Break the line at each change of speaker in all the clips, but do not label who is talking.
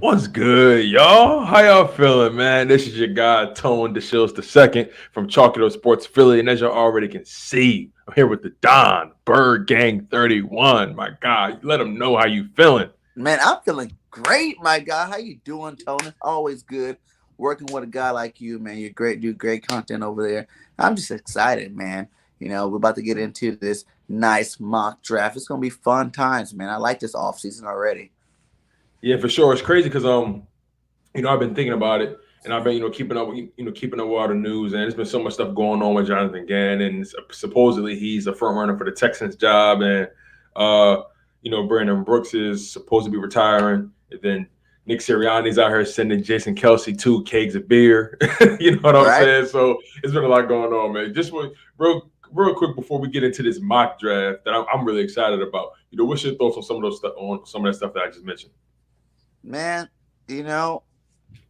What's good, y'all? How y'all feeling, man? This is your guy, Tone DeShields II from Chalky Up Sports Philly. And as y'all already can see, I'm here with the Don, Birdgang 31. My God, let them know how you feeling.
Man, I'm feeling great, my guy. How you doing, Tony? Always good working with a guy like you, man. You're great, do great content over there. I'm just excited, man. We're about to get into this nice mock draft. It's gonna be fun times, man. I like this off season already.
Yeah, for sure. It's crazy because I've been thinking about it, and I've been, keeping up with all the news, and there's been so much stuff going on with Jonathan Gannon. Supposedly he's a front runner for the Texans job, and uh, Brandon Brooks is supposed to be retiring. And then Nick Sirianni's out here sending Jason Kelsey 2 kegs of beer. You know what I'm
Right?
saying? So it's been a lot going on, man. Real quick before we get into this mock draft that I'm really excited about. What's your thoughts on some of that stuff that I just mentioned?
Man, you know,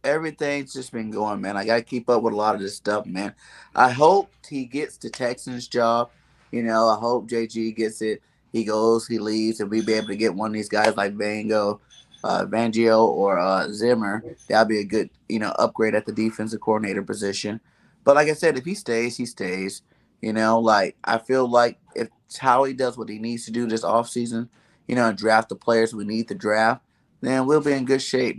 everything's just been going, man. I gotta keep up with a lot of this stuff, man. I hope he gets the Texans job. I hope JG gets it. He goes, he leaves, and we be able to get one of these guys like Vangio or Zimmer. That'll be a good, upgrade at the defensive coordinator position. But like I said, if he stays, he stays. Like I feel like if Howie does what he needs to do this offseason, and draft the players we need to draft, then we'll be in good shape.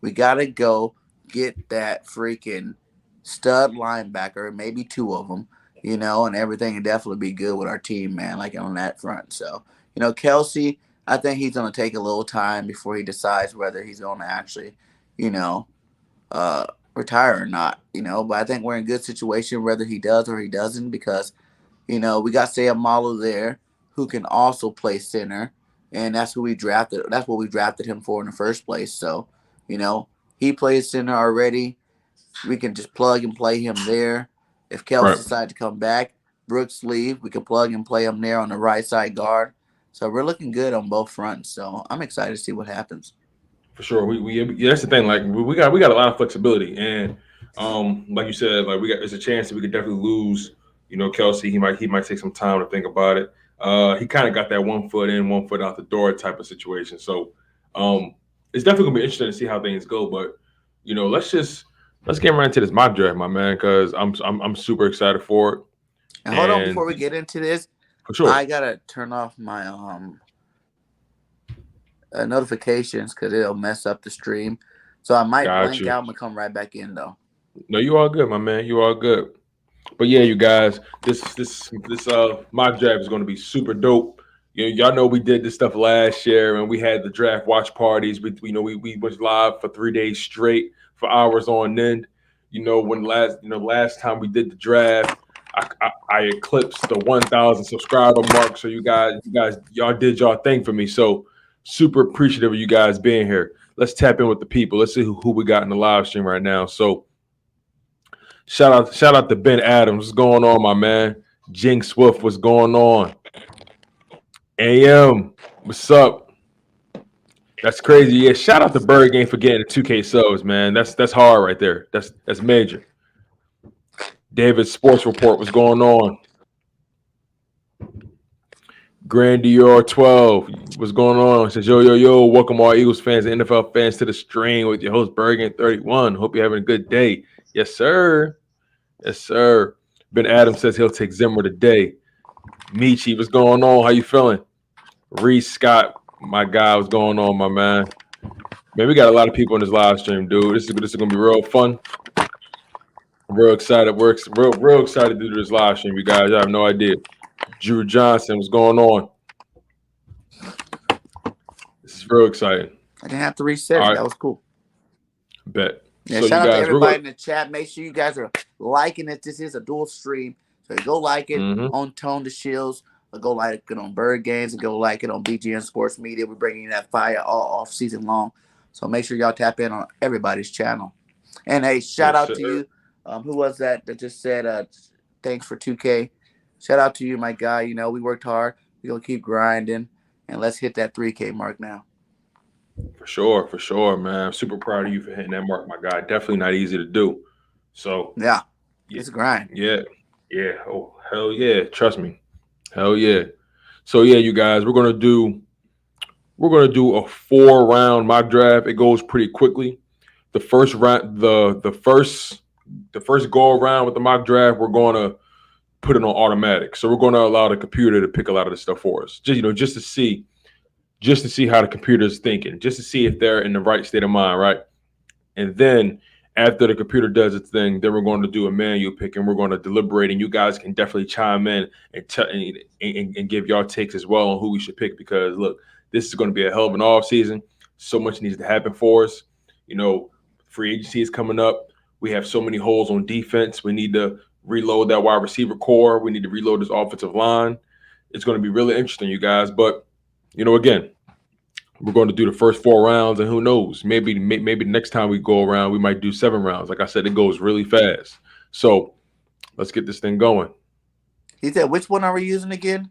We gotta go get that freaking stud linebacker, maybe two of them, and everything will definitely be good with our team, man, like on that front. So, Kelsey, I think he's going to take a little time before he decides whether he's going to actually, you know, uh, retire or not, but I think we're in a good situation whether he does or he doesn't because, we got Sam Malo there who can also play center, and that's who we drafted. That's what we drafted him for in the first place. So, you know, he plays center already. We can just plug and play him there. If Kelsey
Right.
decides to come back, Brooks leave, we can plug and play him there on the right side guard. So we're looking good on both fronts. So I'm excited to see what happens.
For sure. Yeah, that's the thing. Like we got a lot of flexibility, and like you said, like there's a chance that we could definitely lose. Kelsey. He might take some time to think about it. He kind of got that 1 foot in, 1 foot out the door type of situation. So um, it's definitely gonna be interesting to see how things go. But let's get right into this mock draft, my man, because I'm super excited for it,
And hold on
and
before we get into this,
for sure,
I gotta turn off my notifications because it'll mess up the stream. So I might
got
blank
you.
out and come right back in though.
No, you all good, my man. You all good. But yeah, you guys, this mock draft is going to be super dope. Y'all know we did this stuff last year, and we had the draft watch parties. We went live for 3 days straight for hours on end. Last time we did the draft, I eclipsed the 1,000 subscriber mark. So y'all did y'all thing for me. So super appreciative of you guys being here. Let's tap in with the people. Let's see who we got in the live stream right now. So shout out to Ben Adams. What's going on, my man? Jinx Swift, what's going on? AM, what's up? That's crazy. Yeah, shout out to Bird Game for getting the 2K subs, man. That's hard right there. That's major. David Sports Report, what's going on? Grand Dior 12, what's going on? Says yo, welcome all Eagles fans and NFL fans to the stream with your host Bergen 31. Hope you're having a good day. Yes, sir. Yes, sir. Ben Adams says he'll take Zimmer today. Michi, what's going on? How you feeling? Reese Scott, my guy, what's going on, my man? Man, we got a lot of people in this live stream, dude. This is gonna be real fun. I'm real excited. Real excited to do this live stream, you guys. I have no idea. Drew Johnson, what's going on? This is real exciting.
I didn't have to reset
All
it.
right,
That was cool.
bet.
Yeah,
So you
shout out to
guys, we're
everybody
going.
in the chat. Make sure you guys are liking it. This is a dual stream. So go like it
Mm-hmm.
on Tone the Shields, or go like it on Bird Games, and go like it on BGN Sports Media. We're bringing you that fire all off season long. So make sure y'all tap in on everybody's channel. And hey, shout
Yes,
out
sir.
to you. Who was that just said thanks for 2K? Shout out to you, my guy. We worked hard. We're going to keep grinding. And let's hit that 3K mark now.
For sure, man. I'm super proud of you for hitting that mark, my guy. Definitely not easy to do. So
Yeah,
yeah,
it's a grind.
yeah, yeah. Oh, hell yeah. Trust me. Hell yeah. So yeah, you guys, we're gonna do We're going to do a 4-round mock draft. It goes pretty quickly. The first round, the first go around with the mock draft, we're going to put it on automatic. So we're going to allow the computer to pick a lot of this stuff for us. Just to see how the computer is thinking, just to see if they're in the right state of mind, right? And then after the computer does its thing, then we're going to do a manual pick and we're going to deliberate. And you guys can definitely chime in and give y'all takes as well on who we should pick. Because look, this is going to be a hell of an off season. So much needs to happen for us. Free agency is coming up. We have so many holes on defense. We need to reload that wide receiver core. We need to reload this offensive line. It's going to be really interesting, you guys. But again, we're going to do the first 4 rounds, and who knows? Maybe the next time we go around, we might do 7 rounds. Like I said, it goes really fast. So let's get this thing going.
He said, "Which one are we using again?"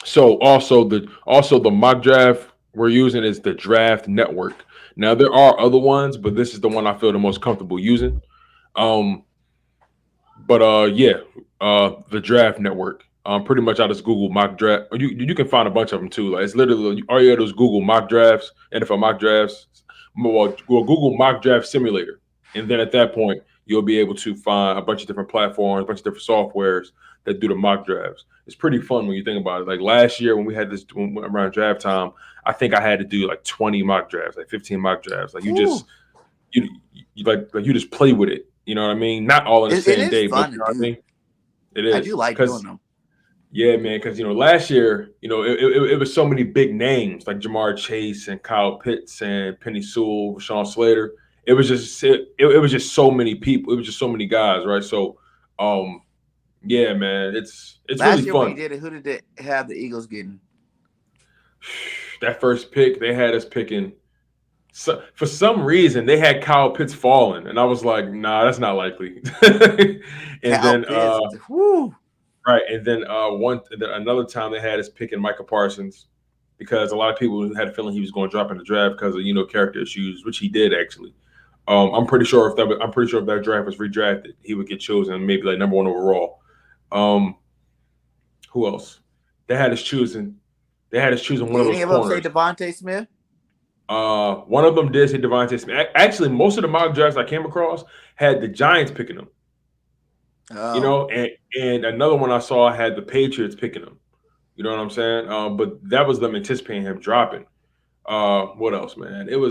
So also the mock draft we're using is the Draft Network. Now there are other ones, but this is the one I feel the most comfortable using. The Draft Network. Pretty much I just Google mock draft. You can find a bunch of them too. Like it's literally all you have to do is Google mock drafts, NFL mock drafts. Well, Google mock draft simulator, and then at that point you'll be able to find a bunch of different platforms, a bunch of different softwares that do the mock drafts. It's pretty fun when you think about it. Like last year when we had this around draft time, I think I had to do like 20 mock drafts, like 15 mock drafts. Like you just play with it. You know what I mean? Not all in the same day, but you know what I mean? It is.
I do like doing them.
Yeah, man, because last year, it was so many big names like Jamar Chase and Kyle Pitts and Penny Sewell, Rashawn Slater. It was just so many people. It was just so many guys, right? So, yeah, man, it's
last
really
year
fun.
When he did it, who did it have the Eagles getting?
That first pick, they had us picking. So, for some reason, they had Kyle Pitts falling, and I was like, "Nah, that's not likely." Right, and then another time they had us picking Micah Parsons because a lot of people had a feeling he was going to drop in the draft because of character issues, which he did actually. I'm pretty sure if that draft was redrafted, he would get chosen maybe like number 1 overall. Who else? They had us choosing one of those corners.
Did any of them say Devonta Smith?
One of them did say Devonta Smith. Actually, most of the mock drafts I came across had the Giants picking him.
Oh.
And another one I saw had the Patriots picking him. You know what I'm saying? But that was them anticipating him dropping. What else, man? They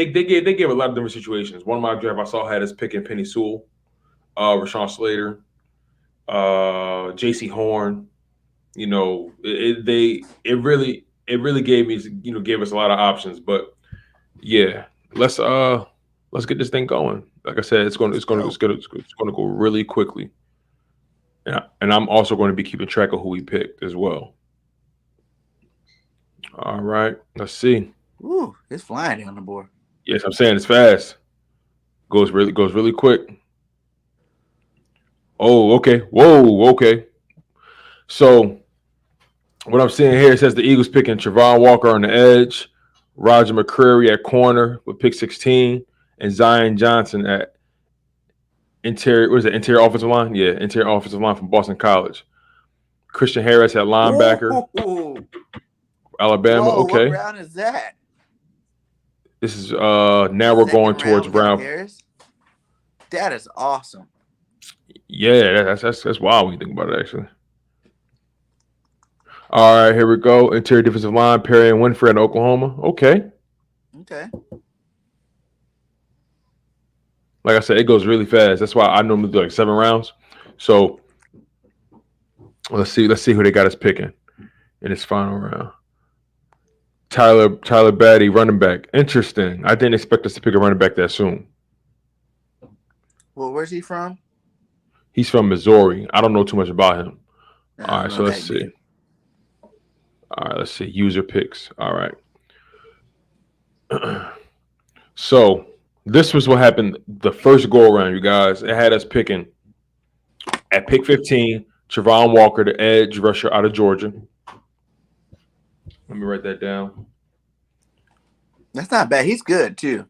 gave a lot of different situations. One mock draft I saw had us picking Penny Sewell, Rashawn Slater, J.C. Horn. It really gave us a lot of options. But yeah, let's get this thing going. Like I said, it's going to go really quickly. And I'm also going to be keeping track of who we picked as well. All right, let's see.
Ooh, it's flying down the board.
Yes, I'm saying it's fast. Goes really quick. Oh, okay. Whoa, okay. So what I'm seeing here, it says the Eagles picking Trevor Walker on the edge, Roger Mccreary at corner with pick 16, and Zion Johnson at interior offensive line? Yeah, interior offensive line from Boston College. Christian Harris at linebacker.
Ooh.
Alabama.
Whoa,
okay.
What round is that?
This is now we're going towards round.
That is awesome.
Yeah, that's wild when you think about it, actually. All right, here we go. Interior defensive line, Perry and Winfrey in Oklahoma. Okay. Like I said, it goes really fast. That's why I normally do like 7 rounds. So let's see who they got us picking in this final round. Tyler Battier, running back. Interesting. I didn't expect us to pick a running back that soon.
Well, where's he from?
He's from Missouri. I don't know too much about him. All right, so let's see. All right, let's see. User picks. All right. So this was what happened the first go around, you guys. It had us picking at pick 15, Javon Walker, the edge rusher out of Georgia. Let me write that down.
That's not bad. He's good, too.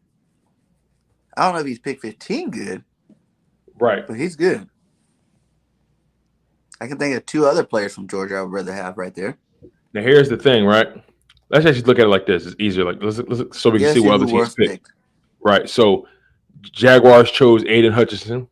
I don't know if he's pick 15 good.
Right.
But he's good. I can think of 2 other players from Georgia I would rather have right there.
Now, here's the thing, right? let's actually look at it like this. It's easier. Like let's so we can
Yeah,
see
see
what
who
other teams
was
pick.
picked.
Right. So Jaguars chose Aiden Hutchinson.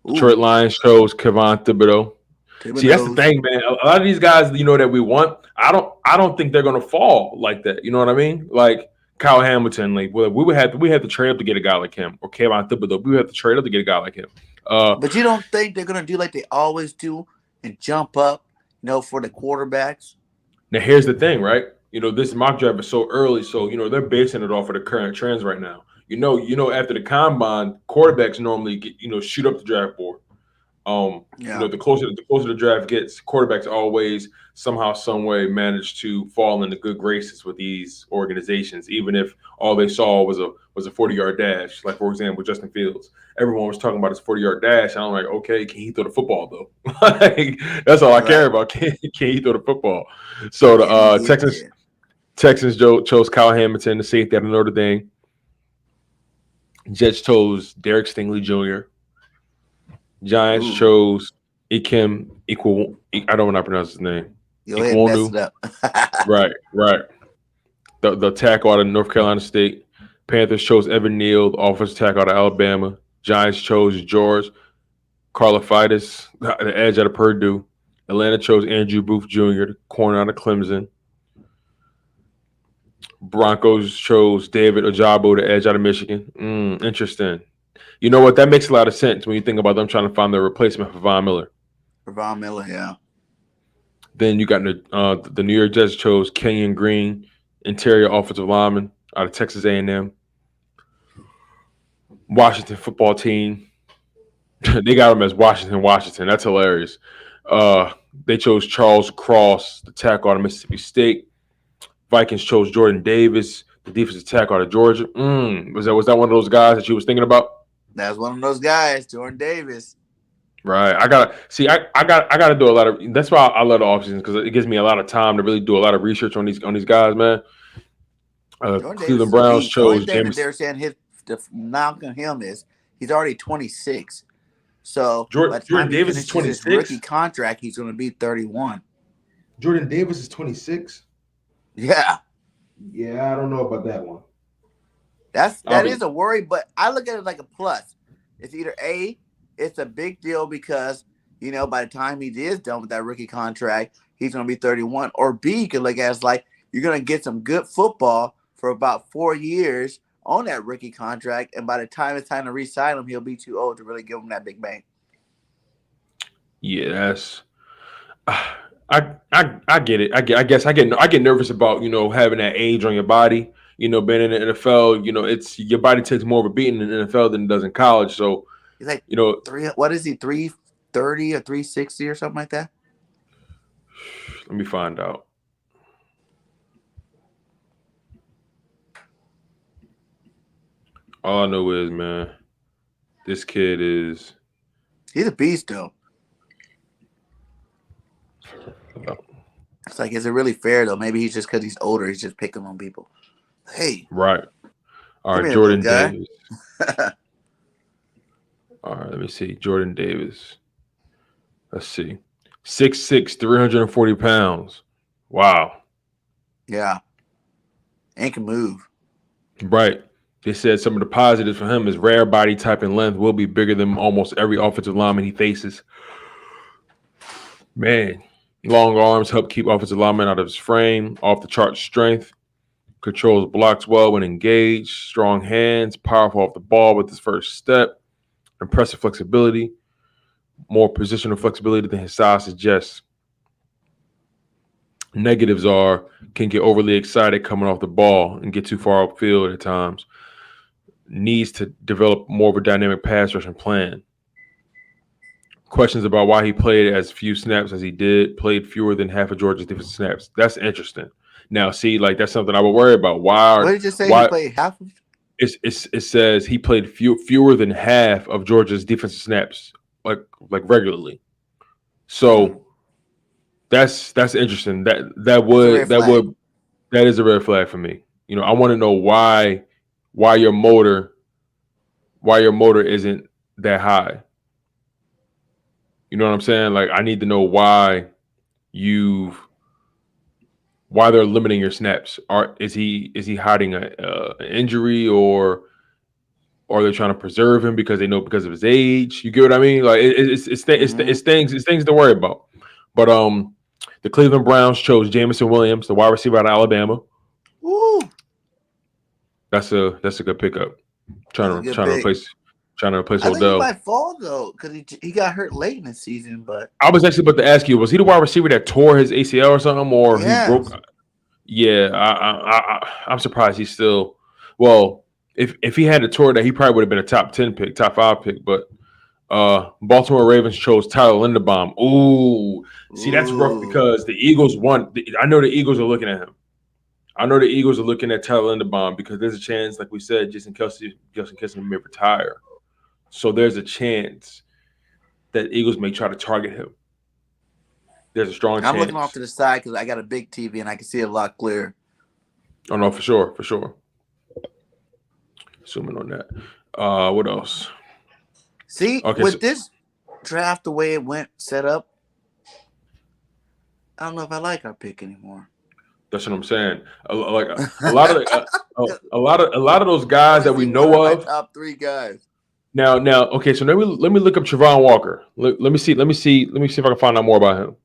Detroit
Ooh,
Lions chose Kevon Thibodeau. See, that's the
Thibodeau's.
thing, man. A lot of these guys, that we want, I don't think they're gonna fall like that. You know what I mean? Like Kyle Hamilton, like we had to trade up to get a guy like him, or Kevon Thibodeau. We would have to trade up to get a guy like him.
But you don't think they're gonna do like they always do and jump up, for the quarterbacks?
Now here's the thing, right? This mock draft is so early, so they're basing it off of the current trends right now. After the combine, quarterbacks normally get, shoot up the draft board.
Yeah,
The closer the draft gets, quarterbacks always somehow, some way manage to fall into good graces with these organizations, even if all they saw was a 40-yard dash. Like for example, Justin Fields. Everyone was talking about his 40-yard dash, and I'm like, okay, can he throw the football though? Like that's all I care
right.
about. Can he throw the football? So the
Can he get
Texans
there?
Texans chose Kyle Hamilton, the safety out of Notre Dame. Jets chose Derek Stingley Jr. Giants
Ooh,
chose Ikem Equal. I don't want to pronounce his name.
go ahead and mess
Ikwonu.
it up.
Right, right. The tackle out of North Carolina State. Panthers chose Evan Neal, the offensive tackle out of Alabama. Giants chose George Karlaftis, the edge out of Purdue. Atlanta chose Andrew Booth Jr., the corner out of Clemson. Broncos chose David Ojabo, the edge out of Michigan. Interesting. You know what? That makes a lot of sense when you think about them trying to find their replacement for Von Miller.
For Von Miller, yeah.
Then you got the New York Jets chose Kenyon Green, interior offensive lineman out of Texas A&M. Washington football team. They got him as Washington. That's hilarious. They chose Charles Cross, the tackle out of Mississippi State. Vikings chose Jordan Davis, the defensive tackle out of Georgia. Was that one of those guys that you was thinking about?
That's one of those guys, Jordan Davis.
Right. I gotta see. I gotta do a lot of. That's why I love the offseason, because it gives me a lot of time to really do a lot of research on these guys, man.
Jordan Davis
Cleveland
is a
Browns
beast. The only
chose
thing that
James.
they're saying the knock on him is he's already 26. So by the
Jordan
time he
Davis is
finishes his
26.
rookie contract, he's going to be 31.
Jordan Davis is 26.
Yeah,
Yeah, I don't know about that one.
that is a worry, but I look at it like a plus. It's either A, it's a big deal because by the time he is done with that rookie contract, he's going to be 31. Or B, you can look at it as like you're going to get some good football for about 4 years on that rookie contract, and by the time it's time to re-sign him, he'll be too old to really give him that big bang.
Yeah, that's. I get it. I guess I get nervous about having that age on your body. Being in the NFL, it's your body takes more of a beating in the NFL than it does in college. So
He's like
you know,
what is he, 330 or 360 or something like that?
let me find out. All I know is, man, this kid is.
He's a beast, though. It's like, is it really fair, though? Maybe he's just because he's older, he's just picking on people. Hey,
Right. All
come
right,
here, little
Jordan
guy.
Davis. All right, let me see. Jordan Davis. Let's see. 6'6", 340 pounds. Wow.
Yeah, and can move.
Right. They said some of the positives for him is rare body type and length, will be bigger than almost every offensive lineman he faces. Man, long arms help keep offensive linemen out of his frame. Off the chart strength. Controls blocks well when engaged. Strong hands. Powerful off the ball with his first step. Impressive flexibility. More positional flexibility than his size suggests. Negatives are can get overly excited coming off the ball and get too far upfield at times. Needs to develop more of a dynamic pass rushing plan. Questions about why he played as few snaps as he did, played fewer than half of Georgia's defensive snaps. That's interesting. Now, see, like that's something I would worry about.
What did you say? He played half of?
It says he played fewer than half of Georgia's defensive snaps, like regularly. So that's interesting. That is a red flag for me. I want to know why your motor isn't that high. You know what I'm saying? Like I need to know why you've why they're limiting your snaps. Is he hiding an injury, or are they trying to preserve him because they know because of his age? You get what I mean? Like it's things to worry about. But the Cleveland Browns chose Jamison Williams, the wide receiver out of Alabama.
Woo.
That's a good pickup. Trying to replace
I think he
Odell.
might fall though because he got hurt late in the season. But
I was actually about to ask you, was he the wide receiver that tore his ACL or something, or he broke?
yes,
Yeah, I'm surprised he's still. Well, if he had a tour that, he probably would have been a top 10 pick, top 5 pick. But Baltimore Ravens chose Tyler Linderbaum. Ooh, see, that's rough because the Eagles won. I know the Eagles are looking at him. I know the Eagles are looking at Tyler Linderbaum because there's a chance, like we said, Justin Kelsey may retire. So there's a chance that Eagles may try to target him. There's a strong chance.
I'm looking off to the side because I got a big TV and I can see it a lot clearer.
Oh no, for sure. Zooming on that. What else?
See, with this draft the way it went set up, I don't know if I like our pick anymore.
That's what I'm saying. A lot of those guys that we know of.
Top 3 guys.
Now, okay. So let me look up Javon Walker. Let me see if I can find out more about him,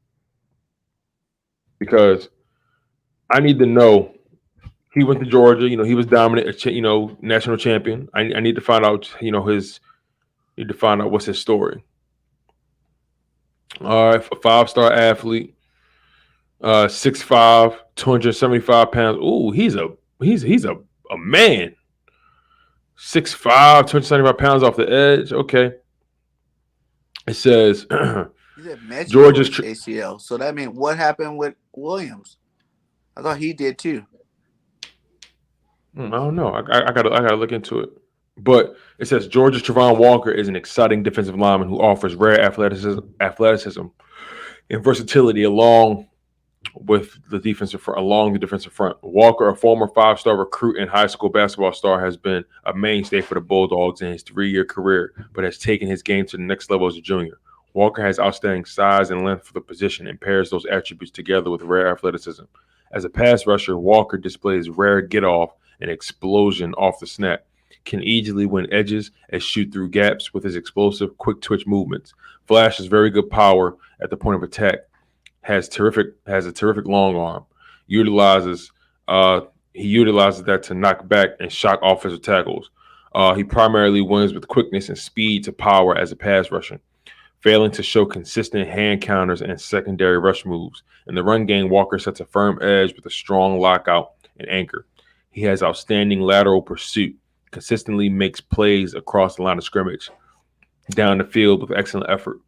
because I need to know. He went to Georgia. He was dominant. National champion. I need to find out. Need to find out what's his story. All right, a 5-star athlete. 6'5", 275 pounds. Ooh, he's a man. 6'5", 275 pounds off the edge. Okay. It says
Georgia's ACL. So that means what happened with Williams? I thought he did too.
I don't know. I gotta look into it. But it says Georgia's Trevor Walker is an exciting defensive lineman who offers rare athleticism and versatility along the defensive front. Walker, a former 5-star recruit and high school basketball star, has been a mainstay for the Bulldogs in his 3-year career, but has taken his game to the next level as a junior. Walker has outstanding size and length for the position and pairs those attributes together with rare athleticism. As a pass rusher, Walker displays rare get-off and explosion off the snap, can easily win edges and shoot through gaps with his explosive, quick twitch movements, flashes very good power at the point of attack, has a terrific long arm, utilizes that to knock back and shock offensive tackles. He primarily wins with quickness and speed to power as a pass rusher, failing to show consistent hand counters and secondary rush moves. In the run game, Walker sets a firm edge with a strong lockout and anchor. He has outstanding lateral pursuit, consistently makes plays across the line of scrimmage, down the field with excellent effort.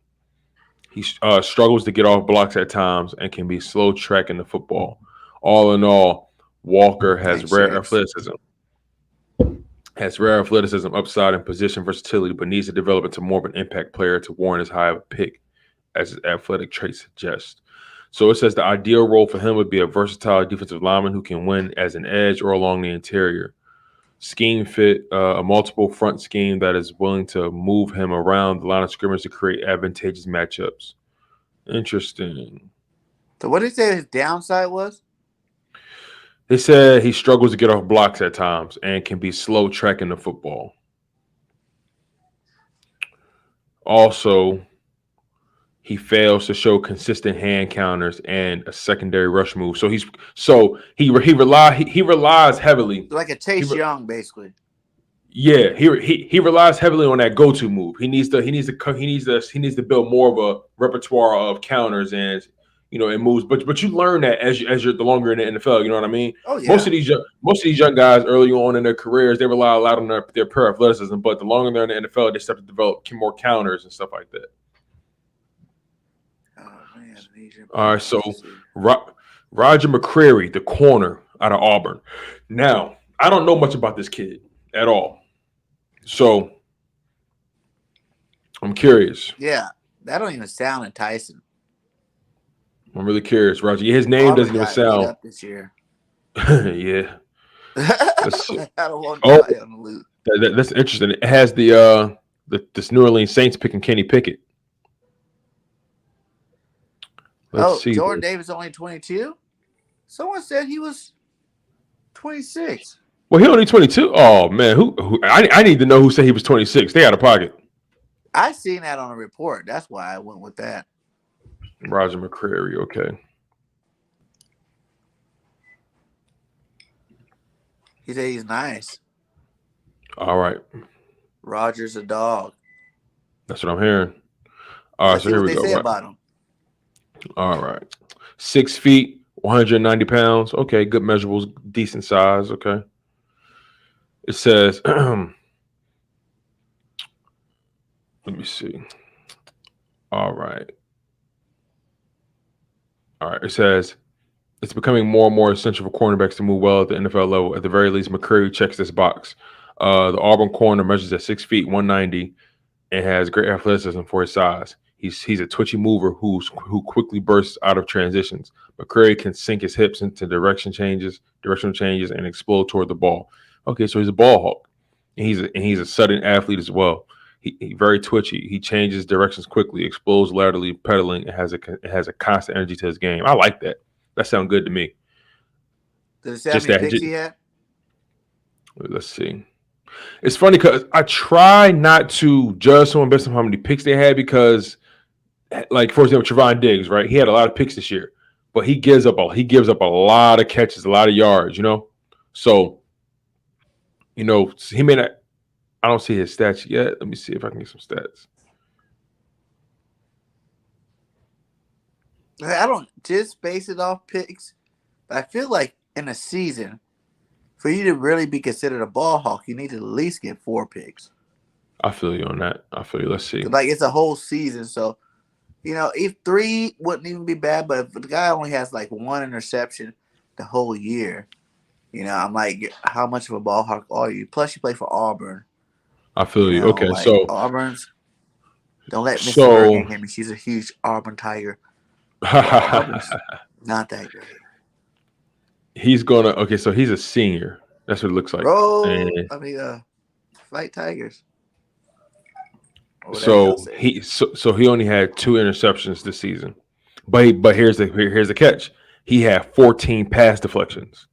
He struggles to get off blocks at times and can be slow tracking the football. All in all, Walker has rare athleticism, upside, and position versatility, but needs to develop into more of an impact player to warrant as high of a pick as his athletic traits suggest. So it says the ideal role for him would be a versatile defensive lineman who can win as an edge or along the interior. Scheme fit, a multiple front scheme that is willing to move him around the line of scrimmage to create advantageous matchups. Interesting.
So what did he say his downside was?
They said he struggles to get off blocks at times and can be slow tracking the football. Also, he fails to show consistent hand counters and a secondary rush move. So he relies heavily,
like a Chase Young, basically.
Yeah, he relies heavily on that go-to move. He needs to build more of a repertoire of counters and and moves. But you learn that as you're the longer in the NFL. You know what I mean?
Oh yeah.
Most of these young guys early on in their careers, they rely a lot on their pure athleticism. But the longer they're in the NFL, they start to develop more counters and stuff like that. All right, so Roger McCreary, the corner out of Auburn. Now, I don't know much about this kid at all, so I'm curious.
Yeah, that don't even sound enticing.
I'm really curious, Roger. Yeah, his name doesn't even sound.
Up this year.
Yeah.
That's
interesting. It has the New Orleans Saints picking Kenny Pickett.
Let's see. Jordan Davis only 22? Someone said he was 26.
Well, he only 22. Oh man, I need to know who said he was 26. They out of pocket.
I seen that on a report. That's why I went with that.
Roger Mccreary. Okay.
He said he's nice.
All right.
Roger's a dog.
That's what I'm hearing. All right.
Let's
So
see
here
what
we
they
go.
say
Right.
about him.
All right. 6 feet, 190 pounds. Okay. Good measurables. Decent size. Okay. It says, let me see. All right. All right. It says it's becoming more and more essential for cornerbacks to move well at the NFL level. At the very least, McCreary checks this box. The Auburn corner measures at 6 feet, 190, and has great athleticism for his size. He's a twitchy mover who quickly bursts out of transitions. McCreary can sink his hips into directional changes, and explode toward the ball. Okay, so he's a ball hawk, and he's a sudden athlete as well. He very twitchy. He changes directions quickly, explodes laterally, pedaling, and has a constant energy to his game. I like that. That sounds good to me.
Did it say how
Just
many
that.
picks he had?
Let's see. It's funny because I try not to judge someone based on how many picks they had because, like for example, Trevon Diggs, right? He had a lot of picks this year, but he gives up a lot of catches, a lot of yards, So, he may not. I don't see his stats yet. Let me see if I can get some stats.
I don't just base it off picks, but I feel like in a season, for you to really be considered a ball hawk, you need to at least get 4 picks.
I feel you on that. I feel you. Let's see.
Like it's a whole season, so if 3 wouldn't even be bad, but if the guy only has like 1 interception the whole year, I'm like, how much of a ball hawk are you? Plus, you play for Auburn.
I feel you. Okay,
like
so
Auburn's. Don't let Mrs. Birdgang hit me. She's a huge Auburn Tiger. Auburn's not that great.
He's gonna. Okay, so he's a senior. That's what it looks like.
Fight Tigers.
So he only had 2 interceptions this season, but here's the catch. He had 14 pass deflections.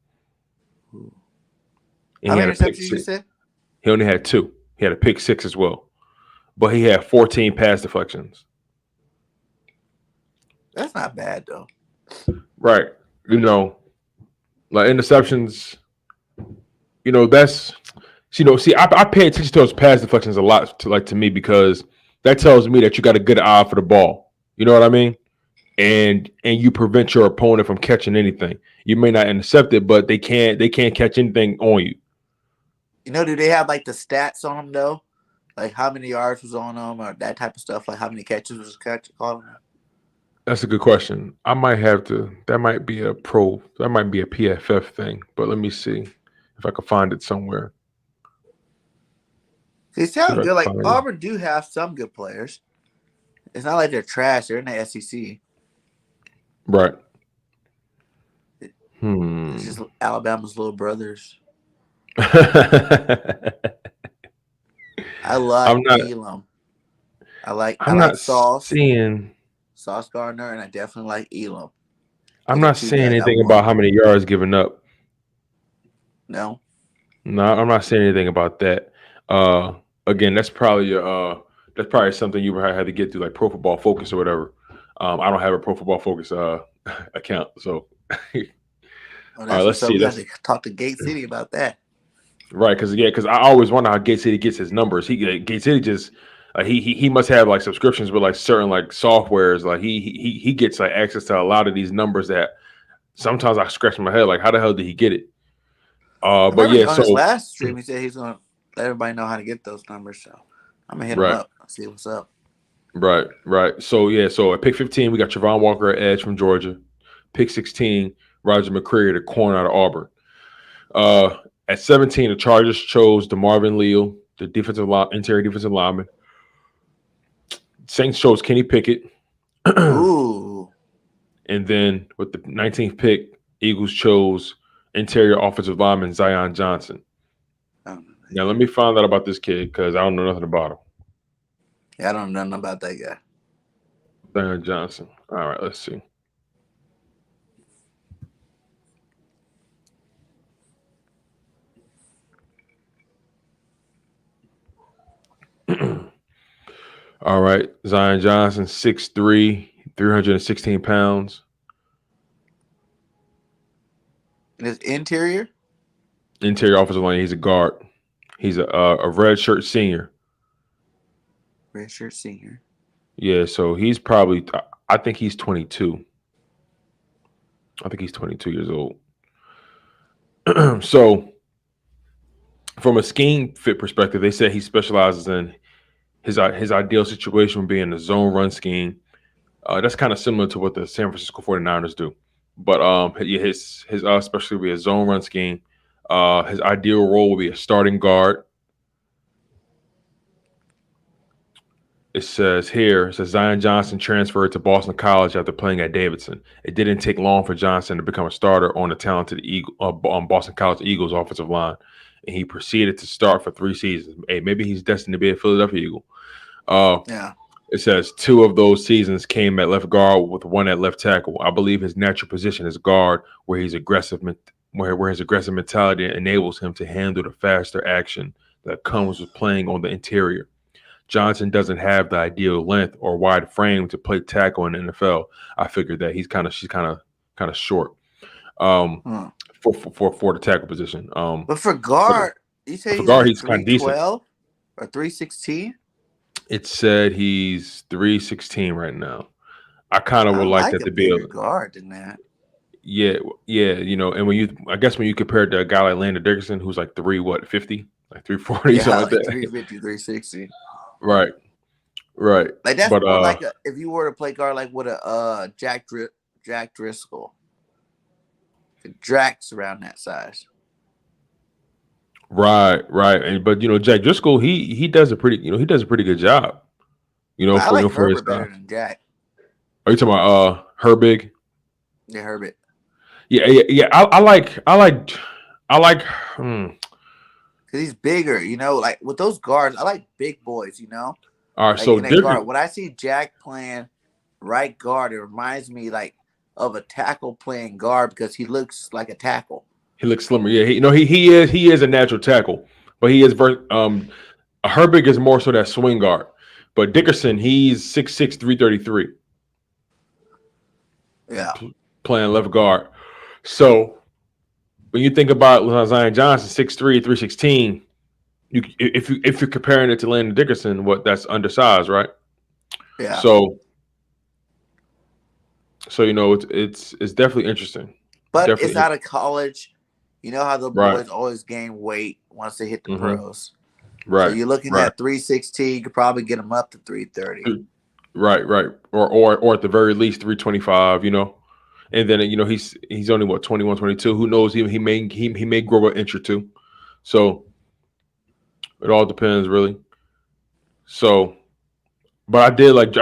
How many interceptions you said?
He only had 2. He had a pick 6 as well, but he had 14 pass deflections.
That's not bad though.
Right. Like interceptions. That's. I pay attention to those pass deflections a lot to me because that tells me that you got a good eye for the ball. You know what I mean? And you prevent your opponent from catching anything. You may not intercept it, but they can't catch anything on you.
Do they have like the stats on them though? Like how many yards was on them or that type of stuff? Like how many catches was caught on them?
That's a good question. I might have to. That might be a PFF thing. But let me see if I can find it somewhere.
They sound good. Like Auburn do have some good players. It's not like they're trash. They're in the SEC.
Right.
It's just Alabama's little brothers. I like Elam. I like Sauce. Sauce Gardner, and I definitely like Elam.
I'm not saying anything about how many yards given up.
No,
I'm not saying anything about that. Again, that's probably something you probably had to get through, like Pro Football Focus or whatever. I don't have a Pro Football Focus account, so.
All right, let's see. Let's talk to Gate City about that.
Right, because I always wonder how Gate City gets his numbers. Gate City just he must have like subscriptions with like certain like softwares. Like he gets like access to a lot of these numbers that sometimes I scratch my head like, how the hell did he get it? But yeah,
on his last stream he said he's gonna let everybody know how to get those numbers. So I'm gonna hit him up, see what's up.
Right. So at pick 15 we got Javon Walker at edge from Georgia. Pick 16, Roger Mccreary, the corner out of Auburn. At 17, the Chargers chose DeMarvin Leal, the interior defensive lineman. Saints chose Kenny Pickett.
Ooh.
And then with the 19th pick, Eagles chose interior offensive lineman Zion Johnson. Now, let me find out about this kid because I don't know nothing about him.
Yeah, I don't know nothing about that guy.
Zion Johnson. All right, let's see. All right. Zion Johnson, 6'3", 316 pounds.
And his interior,
Interior offensive line. He's a guard. He's a red shirt senior.
red shirt senior.
Yeah, so he's probably. I think he's 22. I think he's 22 years old. So, from a scheme fit perspective, they said he specializes in his ideal situation would be in the zone run scheme. That's kind of similar to what the San Francisco 49ers do. But yeah, his specialty would be a zone run scheme. His ideal role would be a starting guard. It says Zion Johnson transferred to Boston College after playing at Davidson. It didn't take long for Johnson to become a starter on the talented on Boston College Eagles offensive line, and he proceeded to start for 3 seasons. Hey, maybe he's destined to be a Philadelphia Eagle. Uh,
Yeah.
it says 2 of those seasons came at left guard with 1 at left tackle. I believe his natural position is guard, where where his aggressive mentality enables him to handle the faster action that comes with playing on the interior. Johnson doesn't have the ideal length or wide frame to play tackle in the NFL. I figured that she's kind of short um,
Hmm.
for the tackle position.
But for
For the
guard, you say
for
he's
guard,
like
he's kind of decent.
312 or 316.
It said he's 316 right now. I kind of
I
would like
like
that
a
to be a
bigger guard than that.
yeah, yeah, and I guess when you compare it to a guy like Landon Dickerson, who's like 50, like 340,
Yeah,
something like
like
that.
350, 360.
Right, right.
Like that's
But
more like if you were to play guard like with a Jack Driscoll. Drax around that size.
right. And but Jack Driscoll, he does a pretty good job.
But I like
For his
Herbert
style.
better than Jack.
Are you talking about Herbig?
Yeah, Herbert.
Yeah. I like. Hmm.
Cause he's bigger, like with those guards, I like big boys,
All right,
like
so
in a guard.
Dicker,
When I see Jack playing right guard, it reminds me like of a tackle playing guard because he looks like a tackle.
he looks slimmer. Yeah, he is a natural tackle, but Herbig is more so that swing guard. But Dickerson, he's 6'6", 333,
Yeah.
playing left guard. So when you think about Zion Johnson, 6'3", 316, if you're comparing it to Landon Dickerson, that's undersized, right?
Yeah.
So it's definitely interesting.
But it's
Definitely
out of college. You know how the
right.
boys always gain weight once they hit the
Mm-hmm.
pros. So
Right.
you're looking
Right.
at 316, you could probably get them up to 330.
Right. Or at the very least 325. And then he's only 21, 22. Who knows? He may grow an inch or two. So it all depends really. So, but I did like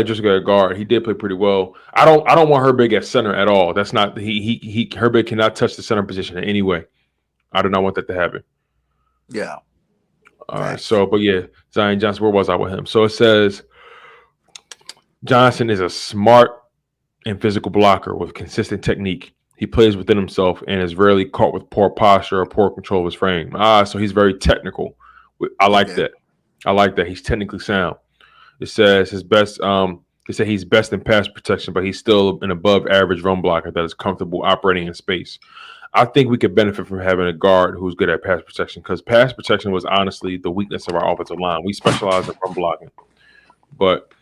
just a guard. He did play pretty well. I don't want Herbig at center at all. That's not he Herbig cannot touch the center position in any way. I do not want that to happen.
Yeah.
All right.
Facts.
So, but yeah, Zion Johnson. Where was I with him? So it says Johnson is a smart and physical blocker with consistent technique. He plays within himself and is rarely caught with poor posture or poor control of his frame. So he's very technical. I like
Okay.
that. I like that. He's technically sound. It says his best. They say he's best in pass protection, but he's still an above average run blocker that is comfortable operating in space. I think we could benefit from having a guard who's good at pass protection because pass protection was honestly the weakness of our offensive line. We specialize in run blocking, but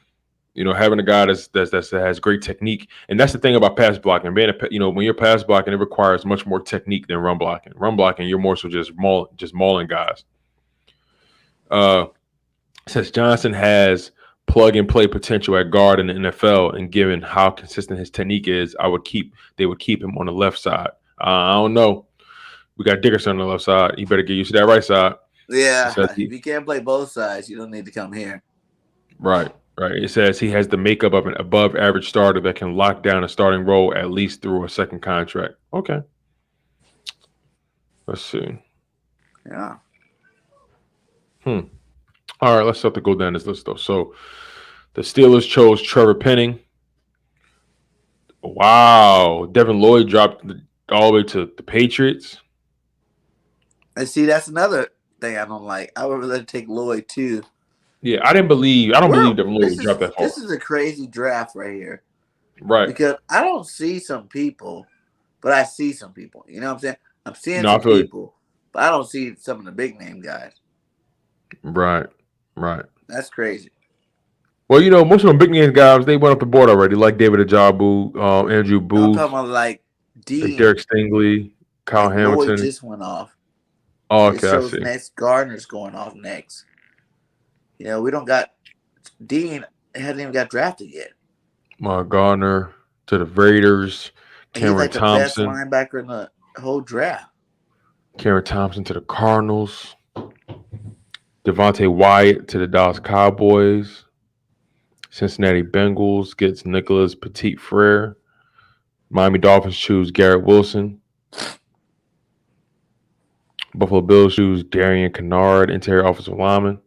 having a guy that has great technique, and that's the thing about pass blocking. When you're pass blocking, it requires much more technique than run blocking. Run blocking, you're more so just mauling guys. Uh, since Johnson has plug and play potential at guard in the NFL, and given how consistent his technique is, they would keep him on the left side. I don't know. We got Dickerson on the left side. You better get used to that right side.
Yeah. If you can't play both sides, you don't need to come here.
Right. It says he has the makeup of an above average starter that can lock down a starting role at least through a second contract. Okay. Let's see.
Yeah.
All right, let's start to go down this list though. So the Steelers chose Trevor Penning. Wow. Devin Lloyd dropped all the way to the Patriots.
And see, that's another thing I don't like. I would rather take Lloyd too.
Yeah, I don't believe Devon Walker
This
would drop
is
that far.
this is a crazy draft right here
Right.
because I don't see some people, but I see some people. You know what I'm saying? I'm seeing
No, I
some
feel you.
people, but I don't see some of the big name guys.
Right. Right.
That's crazy.
Well, most of them big name guys, they went up the board already, like David Ajabu, Andrew
No, I'm talking
Booth,
about like
like
Dean,
Derek Stingley, Kyle
like Lloyd
Hamilton.
just went off.
Oh,
It
okay, I
shows
see.
next Gardner's going off next. We don't got Dean hasn't even got drafted yet.
Gardner to the Raiders,
And he's
Cameron
like the best
Thompson,
linebacker in the whole draft.
To the Cardinals, Devontae Wyatt to the Dallas Cowboys, Cincinnati Bengals gets Nicholas Petit Frere, Miami Dolphins choose Garrett Wilson, Buffalo Bills choose Darian Kennard, interior offensive lineman.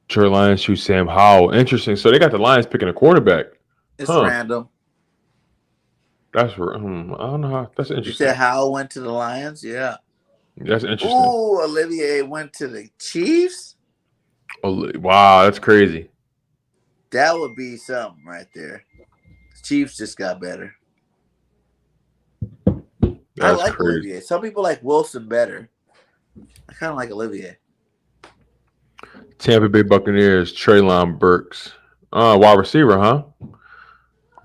Detroit Lions choose Sam Howell. Interesting. So they got the Lions picking a quarterback.
It's
Huh.
random.
That's I don't know how. That's
You
interesting.
said Howell went to the Lions? Yeah.
That's interesting.
Ooh, Olivier went to the Chiefs?
Wow, that's crazy.
That would be something right there. The Chiefs just got better. I
That's
like
crazy.
Olivier. Some people like Wilson better. I kind of like Olivier.
Tampa Bay Buccaneers, Treylon Burks. Wide receiver, huh?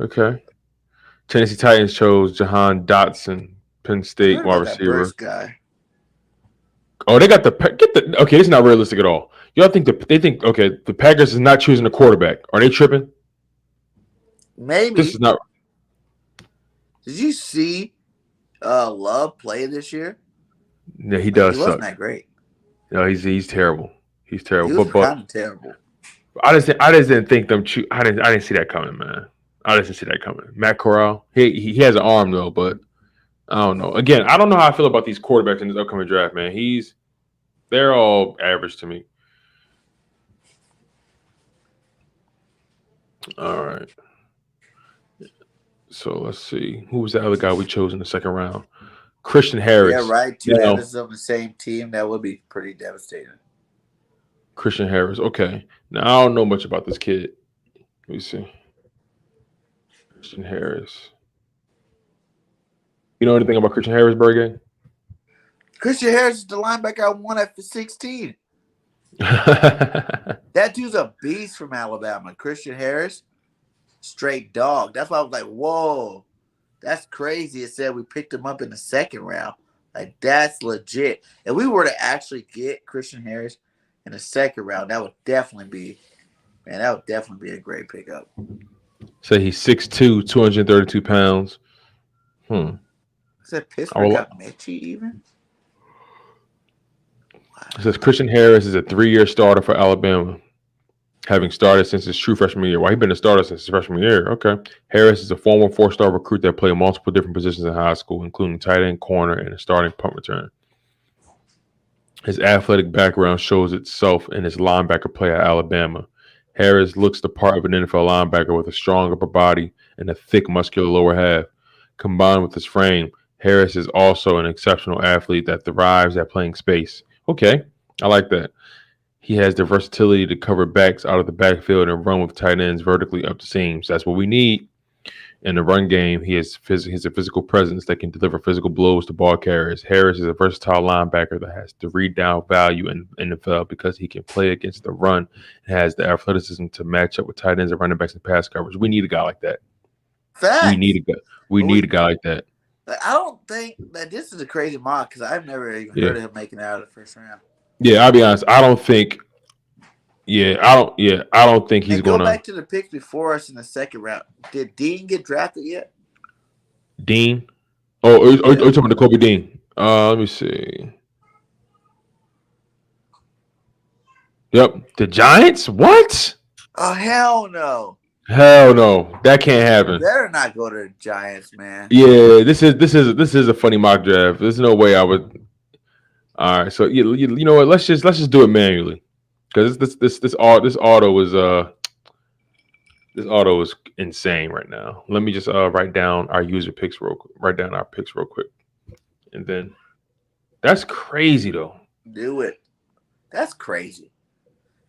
Okay. Tennessee Titans chose Jahan Dotson, Penn
I
State
heard
wide
about that
receiver.
Burst guy.
Oh, they got okay, this is not realistic at all. Y'all think the Packers is not choosing a quarterback. Are they tripping?
Maybe.
This is not.
Did you see Love play this year?
Yeah, he
Like,
does
he wasn't
suck.
that great.
No, he's terrible. He's
He
terrible.
was
But
kind of terrible.
I just didn't think them. I didn't see that coming, man. I didn't see that coming. Matt Corral, he has an arm though, but I don't know. Again, I don't know how I feel about these quarterbacks in this upcoming draft, man. They're all average to me. All right. So let's see. Who was the other guy we chose in the second round? Christian Harris.
Yeah, right. Two
Now,
Evans on the same team. That would be pretty devastating.
Christian Harris. Okay. Now I don't know much about this kid. Let me see. Christian Harris. You know anything about Christian Harris, Birdgang?
Christian Harris is the linebacker I won at 16. That dude's a beast from Alabama. Christian Harris, straight dog. That's why I was like, whoa, that's crazy. It said we picked him up in the second round. Like, that's legit. If we were to actually get Christian Harris in the second round, that would definitely be a great pickup.
Say he's 6'2", 232 pounds.
Is that Pittsburgh got Mitchie even?
It says Christian Harris is a 3-year starter for Alabama, having started since his true freshman year. Well, he's been a starter since his freshman year. Okay. Harris is a former 4-star recruit that played multiple different positions in high school, including tight end, corner, and a starting punt return. His athletic background shows itself in his linebacker play at Alabama. Harris looks the part of an NFL linebacker with a strong upper body and a thick, muscular lower half. Combined with his frame, Harris is also an exceptional athlete that thrives at playing space. Okay, I like that. He has the versatility to cover backs out of the backfield and run with tight ends vertically up the seams. That's what we need. In the run game, he has a physical presence that can deliver physical blows to ball carriers. Harris is a versatile linebacker that has the read down value in the NFL because he can play against the run and has the athleticism to match up with tight ends and running backs and pass coverage. We need a guy like that.
Facts.
We need a guy like that.
I don't think that this is a crazy mock because I've never even heard of him making it out of the first round.
Yeah, I'll be honest. I don't think he's going to.
Go back to the picks before us in the second round. Did Dean get drafted yet?
Dean? Oh, are you talking about Kobe Dean? Let me see. Yep. The Giants? What?
Oh, hell no.
Hell no. That can't happen.
You better not go to the Giants, man.
Yeah, this is a funny mock draft. There's no way I would. All right, so you know what? Let's just do it manually. Because this auto is insane right now. Let me just write down our picks real quick, and then that's crazy though.
Do it. That's crazy.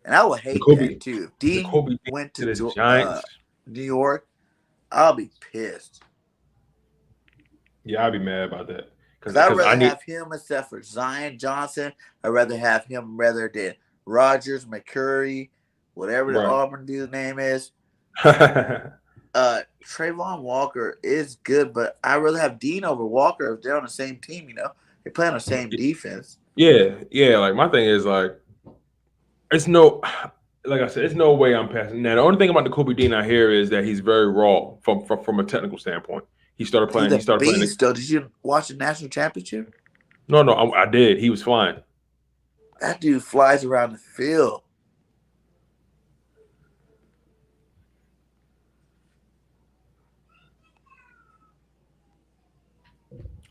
And I would
The
hate that
Kobe,
too. If
the
Dean
Kobe
went
to the
to
Giants.
New York, I'll be pissed.
Yeah, I'd be mad about that
Because I'd
because I
rather
need
have him except for Zion Johnson. I'd rather have him rather than Rogers, McCreary, whatever the
right.
Auburn dude's name is. Trevon Walker is good, but I'd rather have Dean over Walker if they're on the same team, They play on the same defense.
yeah. Like my thing is like it's no, like I said, it's no way I'm passing. Now the only thing about the Kobe Dean I hear is that he's very raw from a technical standpoint. He started
He's
playing.
a
He started playing.
beast, though. Did you watch the national championship?
No, I did. He was flying.
That dude flies around the field.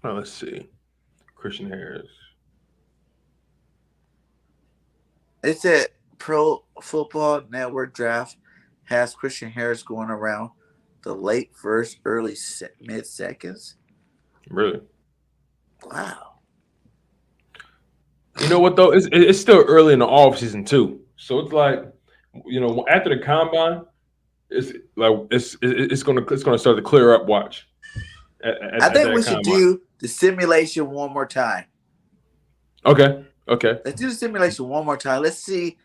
Oh, let's see. Christian Harris.
It said Pro Football Network draft has Christian Harris going around the late first, early mid seconds.
Really?
Wow.
You know what though? It's still early in the off season too. So it's like, after the combine, it's gonna start to clear up. Watch.
I
At
think
that
we should
combine.
do the simulation one more time.
Okay.
Let's do the simulation one more time. Let's see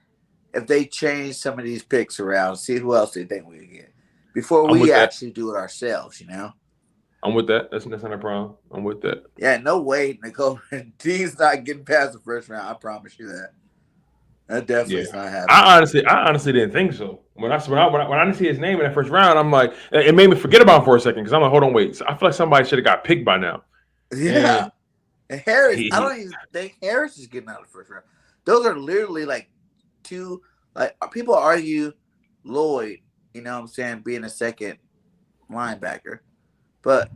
if they change some of these picks around. See who else they think we can get before we actually do it ourselves.
I'm with that. That's not a problem. I'm with that.
Yeah, no way, Nicole. Dean's not getting past the first round. I promise you that. That definitely is not happening.
I honestly didn't think so. When I didn't see his name in that first round, I'm like, it made me forget about him for a second because I'm like, hold on, wait. So I feel like somebody should have got picked by now.
Yeah. And Harris, I don't even think Harris is getting out of the first round. Those are literally like two, like people argue Lloyd, being a second linebacker. But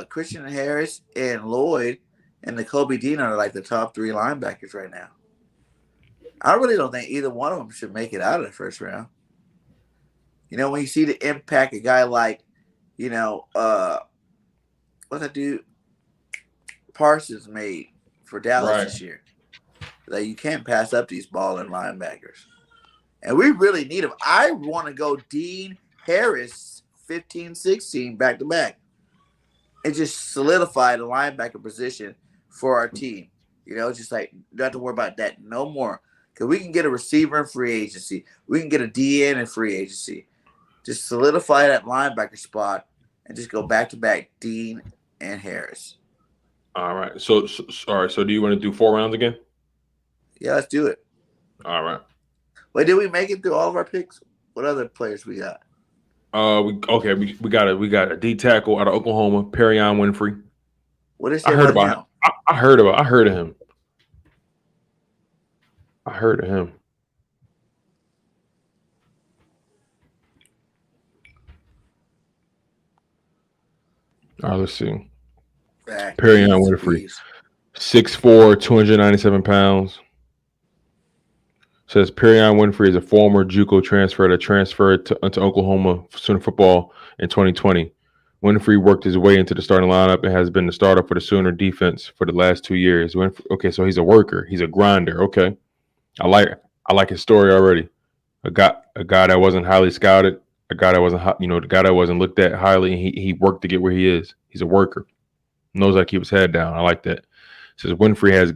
Christian Harris and Lloyd and the Kobe Dean are like the top three linebackers right now. I really don't think either one of them should make it out of the first round. When you see the impact a guy like, what's that dude Parsons made for Dallas this year. Like you can't pass up these balling linebackers. And we really need them. I want to go Dean Harris 15-16 back to back. And just solidify the linebacker position for our team. Just like don't have to worry about that no more. Because we can get a receiver in free agency. We can get a DN in free agency. Just solidify that linebacker spot and just go back to back Dean and Harris.
All right. So all right. So do you want to do 4 rounds again?
Yeah, let's do it.
All right.
Wait, did we make it through all of our picks? What other players we got?
We got a D tackle out of Oklahoma, Perion Winfrey.
What is about him?
I heard of him. I heard of him. All right, let's see. Perion Winfrey, 6'4", 297 pounds. Says Perion Winfrey is a former JUCO transfer that transferred to Oklahoma Sooner football in 2020. Winfrey worked his way into the starting lineup and has been the starter for the Sooner defense for the last 2 years. Okay, so he's a worker. He's a grinder. Okay, I like his story already. A guy that wasn't highly scouted, a guy that wasn't the guy that wasn't looked at highly. And he worked to get where he is. He's a worker. Knows how to keep his head down. I like that. Says Winfrey has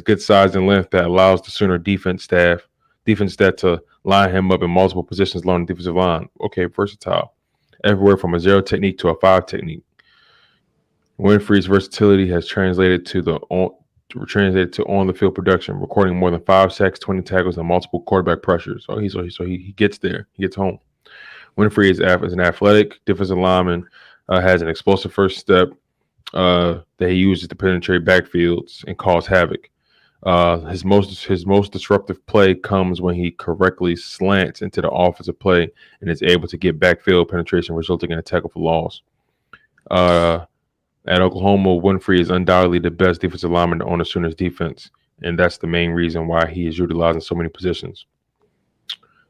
good size and length that allows the Sooner defense staff to line him up in multiple positions along the defensive line. Okay, versatile. Everywhere from a 0 technique to a 5 technique. Winfrey's versatility has translated to on the field production, recording more than 5 sacks, 20 tackles, and multiple quarterback pressures. So he gets there. He gets home. Winfrey is an athletic defensive lineman, has an explosive first step that he uses to penetrate backfields and cause havoc. His most disruptive play comes when he correctly slants into the offensive play and is able to get backfield penetration, resulting in a tackle for loss. At Oklahoma, Winfrey is undoubtedly the best defensive lineman on the Sooners defense, and that's the main reason why he is utilized in so many positions.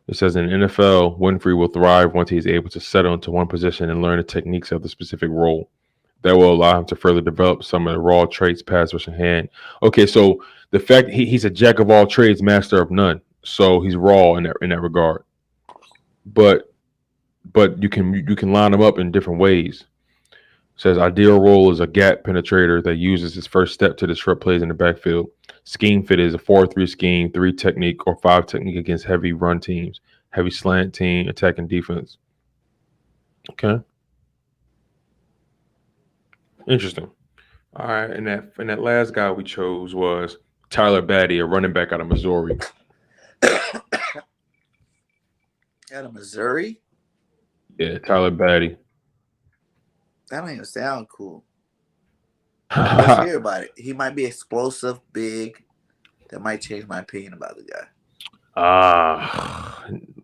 It says in the NFL, Winfrey will thrive once he is able to settle into one position and learn the techniques of the specific role. That will allow him to further develop some of the raw traits, pass rush, and hand. Okay, so the fact he's a jack of all trades, master of none. so he's raw in that regard. But you can line him up in different ways. Says ideal role is a gap penetrator that uses his first step to disrupt plays in the backfield. Scheme fit is a 4-3 scheme, 3 technique, or 5 technique against heavy run teams, heavy slant team, attacking defense. Okay, interesting. All right, and that last guy we chose was Tyler Battier, a running back out of Missouri.
Out of Missouri?
Yeah, Tyler Batty.
That don't even sound cool. Let's hear about it. He might be explosive, big. That might change my opinion about the guy.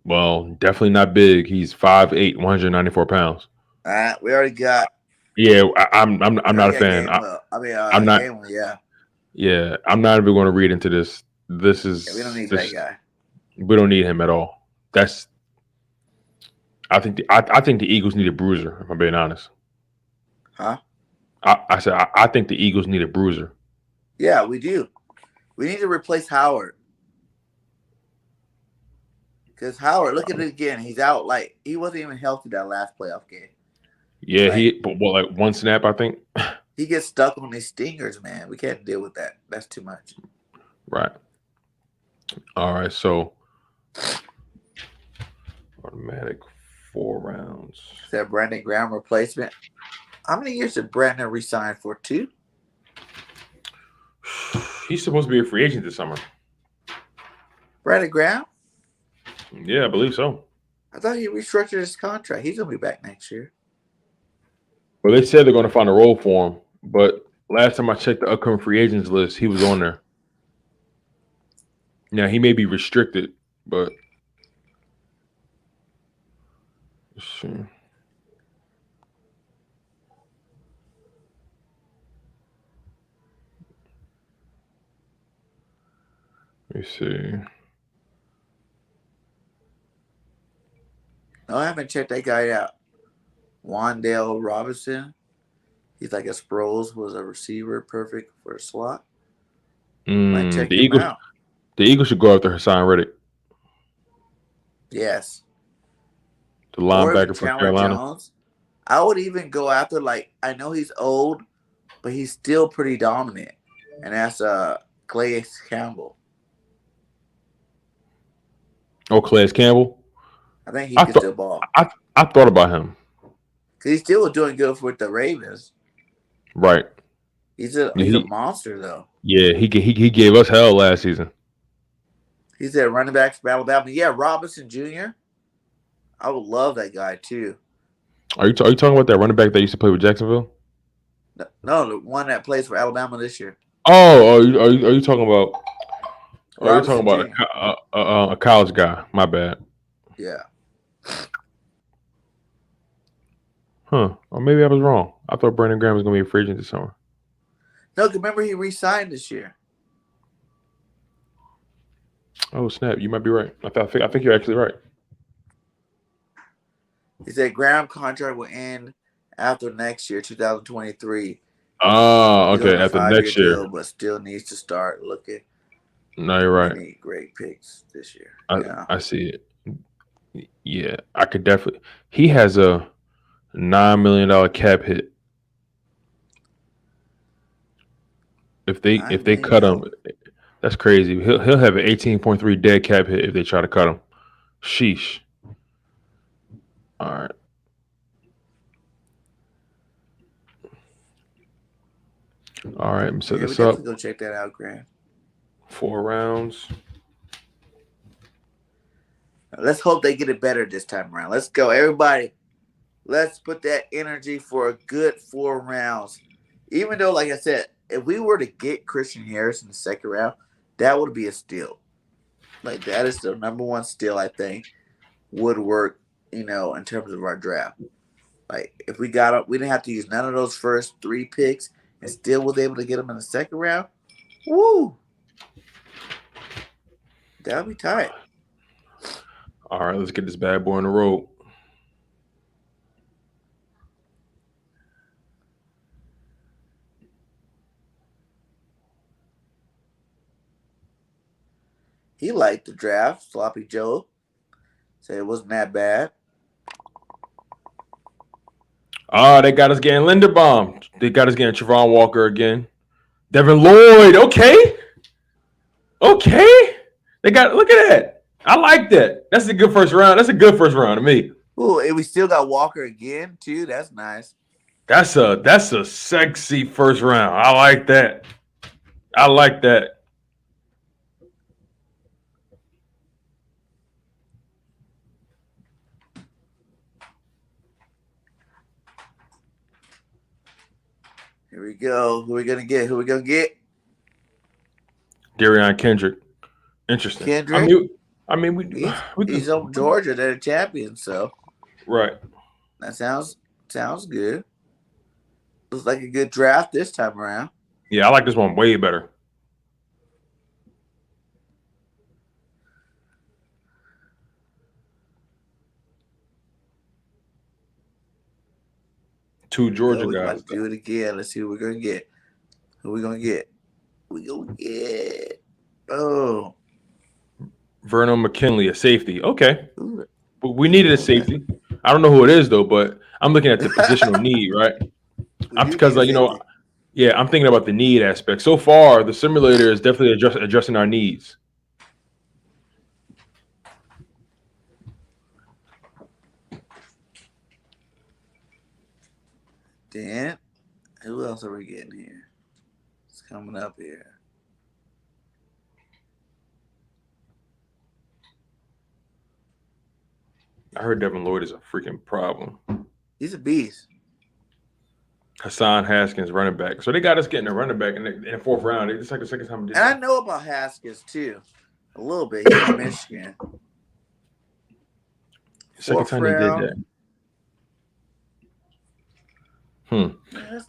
Well, definitely not big. He's 5'8", 194 pounds.
All right, we already got.
Yeah, I'm
We
not
already
a
got
fan.
Gainwell. I mean,
I'm not.
Gainwell. Yeah.
Yeah, I'm not even going to read into this. This
Yeah, we don't
is
need
this.
that guy.
We don't need him at all. That's. I think the Eagles need a bruiser. If I'm being honest.
Huh?
I said I think the Eagles need a bruiser.
Yeah, we do. We need to replace Howard. Because Howard, look at it again. He's out like he wasn't even healthy that last playoff game.
Yeah,
Like,
but like one snap, I think.
he gets stuck on these stingers, man. We can't deal with that. That's too much.
Right. All right. So automatic 4 rounds.
Is that Brandon Graham replacement? How many years did Brandon resign for? 2?
He's supposed to be a free agent this summer.
Brandon Graham?
Yeah, I believe so.
I thought he restructured his contract. He's gonna be back next year.
Well, they said they're going to find a role for him, but last time I checked the upcoming free agents list, he was on there. Now he may be restricted, but let's see. Let me see.
No, I haven't checked that guy out. Wandale Robinson. He's like a Sproles was a receiver, perfect for a slot. Might check
The
him
Eagles.
out.
The Eagles should go after Hassan Reddick,
Yes.
the
Or even
linebacker from
Chandler
Carolina.
Jones. I would even go after I know he's old, but he's still pretty dominant. And that's Clay Campbell.
Oh, Calais Campbell.
I think he
I
can
thought
still ball.
I thought about him.
Cause he's still doing good for the Ravens.
Right.
He's a monster though.
He gave us hell last season.
He's at running backs for Alabama. Yeah, Robinson Jr. I would love that guy too.
Are you talking about that running back that used to play with Jacksonville?
No, the one that plays for Alabama this year.
Oh, are you talking about? Oh, you're talking
Robinson
about
Jr.
a college guy. My bad.
Yeah.
Huh. Or maybe I was wrong. I thought Brandon Graham was going to be a free agent this summer.
No, remember he re-signed this year.
Oh snap! You might be right. I think you're actually right.
He said Graham contract will end after next year, 2023.
Oh,
He's on
okay.
a
After
5-year
next year.
deal, but still needs to start looking.
No, you're right.
Many great picks this year.
I see it. Yeah, I could definitely. He has a $9 million cap hit. If they cut him, that's crazy. He'll have an 18.3 dead cap hit if they try to cut him. Sheesh. All right. All right. Let me set this up.
Go check that out, Grant.
4 rounds.
Let's hope they get it better this time around. Let's go, everybody. Let's put that energy for a good 4 rounds. Even though, like I said, if we were to get Christian Harris in the second round, that would be a steal. Like, that is the number one steal, I think, would work, in terms of our draft. Like, if we got up, we didn't have to use none of those first 3 picks and still was able to get them in the second round. Woo! That would be tight.
All right, let's get this bad boy on the road.
he liked the draft. Sloppy Joe said it wasn't that bad.
Oh, they got us getting Linderbaum. They got us getting Javon Walker again. Devin Lloyd. Okay. Okay. They got, look at that. I like that. That's a good first round. That's a good first round to me.
Ooh, and we still got Walker again, too. That's nice.
That's a sexy first round. I like that. I like that.
Here we go. Who we gonna get? Who we gonna get?
Darion Kendrick. Interesting.
Kendrick. He's on Georgia. They're the champions, so
right.
That sounds good. Looks like a good draft this time around.
Yeah, I like this one way better. Two Georgia guys.
Let's do it again. Let's see who we're gonna get. Oh,
Vernon McKinley, a safety. Okay. But we needed a safety. I don't know who it is though, but I'm looking at the positional need, right? Because I'm thinking about the need aspect. So far, the simulator is definitely addressing our needs.
Dan, who else are we getting here? It's coming up here.
I heard Devin Lloyd is a freaking problem.
He's a beast.
Hassan Haskins, running back. So they got us getting a running back in the fourth round. It's like the second time.
And I know about Haskins too, a little bit. He's in Michigan.
Second time they did that.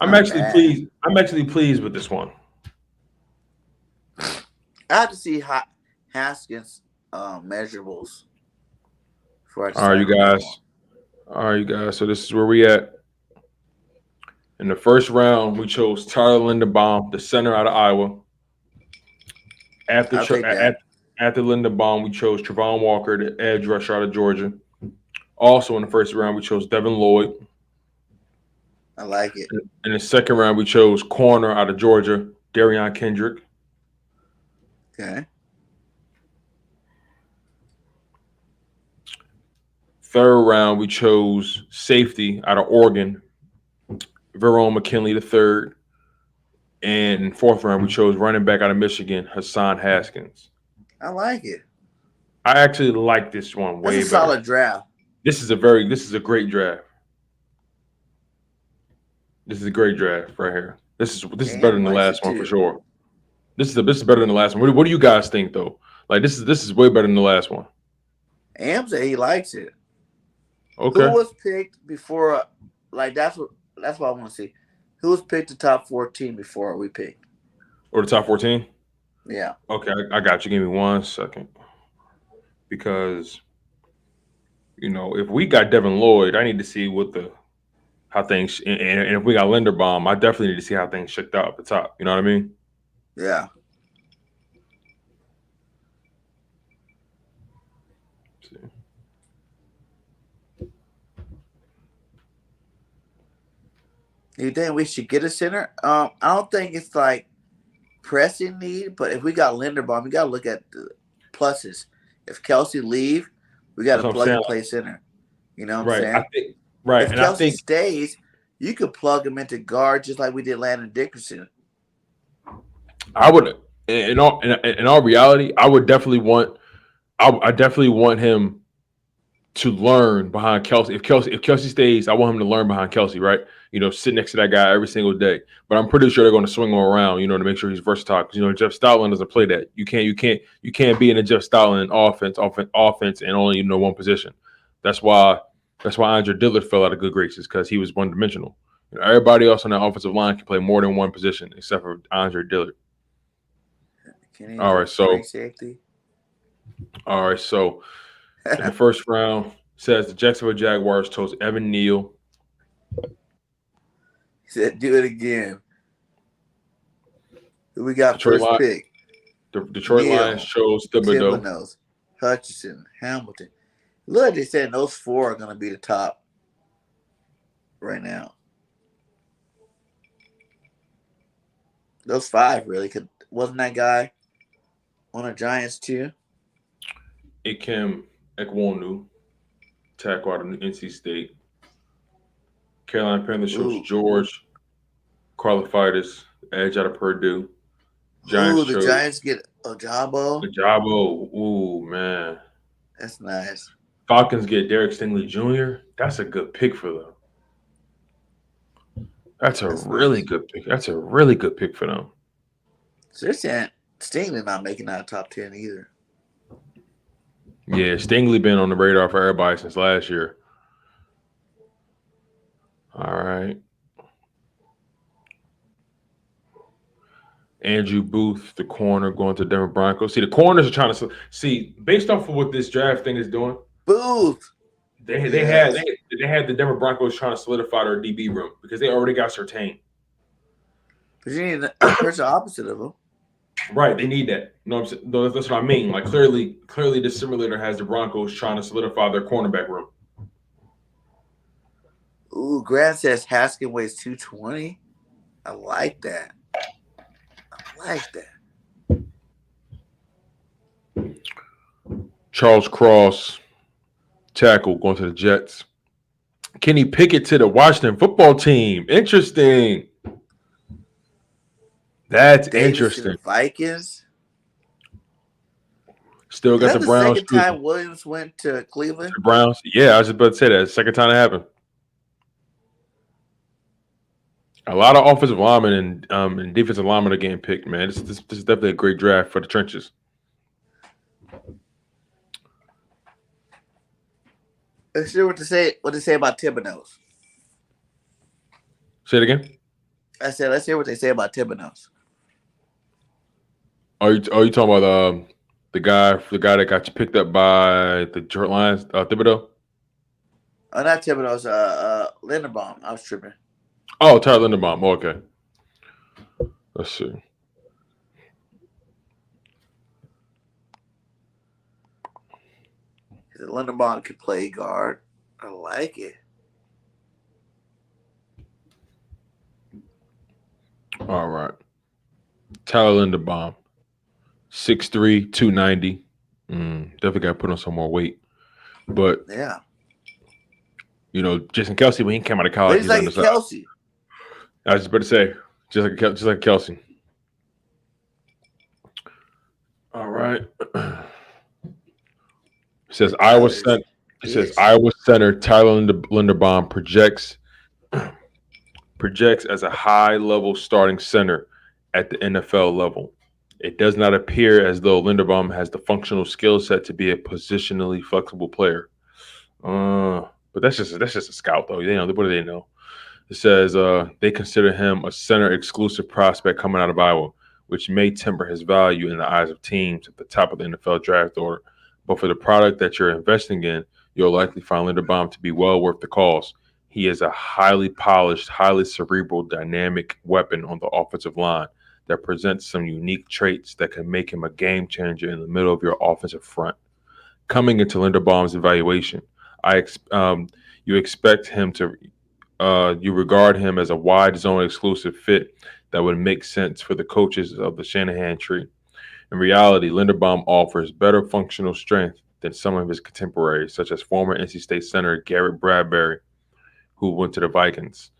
I'm actually pleased with this one.
I have to see Haskins measurables.
All right, you guys. So this is where we at. In the first round, we chose Tyler Linderbaum, the center out of Iowa. After Linderbaum, we chose Travon Walker, the edge rusher out of Georgia. Also in the first round, we chose Devin Lloyd.
I like it.
In the second round, we chose corner out of Georgia, Darion Kendrick.
Okay.
Third round, we chose safety out of Oregon, Verone McKinley III. And in fourth round, we chose running back out of Michigan, Hassan Haskins.
I like it.
I actually like this one way better.
That's a solid draft.
This is a great draft. This is a great draft right here. This is better than the last one for sure. This is better than the last one. What do you guys think though? Like this is way better than the last one.
Am said he likes it.
Okay.
Who was picked before? Like that's what I want to see. Who was picked the top 14 before we picked?
Or the top 14?
Yeah.
Okay, I got you. Give me 1 second. Because if we got Devin Lloyd, I need to see how things and if we got Linderbaum, I definitely need to see how things shook out at the top. You know what I mean?
Yeah. You think we should get a center? I don't think it's like pressing need, but if we got Linderbaum, we got to look at the pluses. If Kelsey leave, we got to plug and play center. You know what I'm saying? If Kelsey stays, you could plug him into guard just like we did Landon Dickerson.
I would, in all reality, I would definitely want. I definitely want him to learn behind Kelsey. If Kelsey stays, I want him to learn behind Kelsey, right? Sit next to that guy every single day. But I'm pretty sure they're going to swing him around, to make sure he's versatile. Because Jeff Stoutland doesn't play that. You can't be in a Jeff Stoutland offense and only one position. That's why Andre Dillard fell out of good graces because he was one dimensional. Everybody else on that offensive line can play more than one position except for Andre Dillard. All right, so in the first round, says the Jacksonville Jaguars chose Evan Neal.
He said, "Do it again." Who we got first pick?
The Detroit Lions
Neal,
chose Thibodeau.
Thibodeau, Hutchinson, Hamilton. Look, they said those four are going to be the top right now. Those five really could. Wasn't that guy on the Giants too?
Ikem Ekwonu, tackle out of NC State. Carolina Panthers chose
Ooh,
George Karlaftis, edge out of Purdue. Giants
ooh, the
chose
Giants get Ojabo.
Ajabo. Ooh, man.
That's nice.
Falcons get Derek Stingley Jr. That's a good pick for them. That's a
That's
really
nice.
good pick. That's a really good pick for them.
So they're saying Stingley not making out of top 10 either.
Yeah, Stingley been on the radar for everybody since last year. All right. Andrew Booth, the corner, going to Denver Broncos. See, the corners are trying to see based off of what this draft thing is doing.
Booth.
They
Yes.
had the Denver Broncos trying to solidify their DB room because they already got Surtain.
But you need a person opposite of him.
Right, they need that. You know what I'm saying? That's what I mean. Like clearly, this simulator has the Broncos trying to solidify their cornerback room.
Ooh, Grant says Haskin weighs 220. I like that.
Charles Cross, tackle, going to the Jets. Kenny Pickett to the Washington football team. Interesting. That's
Davis
interesting.
to the Vikings.
Still got the Browns.
Second time Williams went to Cleveland.
The Browns. Yeah, I was just about to say that. Second time it happened. A lot of offensive linemen and defensive linemen are getting picked, man. This is definitely a great draft for the trenches.
Let's hear what they say about Thibodeau.
Say it again.
I said, let's hear what they say about Thibodeau.
Are you talking about the guy that got you picked up by the Detroit Lions, Thibodeau?
Oh, not Thibodeau's. Linderbaum. I was tripping.
Oh, Tyler Linderbaum. Oh, okay. Let's see.
Linderbaum could play guard. I like it.
All right. Tyler Linderbaum. 6'3", 290. Definitely got to put on some more weight. But,
yeah.
You know, Jason Kelce, when he came out of college,
he's like a Kelce.
I was just about to say, just like Kelce. All right. It says Iowa Center. It says Iowa Center Tyler Linderbaum projects as a high-level starting center at the NFL level. It does not appear as though Linderbaum has the functional skill set to be a positionally flexible player. But that's just a scout, though. What do they know? It says they consider him a center exclusive prospect coming out of Iowa, which may temper his value in the eyes of teams at the top of the NFL draft order. But for the product that you're investing in, you'll likely find Linderbaum to be well worth the cost. He is a highly polished, highly cerebral, dynamic weapon on the offensive line that presents some unique traits that can make him a game changer in the middle of your offensive front. Coming into Linderbaum's evaluation, you expect him to you regard him as a wide zone exclusive fit that would make sense for the coaches of the Shanahan tree. In reality, Linderbaum offers better functional strength than some of his contemporaries, such as former NC State center Garrett Bradbury, who went to the Vikings.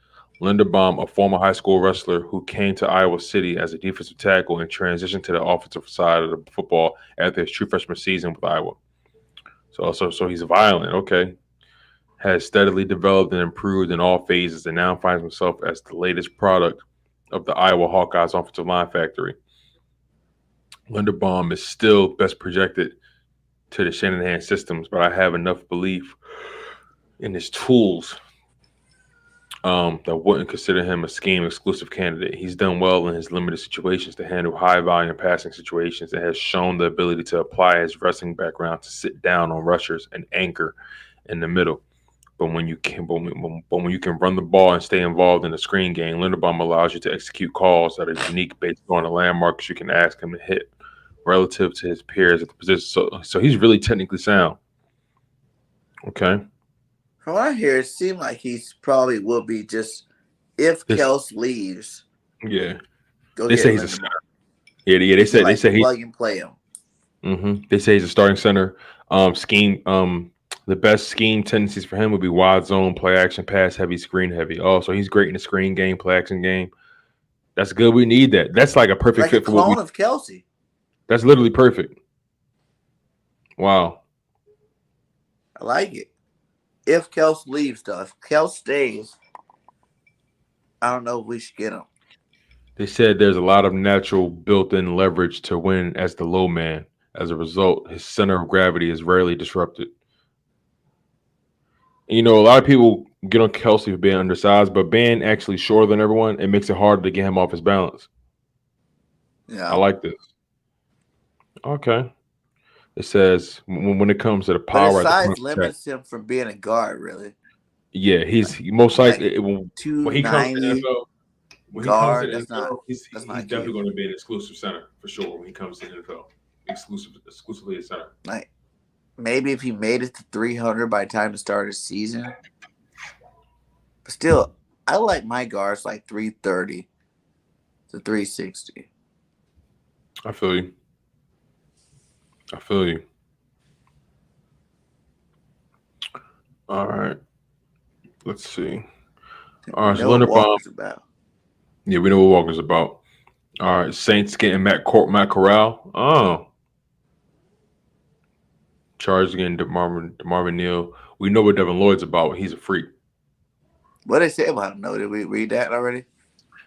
Linderbaum, a former high school wrestler who came to Iowa City as a defensive tackle and transitioned to the offensive side of the football after his true freshman season with Iowa. So he's violent, okay. Has steadily developed and improved in all phases and now finds himself as the latest product of the Iowa Hawkeyes offensive line factory. Linderbaum is still best projected to the Shanahan systems, but I have enough belief in his tools that wouldn't consider him a scheme exclusive candidate. He's done well in his limited situations to handle high volume passing situations and has shown the ability to apply his wrestling background to sit down on rushers and anchor in the middle. But when you can run the ball and stay involved in the screen game, Linderbaum allows you to execute calls that are unique based on the landmarks you can ask him to hit relative to his peers at the position. So he's really technically sound. Okay.
From what I hear, it seemed like he's probably will be just if Kels leaves.
Yeah.
Go
They
get
say he's a
Linderbaum.
center. Yeah, they say
plug and play him.
They say he's a starting center. Scheme. The best scheme tendencies for him would be wide zone, play action, pass heavy, screen heavy. Oh, so he's great in the screen game, play action game. That's good. We need that. That's like a perfect fit for what we.
Clone of Kelsey.
That's literally perfect. Wow.
I like it. If Kels leaves, though, if Kels stays, I don't know if we should get him.
They said there's a lot of natural built-in leverage to win as the low man. As a result, his center of gravity is rarely disrupted. And, a lot of people get on Kelsey for being undersized, but being actually shorter than everyone, it makes it harder to get him off his balance.
Yeah,
I like this. Okay. It says when it comes to the power,
but his size limits him from being a guard, really.
Yeah, he's most likely when he comes to the NFL. When
guard,
he comes to the NFL, he's definitely going to be an exclusive center for sure. When he comes to the NFL, exclusively a center.
Like maybe if he made it to 300 by the time to start his season, but still, I like my guards like 330 to 360.
I feel you. All right. Let's see. All right, so
Linderbaum.
Yeah, we know what Walker's about. All right, Saints getting Matt Corral. Oh. Chargers getting DeMarvin Neal. We know what Devin Lloyd's about. He's a freak.
What they say about him? Did we read that already?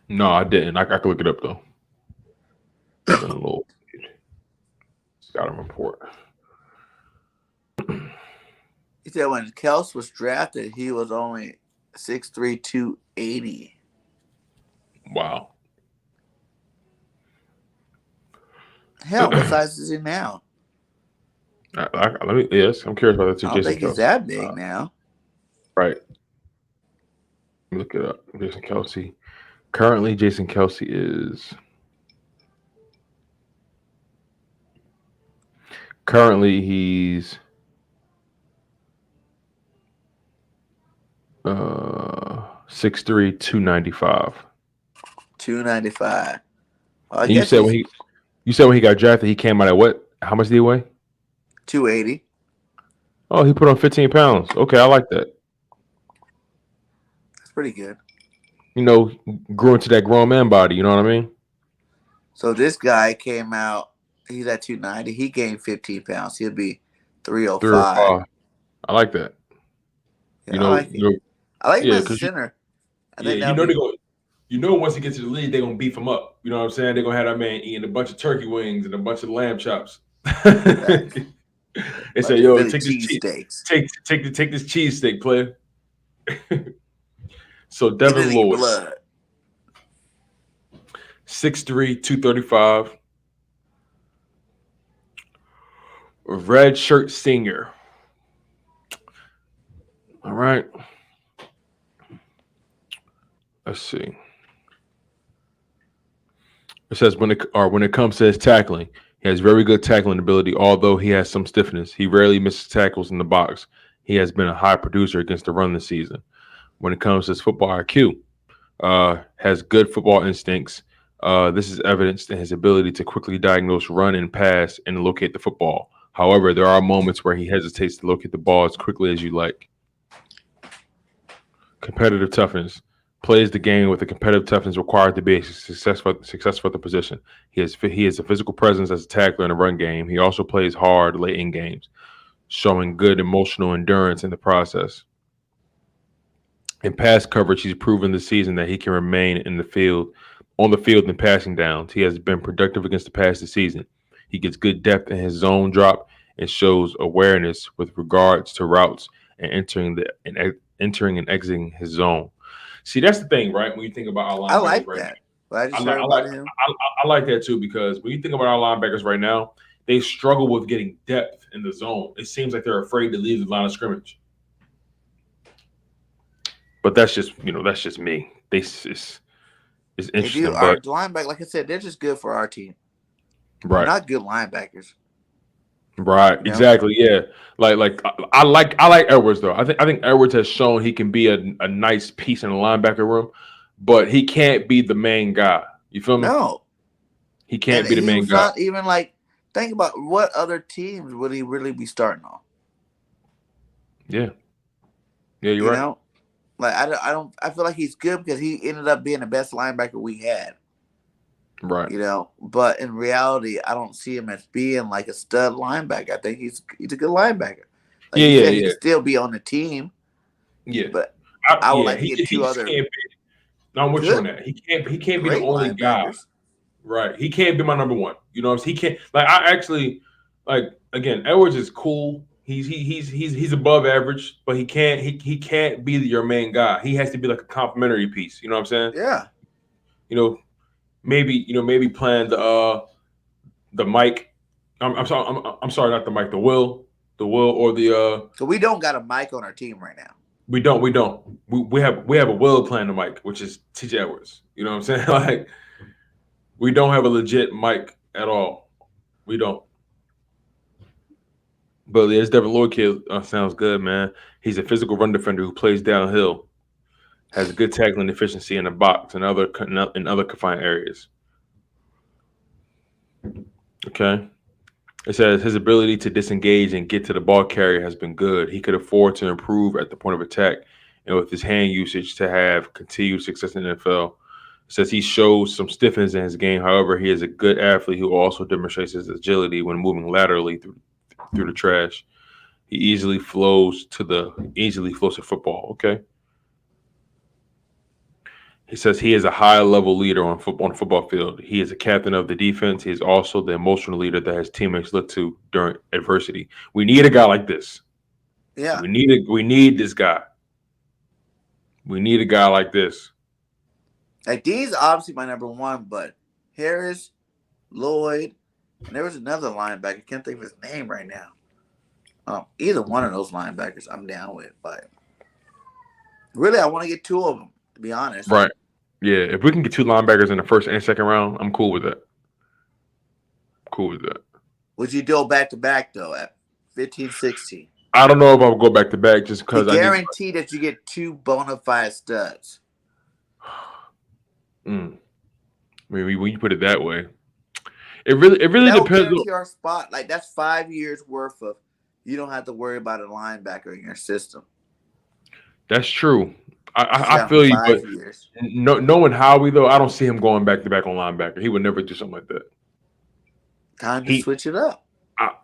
No, I didn't. I could look it up, though. Devin Lloyd. Scouting report.
He said when Kels was drafted, he was only 6'3", 280.
Wow.
Hell, what size is he now?
Yes, I'm curious about that too.
I don't think he's that big now.
Right. Look it up. Jason Kelce. Currently, Jason Kelce is. Currently, he's 6'3", 295.
295. Well,
you said when he got drafted, he came out at what? How much did he weigh?
280.
Oh, he put on 15 pounds. Okay, I like that.
That's pretty good.
Grew into that grown man body. You know what I mean?
So this guy came out. He's at 290. He gained 15 pounds. He'll be 305.
I like that.
Yeah, I like him as a center.
Once he gets to the league, they're gonna beef him up. You know what I'm saying? They're gonna have that man eating a bunch of turkey wings and a bunch of lamb chops. They say, "Yo, take this cheesesteak, player." So Devin Lloyd, 6'3", 235, red shirt senior. All right. Let's see. It says when it comes to his tackling, he has very good tackling ability, although he has some stiffness. He rarely misses tackles in the box. He has been a high producer against the run this season. When it comes to his football IQ, has good football instincts. This is evidenced in his ability to quickly diagnose run and pass and locate the football. However, there are moments where he hesitates to locate the ball as quickly as you like. Competitive toughness. Plays the game with the competitive toughness required to be successful at the position. He has a physical presence as a tackler in the run game. He also plays hard late in games, showing good emotional endurance in the process. In pass coverage, he's proven this season that he can remain on the field in passing downs. He has been productive against the pass this season. He gets good depth in his zone drop and shows awareness with regards to routes and entering and exiting his zone. See, that's the thing, right? When you think about our linebackers,
I like that.
I like that too, because when you think about our linebackers right now, they struggle with getting depth in the zone. It seems like they're afraid to leave the line of scrimmage. But that's just me. It's interesting.
Our linebacker, like I said, they're just good for our team. They're
Right.
not good linebackers.
Right.
You know?
Exactly. Yeah. I like Edwards though. I think Edwards has shown he can be a nice piece in the linebacker room, but he can't be the main guy. You feel me?
No.
He
And
can't be the
he
main
was
guy.
not even like, think about what other teams would he really be starting on?
Yeah. Yeah. You're
You
right.
know? Like, I feel like he's good because he ended up being the best linebacker we had.
Right.
But in reality, I don't see him as being like a stud linebacker. I think he's a good linebacker. Like
Yeah.
you
Yeah.
said, he
Yeah.
can still be on the team,
Yeah.
but I would
Yeah.
like to
He
get two
just
other
can't be. No, I'm with you
good,
on that. He can't be the
great
only guy.
linebackers.
Right. He can't be my number one. You know what I'm saying? He can't like I actually like again, Edwards is cool. He's above average, but he can't be your main guy. He has to be like a complimentary piece. You know what I'm saying?
Yeah.
You know, maybe playing the mic. I'm sorry, I'm sorry, not the mic, the will or the
So we don't got a mic on our team right now.
we have a will playing the mic, which is TJ Edwards. You know what I'm saying? Like we don't have a legit mic at all. We don't. But yeah, this Devin Lloyd kid sounds good, man. He's a physical run defender who plays downhill, has good tackling efficiency in the box and other confined areas. Okay. It says his ability to disengage and get to the ball carrier has been good. He could afford to improve at the point of attack and with his hand usage to have continued success in the NFL. It says he shows some stiffness in his game. However, he is a good athlete who also demonstrates his agility when moving laterally through the trash. He easily flows to football. Okay. He says he is a high level leader on the football field. He is a captain of the defense. He is also the emotional leader that his teammates look to during adversity. We need a guy like this.
Yeah.
We need this guy. We need a guy like this.
Like Dean's obviously my number one, but Harris, Lloyd, and there was another linebacker. I can't think of his name right now. Either one of those linebackers I'm down with, but really I want to get two of them, to be honest.
Right. Yeah. If we can get two linebackers in the first and second round, I'm cool with that. Cool with that.
Would you do back to back though at 15, 16?
I don't know if I'll go back to back just
To
because I need.
guarantee that you get two bona fide studs.
Mm, maybe when you put it that way, it really
That will
depends.
guarantee our spot. Like that's 5 years worth of you don't have to worry about a linebacker in your system.
That's true.
You
I
got them
feel you, but
5 years.
knowing Howie though, I don't see him going back to back on linebacker. He would never do something like that.
Time to
He,
switch it up.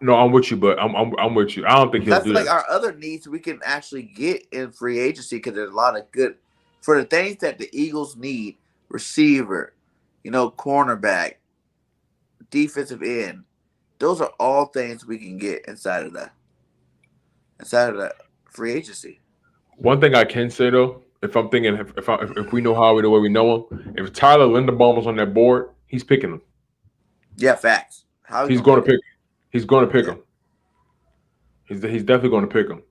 no, I'm with you, but I'm with you. I don't think he'll
I
do
feel like
that.
our other needs we can actually get in free agency because there's a lot of good for the things that the Eagles need: receiver, cornerback, defensive end. Those are all things we can get inside of the free agency.
One thing I can say though, if I'm thinking if we know Howie the way we know him, if Tyler Linderbaum was on that board, he's picking him.
Yeah, facts. How are you
He's
gonna
going to
pick him?
pick. He's going to pick
Yeah,
him. He's definitely going to pick him.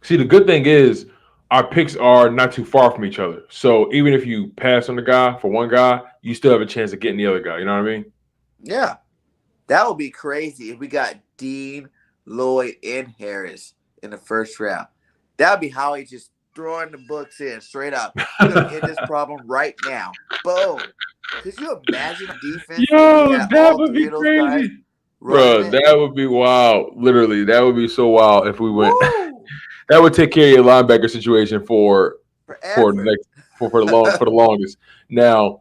See, the good thing is our picks are not too far from each other. So even if you pass on the guy for one guy, you still have a chance of getting the other guy. You know what I mean?
yeah. That would be crazy if we got Dean, Lloyd, and Harris in the first round. That would be how he just throwing the books in straight up. We're gonna end this problem right now. Boom. Could you imagine a defense if we
Yo,
had
that
all
would
three
be
of those guys
crazy.
running
Bro,
it?
that would be wild. Literally, that would be so wild if we went.
Woo!
That would take care of your linebacker situation for the
Forever.
next for the longest. Now,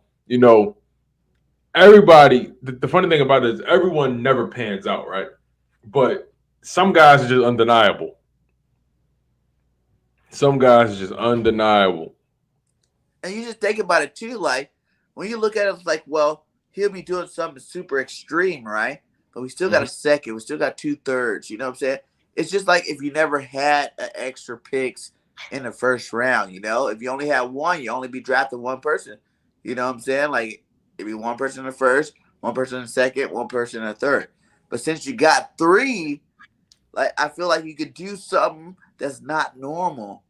everybody. The funny thing about it is everyone never pans out, right? But some guys are just undeniable. Some guys are just undeniable.
And you just think about it too, like when you look at it, it's like, well, he'll be doing something super extreme, right? But we still got a
Mhm.
second, we still got 2/3. You know what I'm saying? It's just like if you never had an extra picks in the first round. If you only had one, you only be drafting one person. You know what I'm saying? Like it'd be one person in the first, one person in the second, one person in the third. But since you got three, like I feel like you could do something that's not normal.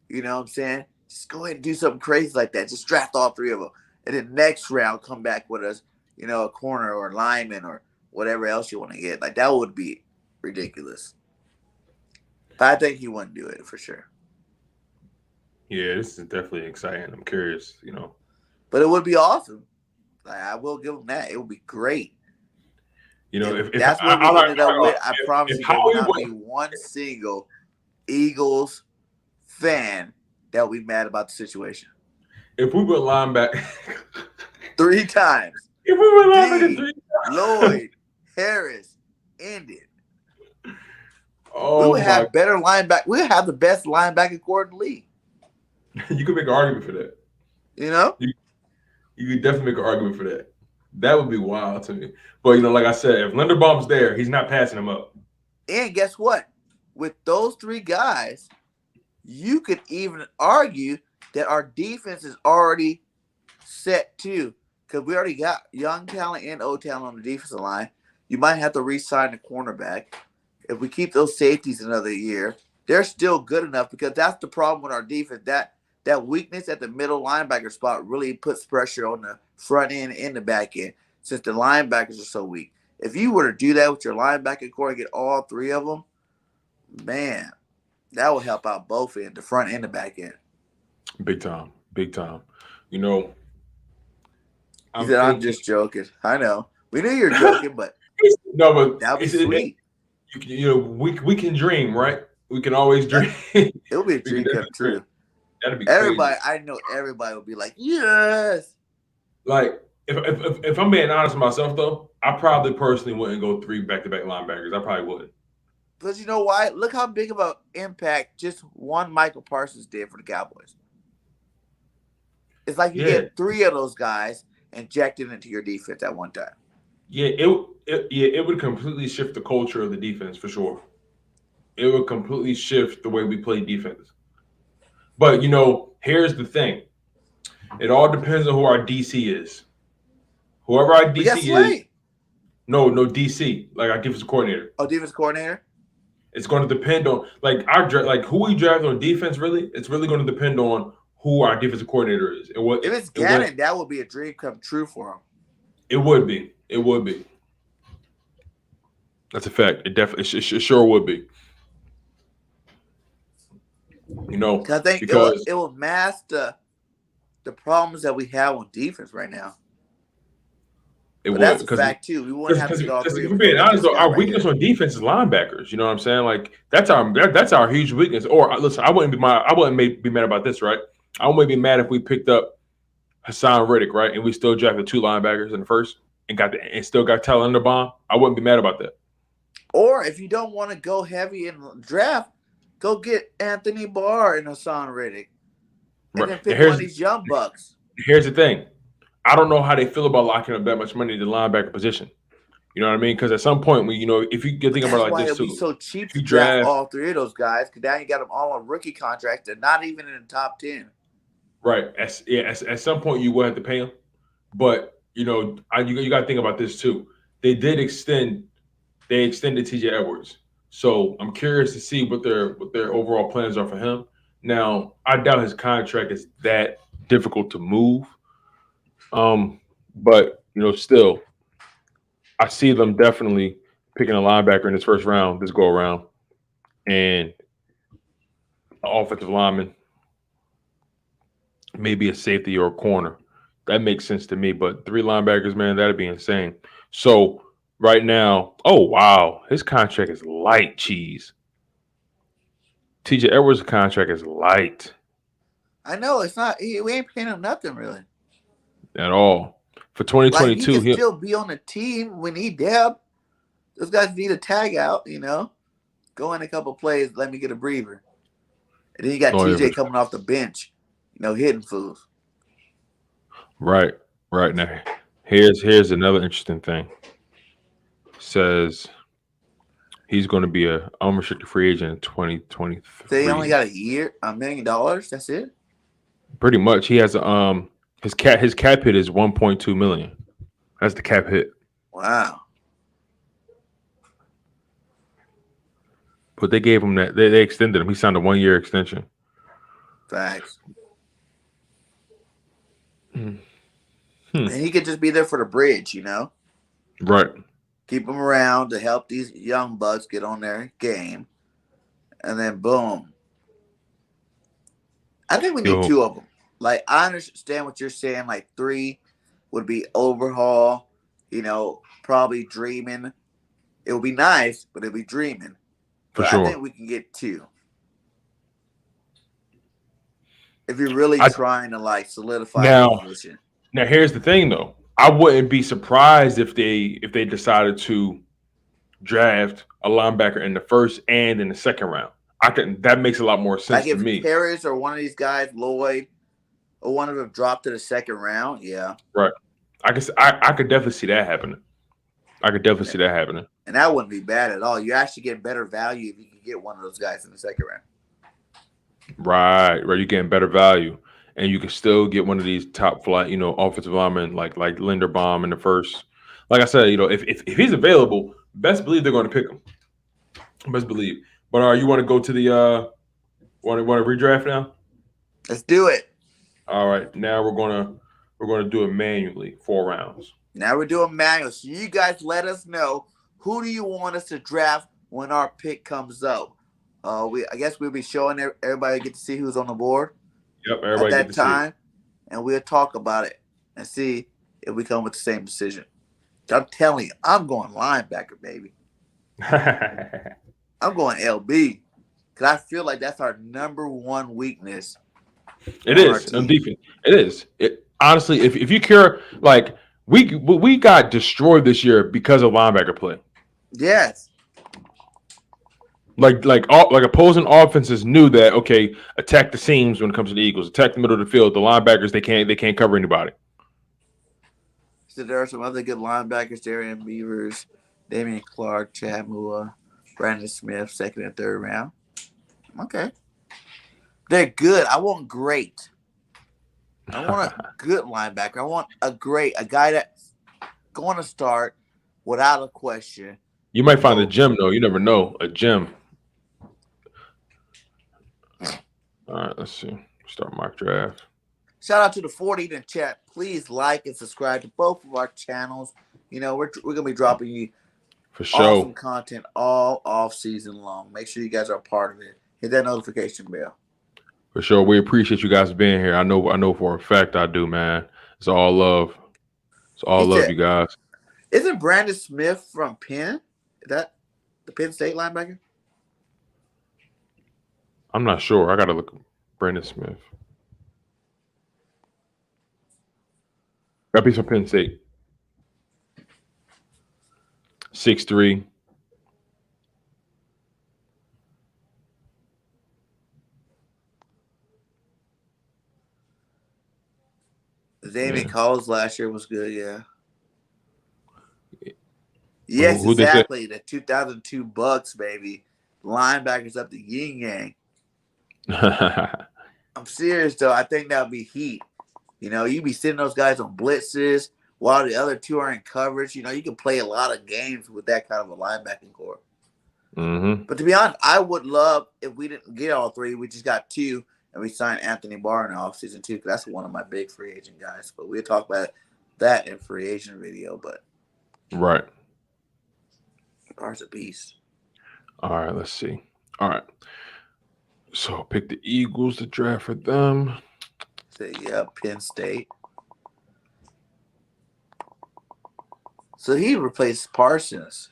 You know what I'm saying? Just go ahead and do something crazy like that. Just draft all three of them, and then next round come back with us, a corner or a lineman or whatever else you want to get. Like that would be ridiculous. But I think he wouldn't do it for sure.
Yeah, this is definitely exciting. I'm curious,
But it would be awesome. Like I will give him that. It would be great.
If
That's what we ended up with. I promise you, there will not be one single Eagles fan that will be mad about the situation.
If we were linebacker
3 times.
If we were linebacker 3 times.
Lloyd, Harris, ended.
Oh,
we would have better linebacker. We would have the best linebacker core in the league.
You could make an argument for that.
You know?
You could definitely make an argument for that. That would be wild to me. But, like I said, if Linderbaum's there, he's not passing him up.
And guess what? With those 3 guys, you could even argue that our defense is already set too. Because we already got young talent and old talent on the defensive line. You might have to re-sign the cornerback. If we keep those safeties another year, they're still good enough because that's the problem with our defense. That weakness at the middle linebacker spot really puts pressure on the front end and the back end since the linebackers are so weak. If you were to do that with your linebacker core and get all 3 of them, man, that will help out both ends, the front and the back end.
Big time.
I'm just joking. I know. We knew you were joking, but
no, but
that would be sweet.
We can dream, right? We can always dream.
It'll be a dream come true.
That'd be
everybody.
crazy.
I know everybody will be like, yes.
Like if I'm being honest with myself though, I probably personally wouldn't go 3 back-to-back linebackers. I probably wouldn't.
Because you know why? Look how big of an impact just one Michael Parsons did for the Cowboys. It's like you get 3 of those guys injected into your defense at one time.
Yeah, it would completely shift the culture of the defense for sure. It would completely shift the way we play defense. But here's the thing. It all depends on who our DC is. Whoever our DC is. No, DC, like our defensive coordinator.
Oh, defense coordinator?
It's going to depend on who we draft on defense. Really, it's really going to depend on who our defensive coordinator is.
If it's Gannon, that would be a dream come true for him.
It would be. That's a fact. It definitely, it sure would be.
I think it will mask the problems that we have on defense right now. That's a fact too. We wouldn't have to go.
If we're being honest, though, our weakness on defense is linebackers. You know what I'm saying? Like that's our huge weakness. Or listen, I wouldn't be mad about this, right? I wouldn't be mad if we picked up Hassan Reddick, right, and we still drafted 2 linebackers in the first and still got Tyler Linderbaum. I wouldn't be mad about that.
Or if you don't want to go heavy in the draft, go get Anthony Barr and Hassan Reddick, and then pick one of these young bucks.
Here's the thing. I don't know how they feel about locking up that much money in the linebacker position. You know what I mean? Because at some point, if you get thinking about it like this,
it'd be so cheap to draft all 3 of those guys because now you got them all on rookie contracts. They're not even in the top 10. Right.
At some point, you will have to pay them. But you got to think about this too. They extended TJ Edwards, so I'm curious to see what their overall plans are for him. Now, I doubt his contract is that difficult to move. But still, I see them definitely picking a linebacker in this first round, this go around, and an offensive lineman, maybe a safety or a corner. That makes sense to me. But 3 linebackers, man, that'd be insane. So right now, oh wow, his contract is light cheese. TJ Edwards' contract is light.
I know it's not. We ain't paying him nothing really.
At all. For 2022,
he can still be on the team when he deb. Those guys need a tag out, Go in a couple plays, let me get a breather. And then you got TJ coming off the bench, hitting fools.
Right. Now, here's another interesting thing. It says he's going to be an unrestricted free agent in 2023.
So he only got $1 million. That's it.
Pretty much. He has his cap hit is $1.2 million. That's the cap hit.
Wow.
But they gave him that. They extended him. He signed a 1-year extension.
Facts. And he could just be there for the bridge,
Right.
keep them around to help these young bucks get on their game, and then boom. I think we need
Yo,
two of them. Like I understand what you're saying. Like three would be overhaul. Probably dreaming. It would be nice, but it'd be dreaming.
for
But I think
sure.
we can get two if you're really
I
trying to like solidify the
now
position.
now here's the thing though. I wouldn't be surprised if they decided to draft a linebacker in the first and in the second round. That makes a lot more
Like
sense to
if
me.
Harris or one of these guys, Lloyd, or one of them dropped to the second round, yeah.
Right. I could definitely see that happening. I could definitely see that happening.
And that wouldn't be bad at all. You actually get better value if you can get one of those guys in the second round.
Right. You're getting better value. And you can still get one of these top flight, offensive linemen like Linderbaum in the first. Like I said, if he's available, best believe they're going to pick him. Best believe. But you want to go to the want to redraft now?
Let's do it.
All right. Now we're gonna do it manually, 4 rounds.
Now we're doing manual. So you guys let us know who do you want us to draft when our pick comes up. I guess we'll be showing everybody get to see who's on the board
Yep.
at
Everybody get
that
to
time, and we'll talk about it and see if we come with the same decision. I'm telling you, I'm going linebacker, baby.
see.
I'm going LB because I feel like that's our number one weakness
It
on our
is on
team.
defense. It is. Honestly, if you care, like we got destroyed this year because of linebacker play.
Yes.
Like opposing offenses knew that okay, attack the seams when it comes to the Eagles, attack the middle of the field. The linebackers they can't cover anybody.
So there are some other good linebackers: Darian Beavers, Damian Clark, Chad Mua, Brandon Smith, second and third round. Okay. They're good. I want great. I want a good linebacker. I want a guy that's going to start without a question.
You might find a gem though. You never know a gem. All right, let's see. Start mock draft.
Shout out to the 40 in the chat. Please like and subscribe to both of our channels. We're going to be dropping you
For
awesome
sure.
content all off season long. Make sure you guys are a part of it. Hit that notification bell.
For sure. We appreciate you guys being here. I know for a fact I do, man. It's all love. It's all
He
love,
said,
you guys.
isn't Brandon Smith from Penn? Is that the Penn State linebacker?
I'm not sure. I gotta look. Brandon Smith. Got be from Penn State. 6'3".
David
Yeah.
Collins last year was good, yeah. Yes,
Who they say?
exactly. The 2002 Bucks, baby. Linebackers up the yin yang. I'm serious, though. I think that would be heat. You be sitting those guys on blitzes while the other two are in coverage. You can play a lot of games with that kind of a linebacking core.
Mm-hmm.
But to be honest, I would love if we didn't get all three. We just got two, and we signed Anthony Barr in offseason too, because that's one of my big free agent guys. But we'll talk about that in free agent video. But
Right.
Barr's a beast.
All right. Let's see. All right. So pick the Eagles to draft for them.
So, yeah, Penn State. So he replaced Parsons.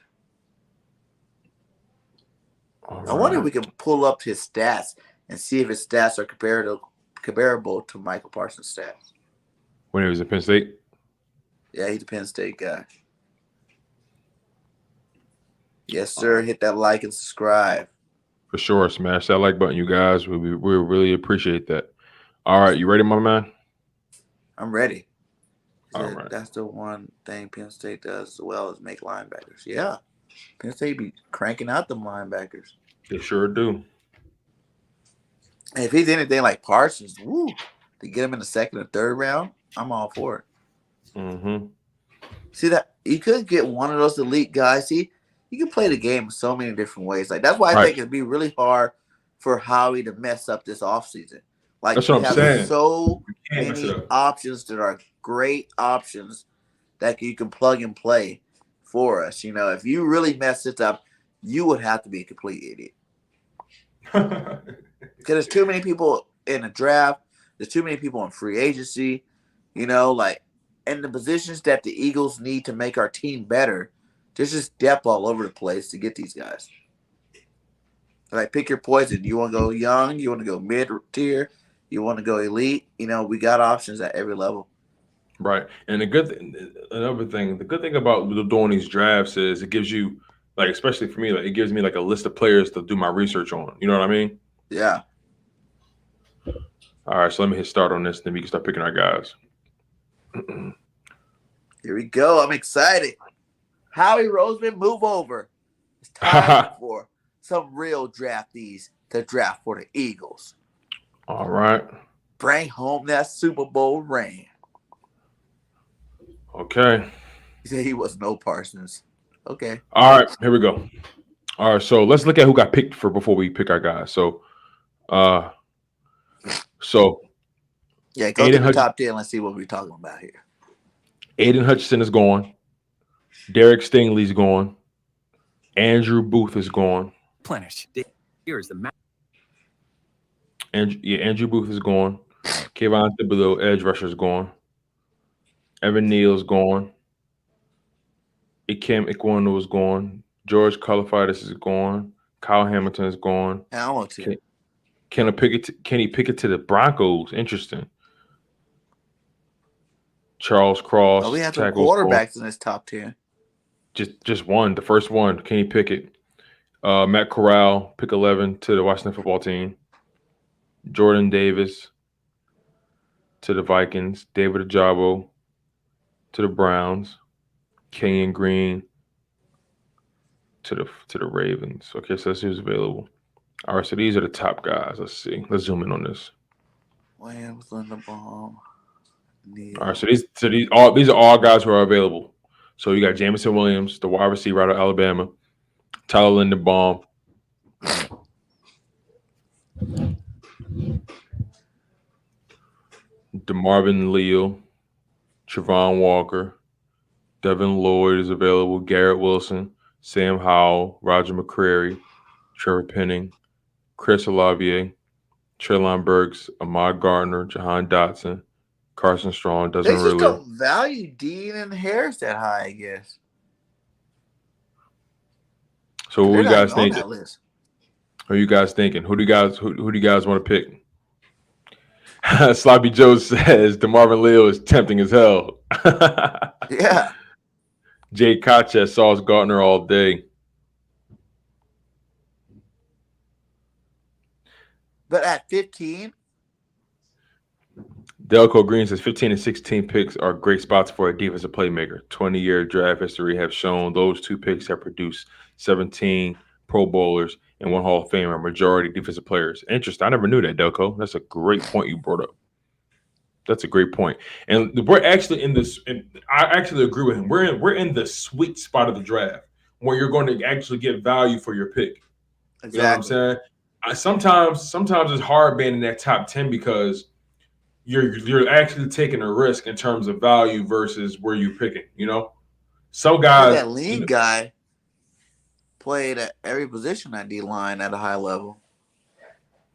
All
I wonder if
right.
we can pull up his stats and see if his stats are comparable to Michael Parsons' stats.
When he was at Penn State.
Yeah, he's a Penn State guy. Yes, sir. Hit that like and subscribe.
For sure. Smash that like button, you guys. We really appreciate that. All right. You ready, my man?
I'm ready.
All right.
That's the one thing Penn State does as well as make linebackers. Yeah. Penn State be cranking out them linebackers.
They sure do.
And if he's anything like Parsons, to get him in the second or third round, I'm all for it.
Mm-hmm.
See that you could get one of those elite guys. See, you can play the game so many different ways. Like that's why I think it'd be really hard for Howie to mess up this offseason. Like
that's what I'm saying.
So many options that are great options that you can plug and play for us. You know, if you really mess this up, you would have to be a complete idiot. Because there's too many people in the draft. There's too many people in free agency. You know, like, and the positions that the Eagles need to make our team better, there's just depth all over the place to get these guys. Like, pick your poison. You want to go young? You want to go mid-tier? You want to go elite? You know, we got options at every level.
Right. And the good thing about doing these drafts is it gives you, like, especially for me, like, it gives me like a list of players to do my research on. You know what I mean?
Yeah.
All right, so let me hit start on this, then we can start picking our guys.
Here we go. I'm excited. Howie Roseman, move over. It's time for some real draftees to draft for the Eagles.
All right.
Bring home that Super Bowl ring.
Okay.
He said he was no Parsons. Okay.
All right, here we go. All right, so let's look at who got picked for before we pick our guys. So
yeah, go to the top 10. Let's see what we're talking about here.
Aiden Hutchinson is gone. Derek Stingley's gone. Andrew Booth is gone.
Plenish. Here is the map.
Andrew Booth is gone. Kayvon Thibodeau, edge rusher, is gone. Evan Neal is gone. Ikem Ikwonu is gone. George Karlaftis is gone. Kyle Hamilton is gone.
Hamilton.
Kenny Pickett to the Broncos. Interesting. Charles Cross.
Oh, we have some quarterbacks in this top 10.
Just one, the first one, Kenny Pickett. Matt Corral, pick 11 to the Washington football team. Jordan Davis to the Vikings. David Ajabo to the Browns. Kenyon Green to the Ravens. Okay, so that's who's available. All right, so these are the top guys. Let's see. Let's zoom in on this.
Williams, Linderbaum.
All right, so these are all guys who are available. So you got Jamison Williams, the wide receiver out of Alabama, Tyler Linderbaum, DeMarvin Leal, Javon Walker, Devin Lloyd is available, Garrett Wilson, Sam Howell, Roger McCreary, Trevor Penning, Chris Olavier, Treylon Burks, Ahmad Gardner, Jahan Dotson, Carson Strong, Desmond
They just
Ridder.
don't value Dean and Harris that high, I guess.
So what
They're
do you guys
not on
think?
that list.
Who are you guys thinking? Who do you guys want to pick? Sloppy Joe says DeMarvin Leal is tempting as hell.
Yeah.
Jay Koch Sauce Gardner all day.
But at 15,
Delco Green says 15 and 16 picks are great spots for a defensive playmaker. 20-year draft history have shown those two picks have produced 17 Pro Bowlers and one Hall of Famer, majority defensive players. Interesting. I never knew that, Delco. That's a great point you brought up. That's a great point. And we're actually in this, and I actually agree with him. We're in the sweet spot of the draft where you're going to actually get value for your pick.
exactly.
You know what I'm saying? Sometimes it's hard being in that top 10 because you're actually taking a risk in terms of value versus where you're picking, you know? Some guys,
that lead guy played at every position at D-line at a high level.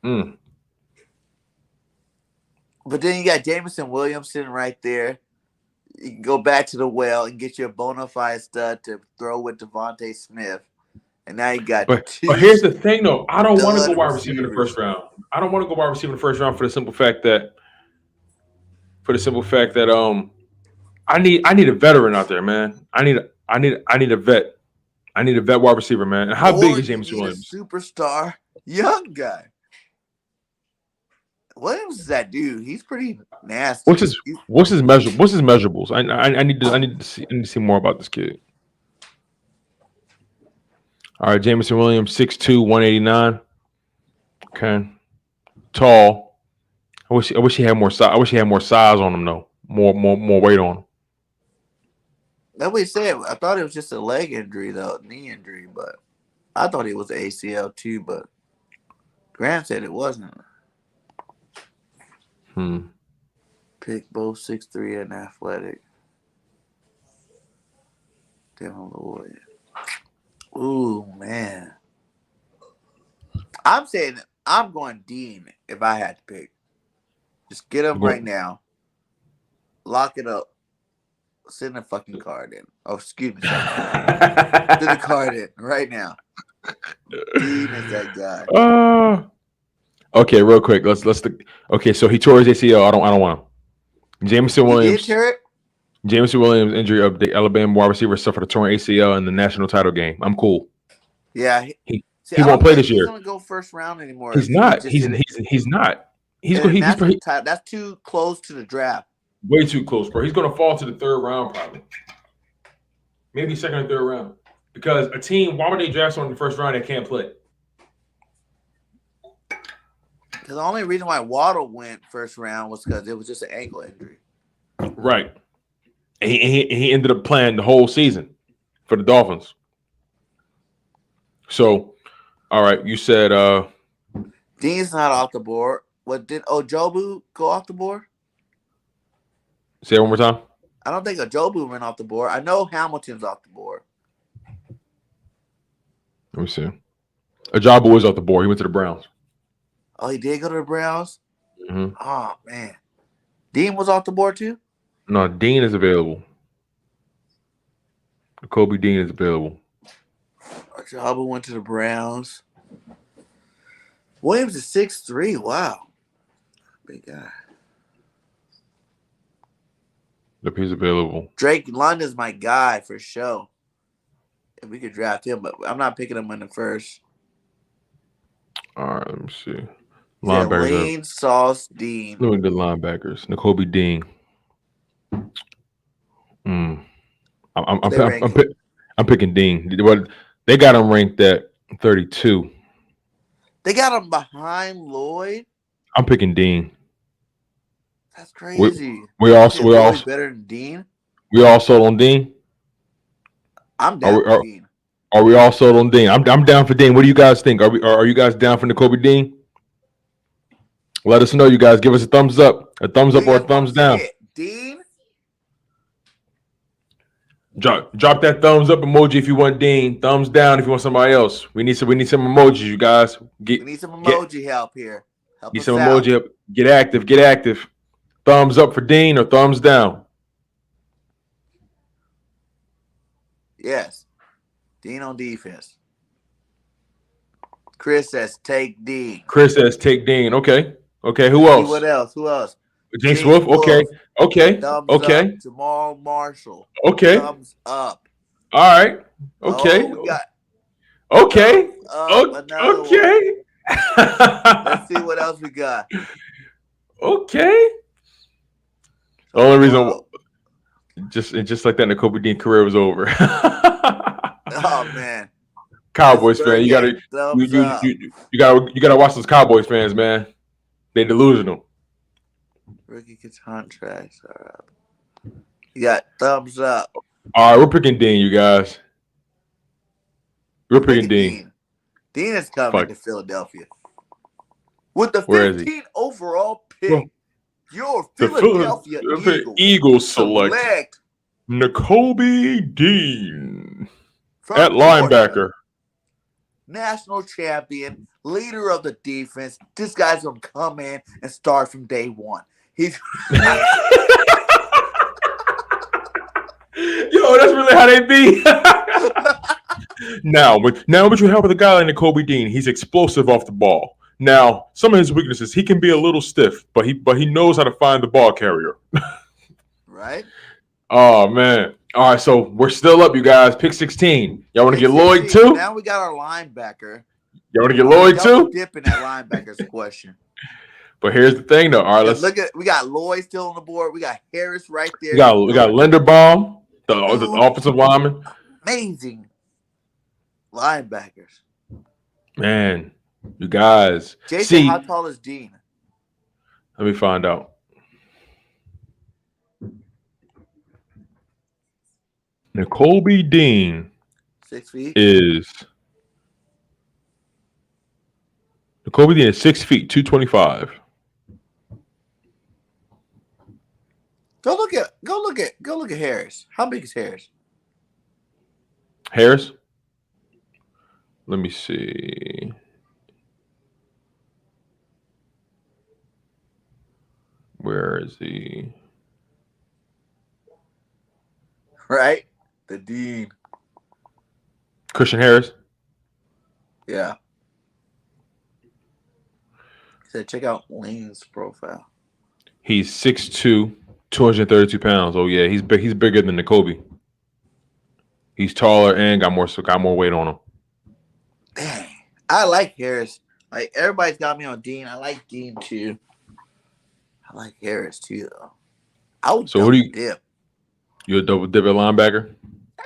Mm.
But then you got Jamison Williams sitting right there. You can go back to the well and get your bona fide stud to throw with Devonta Smith. And now you got
But here's the thing, though. I don't want to go wide receiver in the first round. I don't want to go wide receiver in the first round for the simple fact that I need a veteran out there, man. I need a vet. I need a vet wide receiver, man. And how big is Jamison Williams?
Superstar young guy. Williams is that dude. He's pretty nasty.
What's his measurables? I need to see more about this kid. All right, Jamison Williams, 6'2", 189. Okay, tall. I wish he had more size. I wish he had more size on him though. More weight on him.
That's what he said. I thought it was just a leg injury though, knee injury, but I thought it was ACL too. But Grant said it wasn't. Pick both 6'3" and athletic. Devon Lloyd. Ooh, man. I'm saying I'm going Dean if I had to pick. Just get him right now. Lock it up. Send the fucking card in. Oh, excuse me. Send the card in right now. Dean is that guy.
Okay, real quick. Okay, so he tore his ACL. I don't want him. Jamison Williams. Jamison Williams injury update. Alabama wide receiver suffered a torn ACL in the national title game. I'm cool.
Yeah,
he won't play this year.
He's gonna go first round anymore.
He's not. He's not.
That's too close to the draft.
Way too close, bro. He's gonna fall to the third round probably. Maybe second or third round. Because a team, why would they draft someone in the first round that can't play?
Because the only reason why Waddle went first round was because it was just an ankle injury.
Right. And he ended up playing the whole season for the Dolphins. So, all right, you said
Dean's not off the board. What did Ojobu go off the board?
Say it one more time.
I don't think Ojobu went off the board. I know Hamilton's off the board.
Let me see. Ojobu was off the board. He went to the Browns.
Oh, he did go to the Browns?
Mm-hmm.
Oh, man. Dean was off the board too?
No, Dean is available. Kobe Dean is available.
Ojobu went to the Browns. Williams is 6'3". Wow. Big guy.
Yep, he's available.
Drake London's my guy for sure. If we could draft him, but I'm not picking him in the first.
All right, let me see.
Linebackers. Lane, Sauce, Dean.
Look at the linebackers. Nakobe Dean. I'm picking Dean. What they got him ranked at 32.
They got him behind Lloyd.
I'm picking Dean.
That's crazy.
We all
better than Dean.
We all sold on Dean.
I'm down for Dean.
Are we all sold on Dean? I'm down for Dean. What do you guys think? Are you guys down for Nakobe Dean? Let us know, you guys. Give us a thumbs up or a thumbs down.
Dean.
Drop that thumbs up emoji if you want Dean. Thumbs down if you want somebody else. We need some emojis, you guys.
We need some emoji help here.
Need some emoji help. Get active. Thumbs up for Dean or thumbs down?
Yes. Dean on defense. Chris says take Dean.
Okay. Who else?
Who else?
James Swift. Okay.
Thumbs up. Jamal Marshall.
Okay.
Thumbs up.
All right. Okay.
We got
okay.
Okay. Let's see what else we got.
Okay. The only reason, just like that, Nakobe Dean career was over.
Oh man,
Cowboys fan, you gotta watch those Cowboys fans, man. They delusional.
Rookie contracts are up. You got thumbs up.
All right, we're picking Dean, you guys. We're picking Dean.
Dean is coming to Philadelphia with the 15th overall pick. Your Philadelphia
Eagles select Nakobe Dean at linebacker.
National champion, leader of the defense. This guy's going to come in and start from day one. He's
Yo, that's really how they be. Now, with your help with a guy like Nakobe Dean, he's explosive off the ball. Now, some of his weaknesses, he can be a little stiff, but he knows how to find the ball carrier.
Right?
Oh, man. All right, so we're still up, you guys. Pick 16. Y'all want to get Lloyd, too?
Now we got our linebacker.
Y'all want to get Lloyd, too?
Dipping that linebacker's a question.
But here's the thing, though. All right,
we got Lloyd still on the board. We got Harris right there.
We got Linderbaum, the offensive lineman.
Amazing linebackers.
Man. You guys.
Jason, how tall is Dean?
Let me find out. Nakobe Dean
6 feet.
Nakobe Dean is 6 feet, 225.
Go look at Harris. How big is Harris?
Harris. Let me see. Where is he?
Right? The Dean.
Christian Harris.
Yeah. He said, check out Lane's profile.
He's 6'2", 232 pounds. Oh yeah, he's big. He's bigger than N'Kobe. He's taller and got more weight on him.
Dang. I like Harris. Like, everybody's got me on Dean. I like Dean too. I like Harris too, though. I would
So who do you?
dip.
You a double dip at linebacker?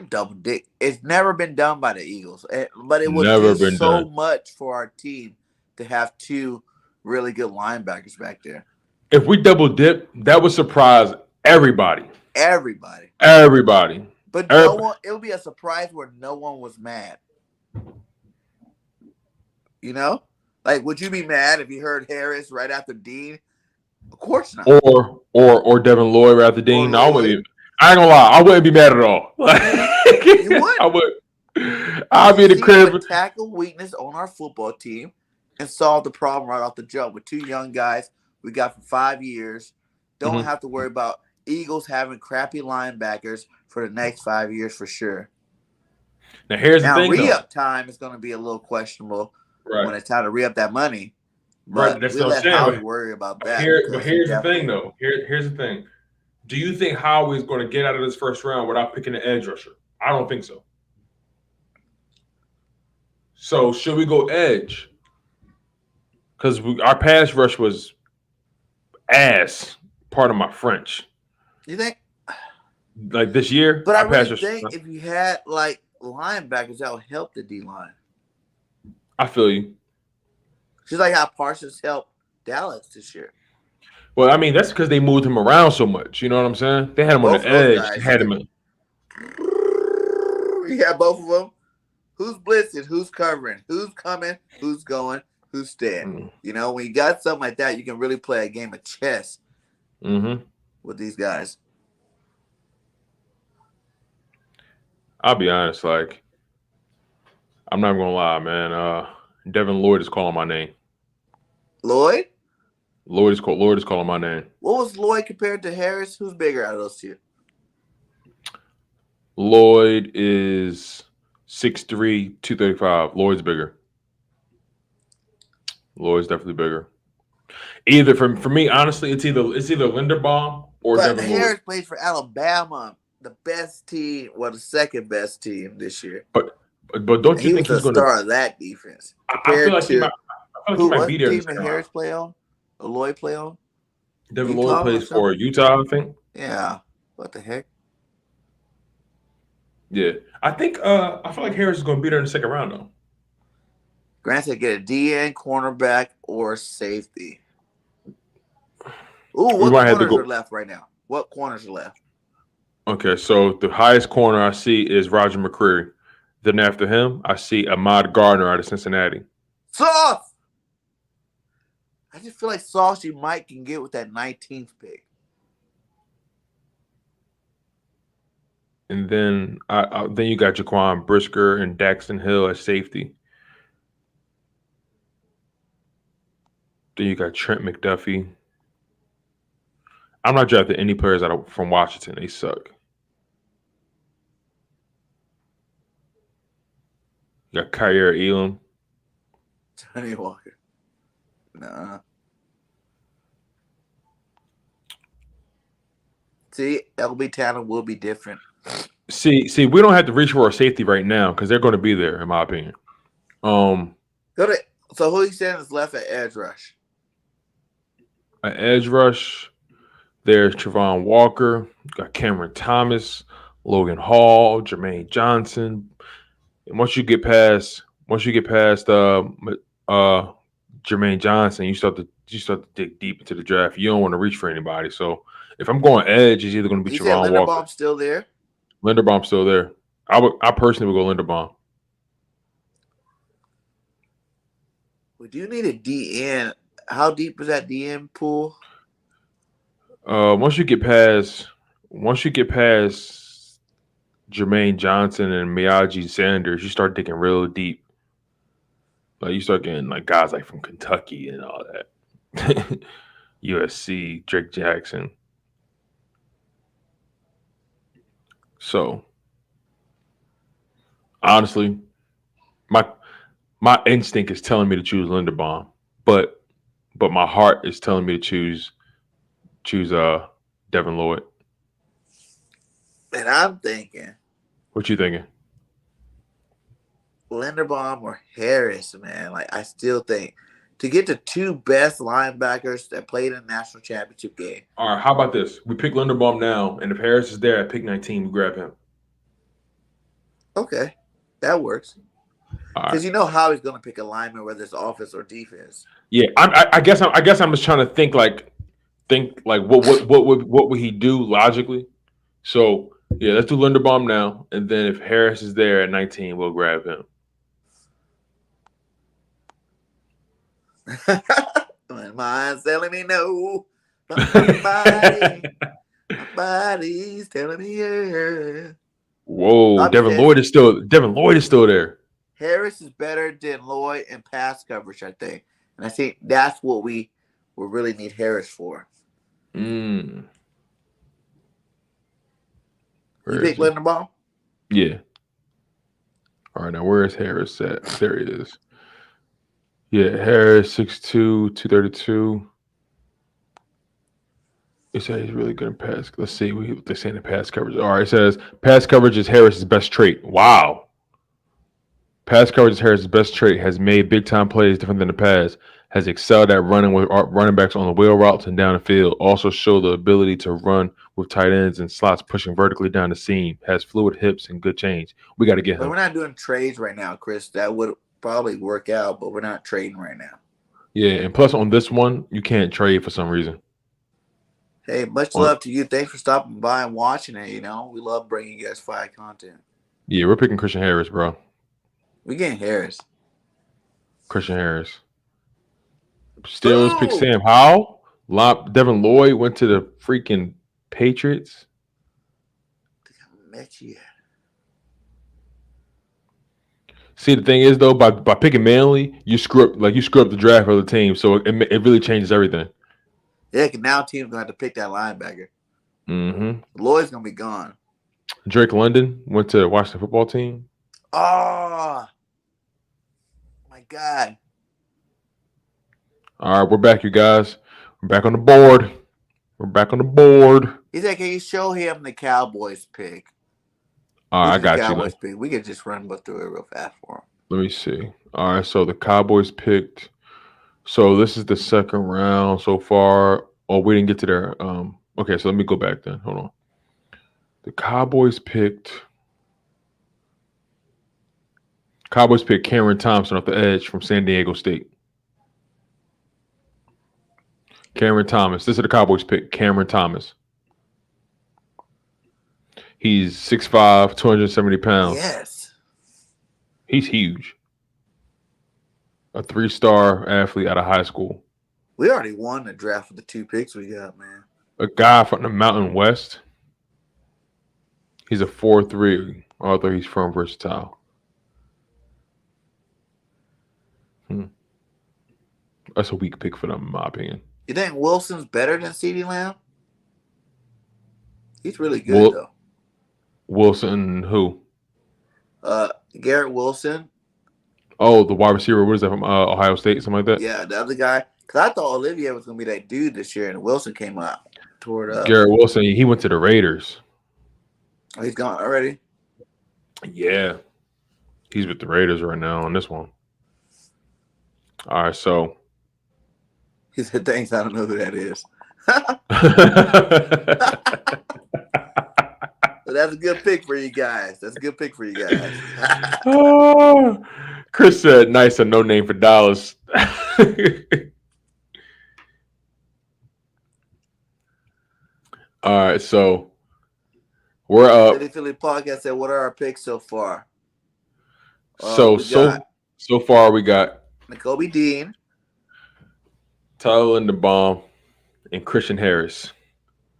Double dip. It's never been done by the Eagles, but it would
Never
do
been
so
done.
much for our team to have two really good linebackers back there.
If we double dip, that would surprise everybody.
Everybody. But no one. It would be a surprise where no one was mad. You know, like, would you be mad if you heard Harris right after Dean? Of course not.
Or Devin Lloyd right after Dean. No, I ain't gonna lie. I wouldn't be mad at all.
You would.
I would. I'll be in the crib.
Tackle weakness on our football team and solve the problem right off the jump with two young guys we got for 5 years. Don't have to worry about Eagles having crappy linebackers for the next 5 years for sure.
Now here's the thing.
Re-up time is going to be a little questionable when it's time to re-up that money. But
that's
we'll
what I'm
let
saying.
Howie worry about that.
But here's the thing, though. Here's the thing. Do you think Howie is going to get out of this first round without picking an edge rusher? I don't think so. So should we go edge? Because our pass rush was ass. Part of my French.
You think?
Like this year?
But I really think if you had like linebackers, that would help the D line.
I feel you.
Just like how Parsons helped Dallas this year.
Well, I mean, that's because they moved him around so much. You know what I'm saying? They had him on the edge. They had him in.
You have both of them. Who's blitzing? Who's covering? Who's coming? Who's going? Who's staying? You know, when you got something like that, you can really play a game of chess with these guys.
I'll be honest, like, I'm not gonna lie, man. Devin Lloyd is calling my name.
Lloyd?
Lloyd is calling my name.
What was Lloyd compared to Harris? Who's bigger out of those two?
Lloyd is 6'3", 235. Lloyd's bigger. Lloyd's definitely bigger. Either for me, honestly, it's either Linderbaum or Devin Lloyd.
Harris plays for Alabama, the best team, the second best team this year.
But don't you think he's going to
star of that defense?
I feel like he might be there.
What team did Harris play on? Or Lloyd play on?
Devin Lloyd plays for Utah, I think.
Yeah. What the heck?
Yeah. I think I feel like Harris is going to be there in the second round, though.
Grant said get a DN, cornerback, or safety. Ooh, what corners are left right now? What corners are left?
Okay, so the highest corner I see is Roger McCreary. Then after him, I see Ahmad Gardner out of Cincinnati.
Sauce! I just feel like Sauce you might can get with that 19th pick.
And then then you got Jaquan Brisker and Daxton Hill at safety. Then you got Trent McDuffie. I'm not drafting any players from Washington. They suck. You got Kyer Elam.
Johnny Walker. Nah. See, LB Tanner will be different.
See, we don't have to reach for a safety right now because they're going to be there, in my opinion.
So who you saying is left at edge rush?
At edge rush, there's Javon Walker, got Cameron Thomas, Logan Hall, Jermaine Johnson. And once you get past Jermaine Johnson, you start to dig deep into the draft. You don't want to reach for anybody. So if I'm going edge, it's either going to be Javon Walker.
Linderbaum's still there.
Linderbaum's still there. I personally would go Linderbaum.
We do need a DN. How deep is that DN pool?
Once you get past Jermaine Johnson and Miyagi Sanders, you start digging real deep. Like you start getting like guys like from Kentucky and all that. USC, Drake Jackson. So honestly, my instinct is telling me to choose Linderbaum, but my heart is telling me to choose Devin Lloyd.
And I'm thinking
What you thinking?
Linderbaum or Harris, man. Like, I still think to get the two best linebackers that played in the national championship game.
All right, how about this? We pick Linderbaum now, and if Harris is there at pick 19, we grab him.
Okay, that works.
All
Because
right.
you know how he's going to pick a lineman, whether it's offense or defense.
Yeah, I guess I'm just trying to think like what would he do logically? So yeah, let's do Linderbaum now, and then if Harris is there at 19, we'll grab him.
My mind's telling me no, but my body's telling me yeah.
Whoa, Devin Lloyd is still there.
Harris is better than Lloyd in pass coverage, I think, and I think that's what we really need Harris for.
Mm.
You pick Linderbaum?
Yeah. All right, now where is Harris at? There he is. Yeah, Harris 6'2", 232. It says he's really good in pass. Let's see what they're saying in pass coverage. All right, it says pass coverage is Harris's best trait. Wow. Pass coverage is Harris's best trait. Has made big time plays different than the past. Has excelled at running with running backs on the wheel routes and down the field. Also show the ability to run with tight ends and slots pushing vertically down the seam. Has fluid hips and good change. We got to get him.
But we're not doing trades right now, Chris. That would probably work out, but we're not trading right now.
Yeah, and plus on this one, you can't trade for some reason.
Hey, much love to you. Thanks for stopping by and watching it. You know, we love bringing you guys fire content.
Yeah, we're picking Christian Harris, bro.
We're getting Harris.
Christian Harris. Steelers pick Sam Howell. Devin Lloyd went to the freaking Patriots.
I think I met you.
See, the thing is though, by picking Manley, you screw up the draft of the team, so it really changes everything.
Yeah, because now team's gonna have to pick that linebacker.
Mm-hmm.
Lloyd's gonna be gone.
Drake London went to the Washington football team.
Oh my God.
All right, we're back, you guys. We're back on the board.
He said, can you show him the Cowboys pick?
All right, I got
Cowboys pick. We could just run through it real fast for him.
Let me see. All right, so the Cowboys picked. So this is the second round so far. Oh, we didn't get to there. Okay, so let me go back then. Hold on. The Cowboys picked Cameron Thompson off the edge from San Diego State. Cameron Thomas. This is the Cowboys pick. Cameron Thomas. He's 6'5", 270 pounds.
Yes.
He's huge. A 3-star athlete out of high school.
We already won the draft with the 2 picks we got, man.
A guy from the Mountain West. He's a 4'3", although he's from Versatile. That's a weak pick for them, in my opinion.
You think Wilson's better than CeeDee Lamb? He's really good, though.
Wilson, who?
Garrett Wilson.
Oh, the wide receiver. What is that from Ohio State? Something like that?
Yeah, the other guy. Because I thought Olivier was going to be that dude this year, and Wilson came out toward
Garrett Wilson, he went to the Raiders.
Oh, he's gone already?
Yeah. He's with the Raiders right now on this one. All right, so.
He said, thanks, I don't know who that is. So that's a good pick for you guys.
Oh, Chris said, nice and no name for Dallas. All right, so we're up.
City Philly Podcast said, what are our picks so far?
So far we got
Nakobe Dean,
Tyler Linderbaum, and Christian Harris.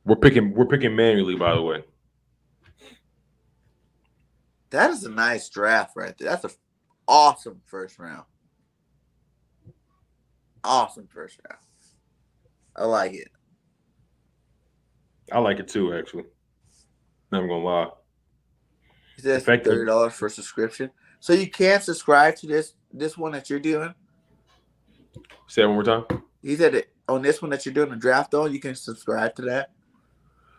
We're picking manually, by the way.
That is a nice draft right there. That's an awesome first round. Awesome first round. I like it.
I like it too, actually. Not gonna lie.
He says $30 for subscription. So you can subscribe to this one that you're doing.
Say it one more time.
He said that on this one that you're doing the draft on, you can subscribe to that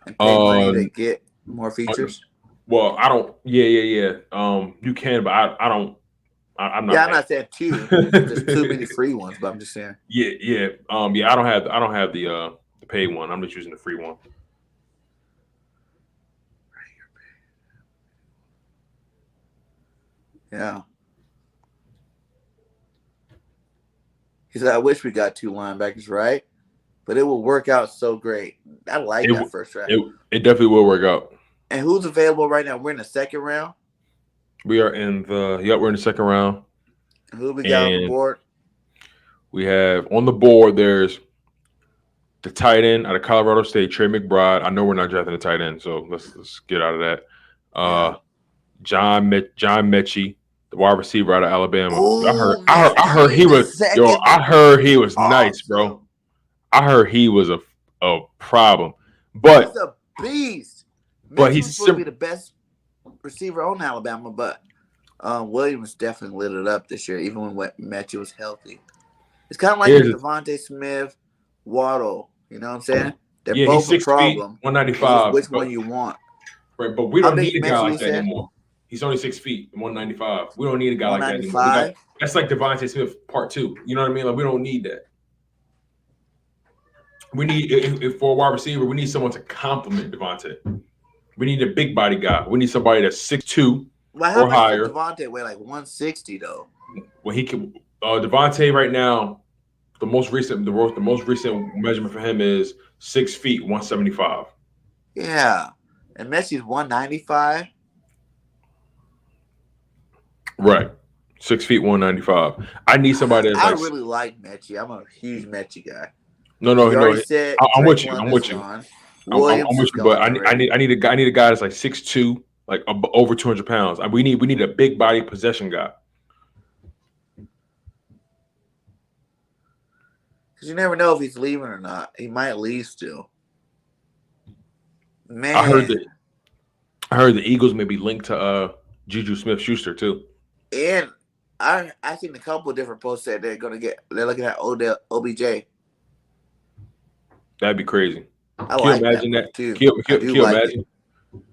and pay money to get more features.
Well, I don't. Yeah. You can, but I don't. I'm not.
Yeah, I'm not saying two. There's too many free ones, but I'm just saying.
Yeah. Yeah. I don't have the paid one. I'm just using the free one.
Yeah. He said, I wish we got 2 linebackers, right? But it will work out so great. I like that first round.
It definitely will work out.
And who's available right now? We're in the second round.
We're in the second round.
Who we got on the board?
We have on the board, there's the tight end out of Colorado State, Trey McBride. I know we're not drafting a tight end, so let's get out of that. John Mechie, the wide receiver out of Alabama.
Ooh,
I heard he was
awesome.
Nice, bro. I heard he was a problem, but
he's a beast.
But
he's supposed to be the best receiver on Alabama, but Williams definitely lit it up this year, even when Mechie was healthy. It's kind of like Devonta Smith, Waddle. You know what I'm saying? They're both a problem.
195.
Which one you want?
Right, but we don't need a guy like that anymore. He's only 6 feet, 195. We don't need a guy like that anymore. That's like Devonta Smith part 2. You know what I mean? Like, we don't need that. We need, if for a wide receiver, we need someone to complement Devonta. We need a big body guy. We need somebody that's 6'2" or higher.
Devonta weigh like 160 though.
Well, he can. Devonta right now, the most recent measurement for him is 6 feet, 175.
Yeah, and Messi's 195.
Right, 6 feet, 195. I need somebody that's.
I really like Mechie. I'm a huge Mechie guy.
No. I'm with you. I'm with you. I'm with you. But I need a guy that's like 6'2", like over 200 pounds. We need a big body possession guy.
Because you never know if he's leaving or not. He might leave still. Man,
I heard the Eagles may be linked to Juju Smith-Schuster too.
And I seen a couple of different posts that they're looking at OBJ.
That'd be crazy.
Can you imagine that
too? Can you imagine?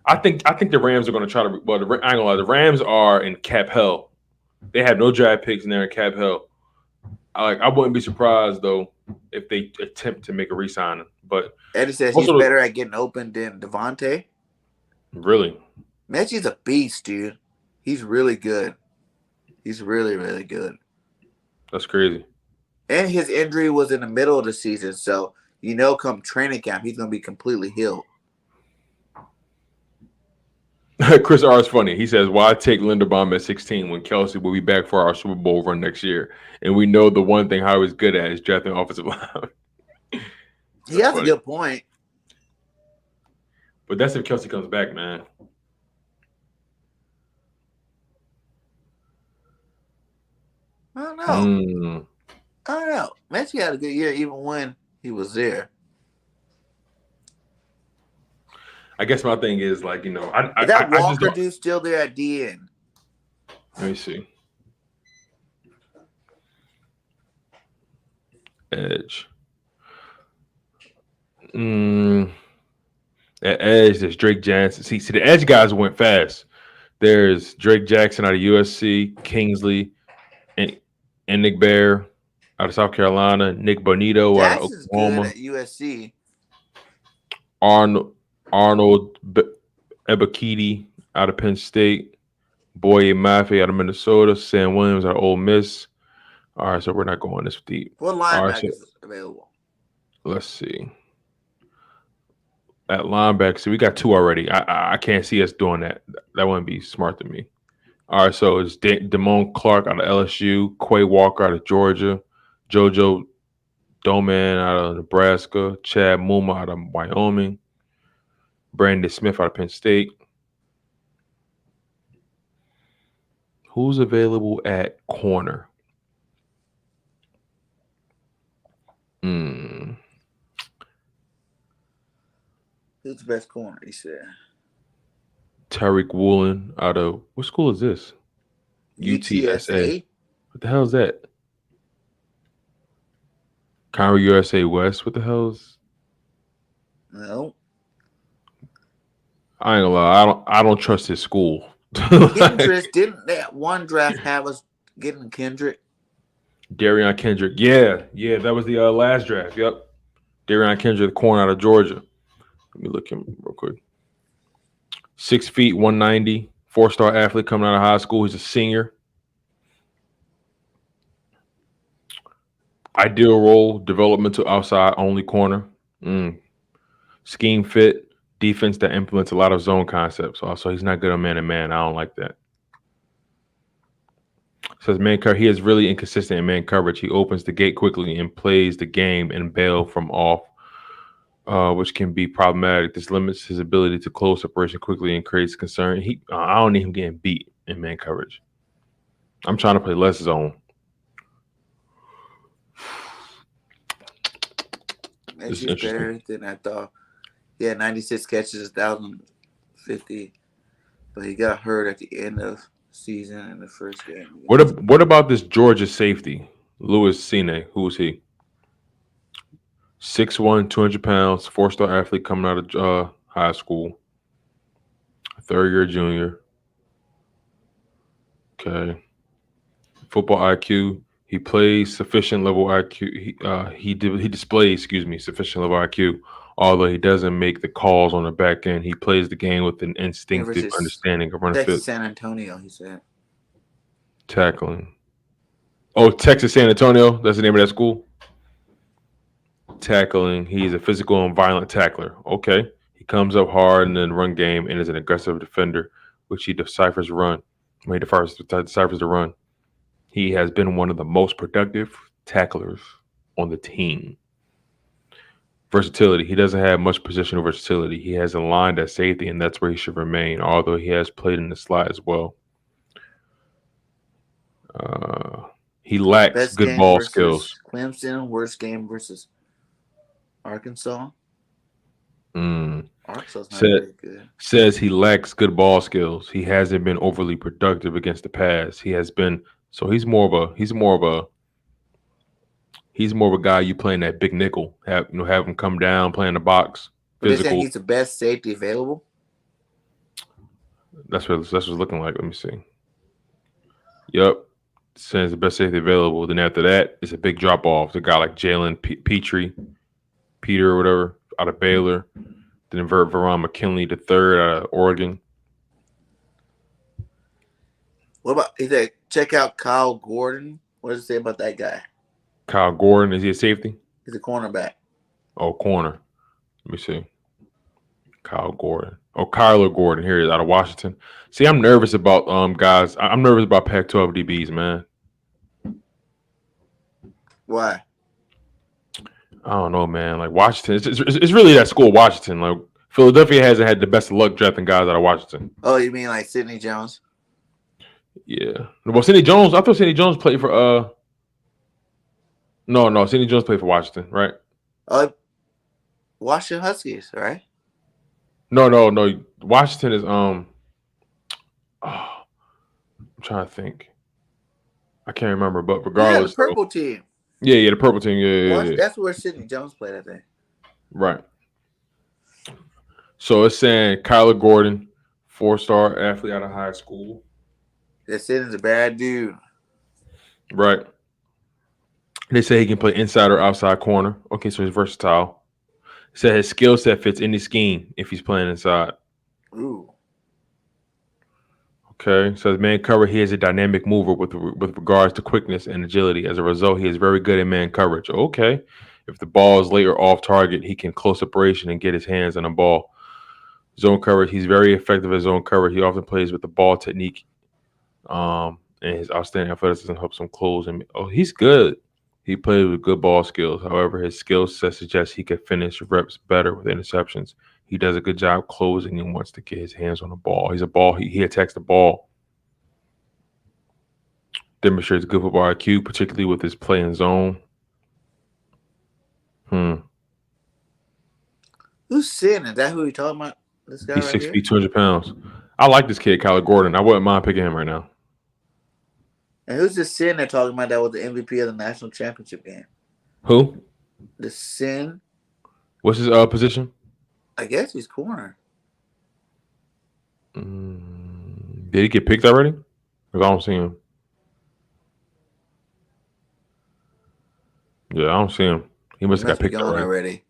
I think the Rams are going to try to. Well, I ain't gonna lie. The Rams are in cap hell. They have no draft picks and they're in cap hell. I wouldn't be surprised though if they attempt to make a re-signing. But
Eddie says he's better at getting open than Devonta.
Really?
Mechie's a beast, dude. He's really good. He's really, really good.
That's crazy.
And his injury was in the middle of the season, so come training camp, he's gonna be completely healed.
Chris R is funny. He says, "Why take Linderbaum at 16 when Kelsey will be back for our Super Bowl run next year? And we know the one thing Howard's good at is drafting offensive line."
He has a good point.
But that's if Kelsey comes back, man.
I don't know. I don't know. Mechie had a good year even when he was there.
I guess my thing is like, is
that Walker dude still there at the end?
Let me see. Edge. At edge, there's Drake Jackson. See, the edge guys went fast. There's Drake Jackson out of USC, Kingsley, and Nick Bear out of South Carolina, Nick Bonito out of Oklahoma.
Good at USC.
Arnold Ebiketie out of Penn State, Boye Mafe out of Minnesota, Sam Williams out of Ole Miss. All right, so we're not going this deep.
What linebackers available?
Let's see. At linebacker, so we got 2 already. I can't see us doing that. That wouldn't be smart to me. All right, so it's Damone Clark out of LSU, Quay Walker out of Georgia, JoJo Doman out of Nebraska, Chad Muma out of Wyoming, Brandon Smith out of Penn State. Who's available at corner?
Who's the best corner? He said
Tariq Woolen out of what school is this?
UTSA.
What the hell is that? Conway USA West. What the hell's?
No.
I ain't gonna lie. I don't trust his school.
Kendrick, didn't that one draft have us getting Kendrick?
Darion Kendrick. Yeah. That was the last draft. Yep. Darion Kendrick, the corner out of Georgia. Let me look him real quick. 6 feet, 190, 4-star athlete coming out of high school. He's a senior. Ideal role, developmental outside only corner. Scheme fit, defense that implements a lot of zone concepts. Also, he's not good on man-to-man. I don't like that. Says man cover. He is really inconsistent in man coverage. He opens the gate quickly and plays the game and bail from off, which can be problematic. This limits his ability to close separation quickly and creates concern. I don't need him getting beat in man coverage. I'm trying to play less zone.
That's just better than I thought. He had 96 catches, 1,050, but he got hurt at the end of the season in the first game.
What about this Georgia safety, Louis Sine? Who is he? 6'1", 200 pounds, 4-star athlete coming out of high school. Third-year junior. Okay. Football IQ. He plays sufficient level IQ. He displays, sufficient level IQ. Although he doesn't make the calls on the back end, he plays the game with an instinctive understanding of running fit.
San Antonio, he said.
Tackling. Oh, Texas San Antonio. That's the name of that school. Tackling. He's a physical and violent tackler. Okay. He comes up hard in the run game and is an aggressive defender, which he deciphers the run. He has been one of the most productive tacklers on the team. Versatility. He doesn't have much positional versatility. He has a line at safety, and that's where he should remain, although he has played in the slot as well. He lacks good ball skills.
Clemson, worst game versus Arkansas. Arkansas's not very good. Says
he lacks good ball skills. He hasn't been overly productive against the pass. He has been he's more of a guy you playing that big nickel. Have him come down, play in the box.
Physical. They saying he's the best safety available.
That's what it's looking like. Let me see. Yep. Saying the best safety available. Then after that, it's a big drop off. The guy like Jalen Peter or whatever, out of Baylor. Then Veron McKinley, the third out of Oregon.
What about check out Kyle Gordon? What does it say about that guy?
Kyle Gordon, is he a safety?
He's a cornerback.
Oh, corner. Let me see. Kyle Gordon. Oh, Kyler Gordon. Here he is out of Washington. See, I'm nervous about guys. I'm nervous about Pac-12 DBs, man.
Why?
I don't know, man. Like Washington, it's really that school, Washington. Like Philadelphia hasn't had the best of luck drafting guys out of Washington.
Oh, you mean like Sidney Jones?
Yeah. Well, Sidney Jones. I thought Sidney Jones played for. No. Sidney Jones played for Washington, right?
Washington Huskies, right?
No. Washington is I'm trying to think. I can't remember, but regardless,
the purple team.
Yeah, the purple team. Yeah.
That's where Sidney Jones played, I think.
Right. So it's saying Kyler Gordon, 4-star athlete out of high school.
That Sidney's a bad dude.
Right. They say he can play inside or outside corner. Okay, so he's versatile. Said his skill set fits any scheme if he's playing inside.
Ooh.
Okay, so as man cover, he is a dynamic mover with regards to quickness and agility. As a result, he is very good in man coverage. Okay, if the ball is late or off target, he can close separation and get his hands on the ball. Zone coverage, he's very effective at zone coverage. He often plays with the ball technique, and his outstanding athleticism helps him close. And he's good. He plays with good ball skills. However, his skill set suggests he could finish reps better with interceptions. He does a good job closing and wants to get his hands on the ball. He's a ball. He attacks the ball. Demonstrates good football IQ, particularly with his play in zone.
Who's Sin? Is that who you talking about? This guy
He's
right
6
here?
feet, 200 pounds. I like this kid, Kyler Gordon. I wouldn't mind picking him right now.
And who's this Sin they're talking about that was the MVP of the national championship game?
Who?
The Sin?
What's his position?
I guess he's corner.
Did he get picked already? Because I don't see him. Yeah, I don't see him. He must have got picked
gone
already.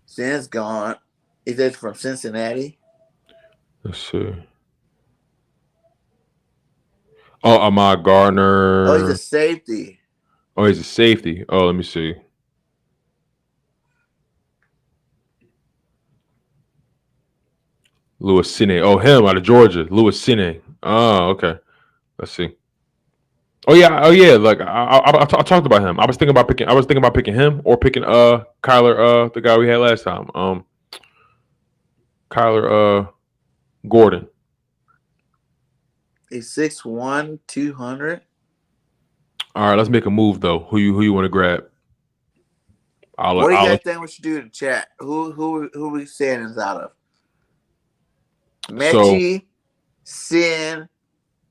Sin's gone. Is that from Cincinnati?
Let's see. Oh, Ahmad Gardner.
Oh, he's a safety.
Oh, he's a safety. Oh, let me see. Louis Cine. Oh, him out of Georgia. Louis Cine. Oh, okay. Let's see. Oh yeah. Like I talked about him. I was thinking about picking him or picking Kyler the guy we had last time. Kyler Gordon.
He's 6'1", 200.
All right, let's make a move though. Who you want to grab?
What do you guys think we should do in chat? Who we saying is out of? Mechie, Sin,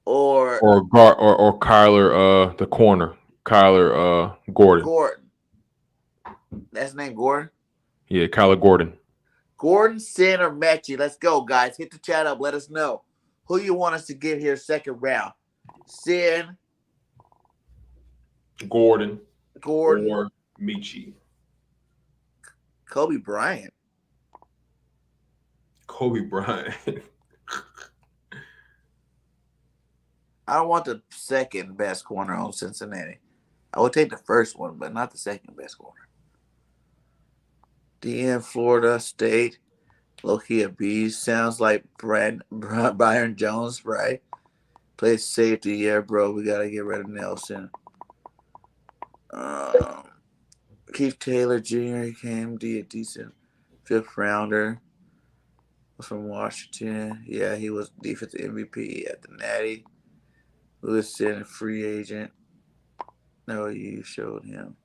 or
Kyler the corner. Kyler Gordon.
Gordon. That's his name, Gordon?
Yeah, Kyler Gordon.
Gordon, Sin, or Mechie. Let's go, guys. Hit the chat up. Let us know who you want us to get here second round. Sin,
Gordon,
or
Michi.
Kobe Bryant.
Kobe Bryant.
I don't want the second best corner on Cincinnati. I would take the first one, but not the second best corner. DN Florida State. Low-key a beast. Sounds like Byron Jones, right? Plays safety. Yeah, bro. We got to get rid of Nelson. Keith Taylor Jr. He came a decent fifth rounder from Washington. Yeah, he was defensive MVP at the Natty. Lewis said free agent. No, you showed him.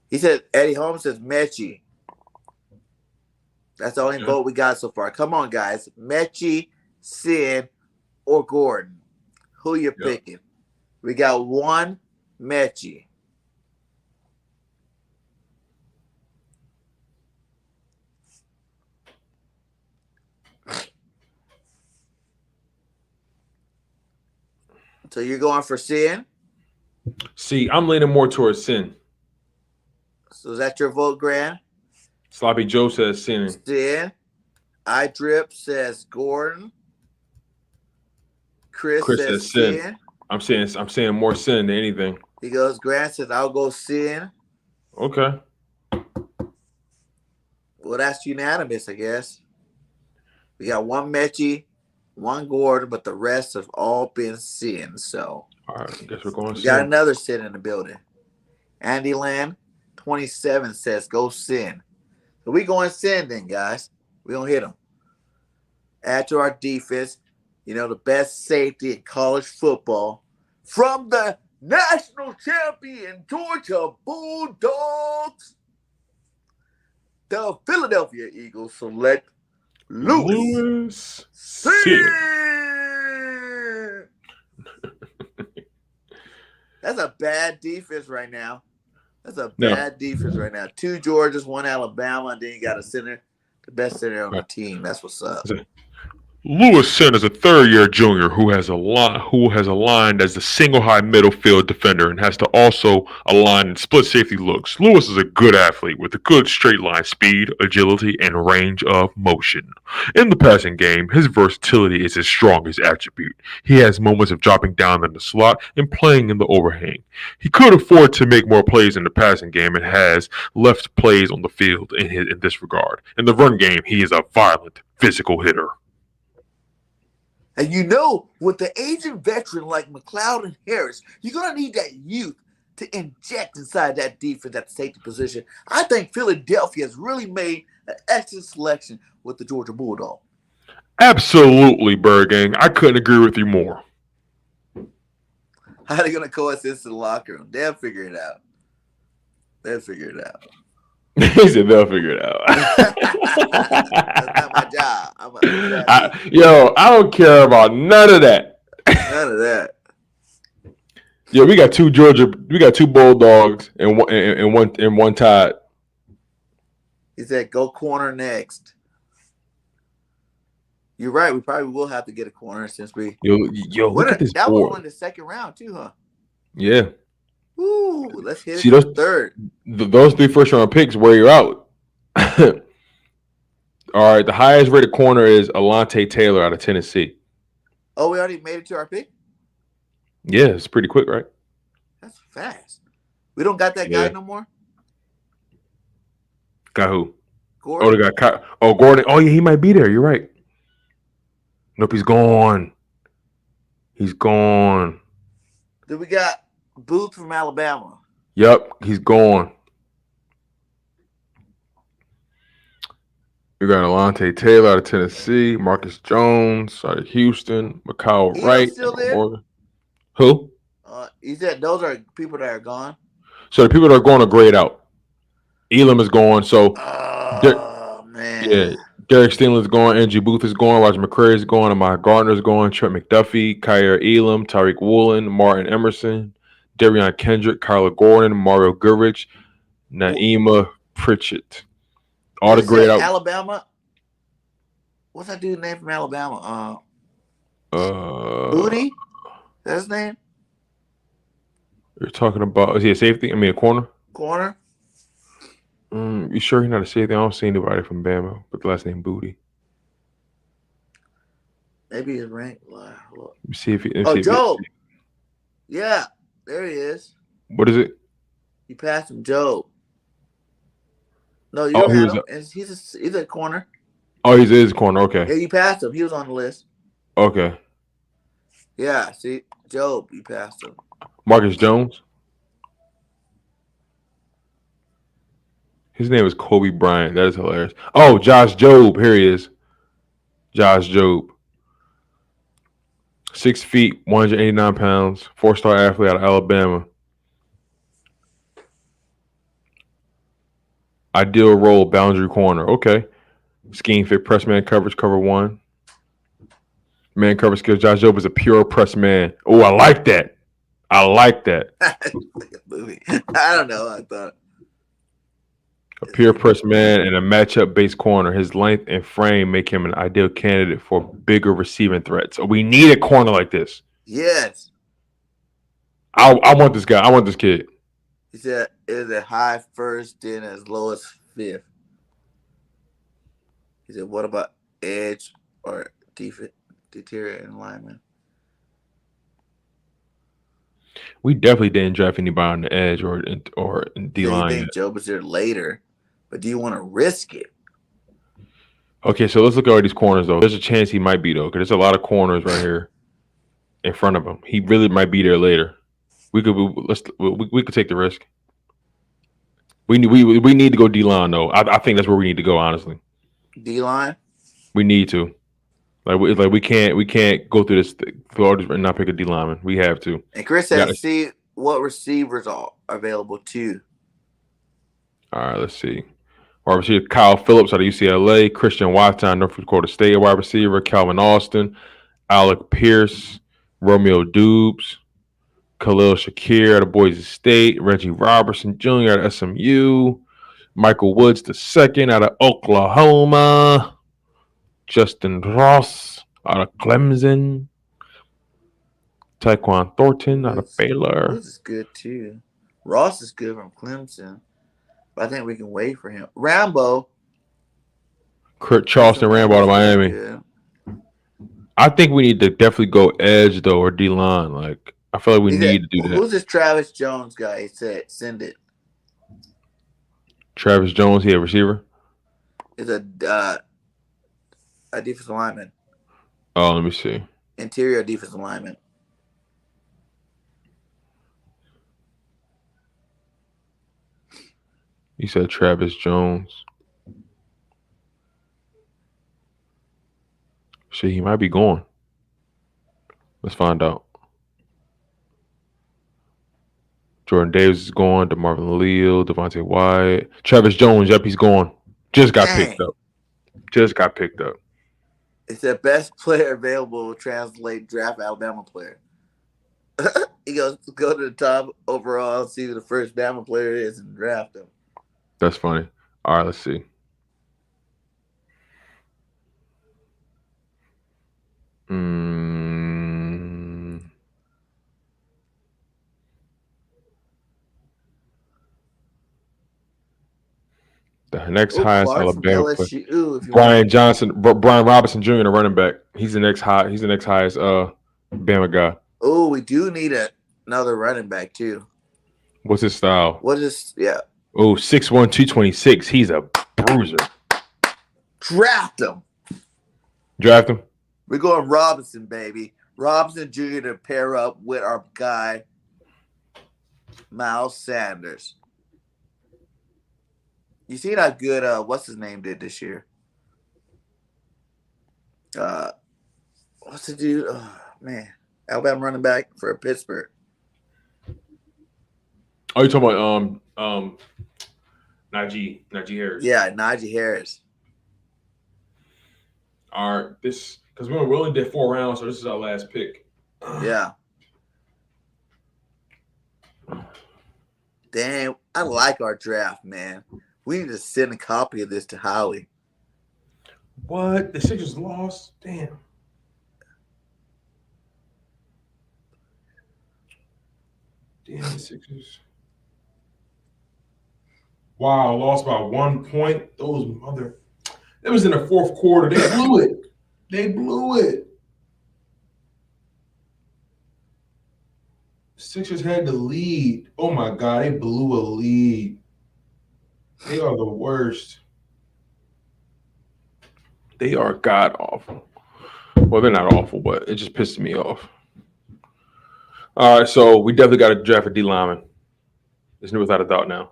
He said Eddie Holmes says Mechie. That's the only vote we got so far. Come on, guys. Mechie, Sin, or Gordon. Who you picking? We got one Mechie. So you're going for Sin?
See, I'm leaning more towards Sin.
So is that your vote, Grant?
Sloppy Joe says Sin.
Sin. iDrip says Gordon. Chris says Sin.
I'm saying more Sin than anything.
He goes, Grant says, I'll go Sin.
Okay.
Well, that's unanimous, I guess. We got one Mechie, one Gordon, but the rest have all been Sin. So
all right, I guess we're going
we
Sin.
got another Sin in the building. Andy Land 27 says go Sin. So we going Sin then, guys. We gonna hit them. Add to our defense, the best safety in college football from the national champion Georgia Bulldogs. The Philadelphia Eagles select Louis Sin. That's a bad defense right now. Defense right now. 2 Georgias, 1 Alabama, and then you got a center, the best center on the team. That's what's up.
Louis Sin is a third-year junior who has aligned as the single-high middle field defender and has to also align in split safety looks. Louis is a good athlete with a good straight-line speed, agility, and range of motion. In the passing game, his versatility is his strongest attribute. He has moments of dropping down in the slot and playing in the overhang. He could afford to make more plays in the passing game and has left plays on the field in this regard. In the run game, he is a violent, physical hitter.
And with the aging veteran like McLeod and Harris, you're going to need that youth to inject inside that defense at the safety position. I think Philadelphia has really made an excellent selection with the Georgia Bulldog.
Absolutely, Birdgang. I couldn't agree with you more.
How are they gonna coexist in the locker room? They'll figure it out.
He said they'll figure it out.
That's not my job. I'm a draftee.
I don't care about none of that.
None of that.
Yeah, we got two Bulldogs and one Tide.
He said, "Go corner next." You're right. We probably will have to get a corner since we.
Look at this
that
board.
was only the second round too, huh?
Yeah.
Ooh, let's hit
See,
it to third.
Those 3 first-round picks wear you out. All right, the highest rated corner is Alontae Taylor out of Tennessee.
Oh, we already made it to our pick?
Yeah, it's pretty quick, right?
That's fast. We don't got that guy no more?
Got who?
Gordon?
Oh, they got Gordon. Oh, yeah, he might be there. You're right. Nope, he's gone. He's gone.
Then we got Booth from Alabama.
Yep, he's gone. You got Alontae Taylor out of Tennessee, Marcus Jones out of Houston, Mikal Wright.
Still there?
Oregon. Who?
He said those are people that are gone.
So the people that are going to grade out. Elam is gone. So,
man.
Yeah, Derek Steenland's gone. Andrew Booth is gone. Roger McCreary is gone. Amaya Gardner is gone. Trent McDuffie, Kyer Elam, Tyreek Woolen, Martin Emerson, Darion Kendrick, Kyler Gordon, Mario Gurich, Naima Pritchett. All the grade out.
Alabama. What's that dude's name from Alabama?
Booty?
That's his name?
You're talking about, is he a safety? I mean, a corner?
Corner?
You sure he's not a safety? I don't see anybody from Bama with the last name Booty.
Maybe his rank. Let
me see if he.
Job. Yeah, there he is.
What is it?
You passed him, Job. No, you don't have him. He's a corner.
Oh, he's a corner. Okay.
Yeah, you passed him. He was on the list.
Okay.
Yeah, see, Job, you passed him.
Marcus Jones. His name is Kobe Bryant. That is hilarious. Oh, Josh Jobe. Here he is. Josh Jobe. 6 feet, 189 pounds, 4-star athlete out of Alabama. Ideal role, boundary corner. Okay. Scheme fit, press man coverage, cover 1. Man coverage skills. Josh Jobe is a pure press man. Oh, I like that. I
don't know. I thought.
A pure press man and a matchup-based corner. His length and frame make him an ideal candidate for bigger receiving threats. So we need a corner like this.
Yes.
I want this guy. I want this kid.
He said is a high first, then as low as 5th. He said, what about edge or deteriorating lineman?
We definitely didn't draft anybody on the edge or in D-line.
You think Joe was there later, but do you want to risk it?
Okay, so let's look at all these corners, though. There's a chance he might be, though, because there's a lot of corners right here in front of him. He really might be there later. We could take the risk. We need to go D-line, though. I think that's where we need to go, honestly.
D-line?
We need to. We can't go through all this and not pick a D lineman. We have to.
And Chris says, see what receivers are available too.
All right, let's see. Wide receiver Kyle Phillips out of UCLA, Christian Watson, North Dakota State wide receiver, Calvin Austin, Alec Pierce, Romeo Dubes, Khalil Shakir out of Boise State, Reggie Robertson Jr. out of SMU, Michael Woods II out of Oklahoma. Justin Ross out of Clemson. Tyquan Thornton out of Baylor.
This is good too. Ross is good from Clemson. But I think we can wait for him. Rambo.
Charleston Rambo out of Miami.
Good.
I think we need to definitely go edge, though, or D-line. Like, I feel like we need to do that.
Who's this Travis Jones guy? He said, send it.
Travis Jones, he a receiver?
Is a defensive lineman.
Oh, let me see.
Interior defensive lineman.
You said Travis Jones. Shit, he might be going. Let's find out. Jordan Davis is gone. DeMarvin Leal, Devontae Wyatt. Travis Jones, yep, he's gone. Just got picked up. Just got picked up.
It's the best player available to translate draft Alabama player. He goes go to the top overall, see who the first Bama player is, and draft him.
That's funny. All right, let's see. The next highest
Clark from
Alabama player.
LSU.
Brian Johnson, Brian Robinson Jr., the running back. He's the next highest Bama guy.
Oh, we do need another running back too.
What's his style?
What is
Oh, 6'1", 226. He's a bruiser.
Draft him.
Draft him.
We're going Robinson, baby. Robinson Jr. to pair up with our guy, Miles Sanders. You seen how good what's his name did this year? What's the dude? Oh, man. Alabama running back for Pittsburgh.
Oh, you talking about Najee Harris?
Yeah, Najee Harris.
All right, because we only did 4 rounds, so this is our last pick.
Yeah. Damn, I like our draft, man. We need to send a copy of this to Howie.
What? The Sixers lost? Damn. Damn, the Sixers. Wow, lost by 1 point. It was in the fourth quarter. They blew it. Sixers had the lead. Oh my God, they blew a lead. They are the worst. They are god awful. Well, they're not awful, but it just pissed me off. All right, so we definitely got to draft a D lineman. There's no without a doubt now.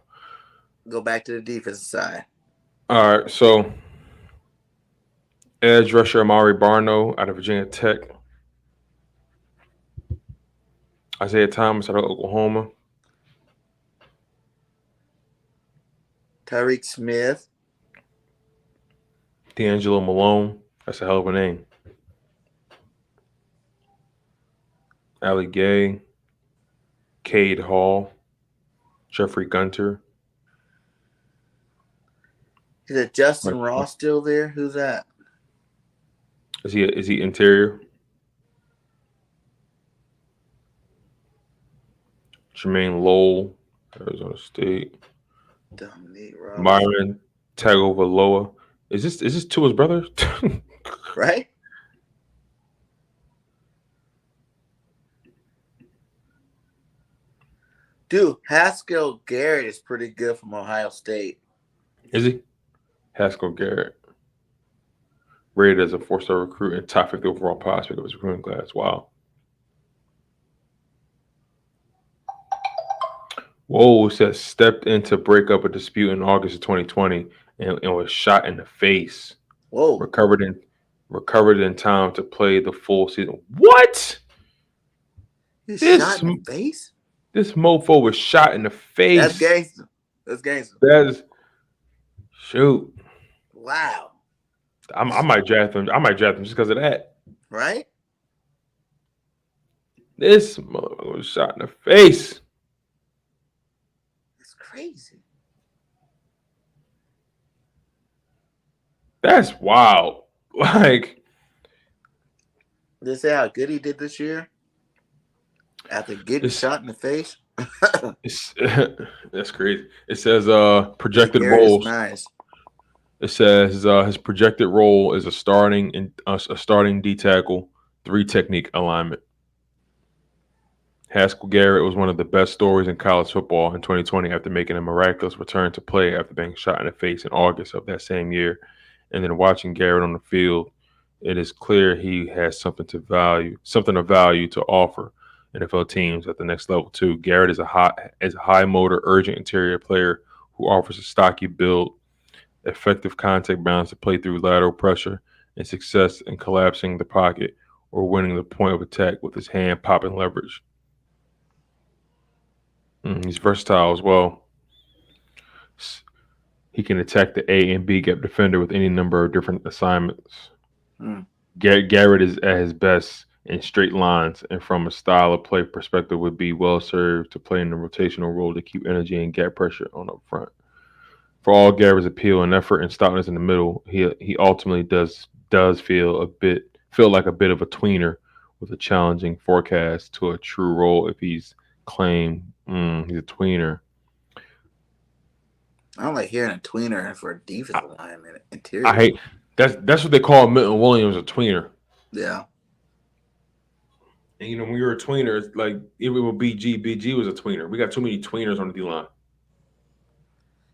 Go back to the defensive side.
All right, so edge rusher Amari Barno out of Virginia Tech. Isaiah Thomas out of Oklahoma.
Tyreek Smith.
D'Angelo Malone. That's a hell of a name. Ali Gay. Cade Hall. Jeffrey Gunter.
Is it Justin Ross still there? Who's that?
Is he interior? Jermaine Lowell, Arizona State.
Dominique Robinson.
Myron Tagovailoa. Is this Tua's brother?
Right? Dude, Haskell Garrett is pretty good from Ohio State.
Is he? Haskell Garrett. Rated as a 4-star recruit and top 50 overall prospect of his recruiting class. Wow. Whoa, says stepped in to break up a dispute in August of 2020 and was shot in the face.
Whoa.
Recovered in time to play the full season. What?
Shot in the face?
This mofo was shot in the face.
That's gangster. That's gangster.
That is shoot.
Wow.
I might draft him. I might draft him just because of that.
Right?
This motherfucker was shot in the face.
It's crazy.
That's wild. Like,
did they say how good he did this year? After getting shot in the face?
That's crazy. It says projected
Garrett
roles.
Nice.
It says his projected role is a starting D tackle, 3 technique alignment. Haskell Garrett was one of the best stories in college football in 2020 after making a miraculous return to play after being shot in the face in August of that same year. And then watching Garrett on the field, it is clear he has something of value to offer NFL teams at the next level too. Garrett is a high motor, urgent interior player who offers a stocky build, effective contact balance to play through lateral pressure, and success in collapsing the pocket or winning the point of attack with his hand popping leverage. He's versatile as well. He can attack the A and B gap defender with any number of different assignments.
Hmm.
Garrett is at his best in straight lines, and from a style of play perspective, would be well served to play in the rotational role to keep energy and gap pressure on up front. For all Garrett's appeal and effort and stoutness in the middle, he ultimately does feel like a bit of a tweener with a challenging forecast to a true role if he's claimed he's a tweener.
I don't like hearing a tweener for a defensive lineman interior.
I hate that's what they call Milton Williams, a tweener.
Yeah.
And when you're a tweener, it's like even with BG was a tweener. We got too many tweeners on the D line.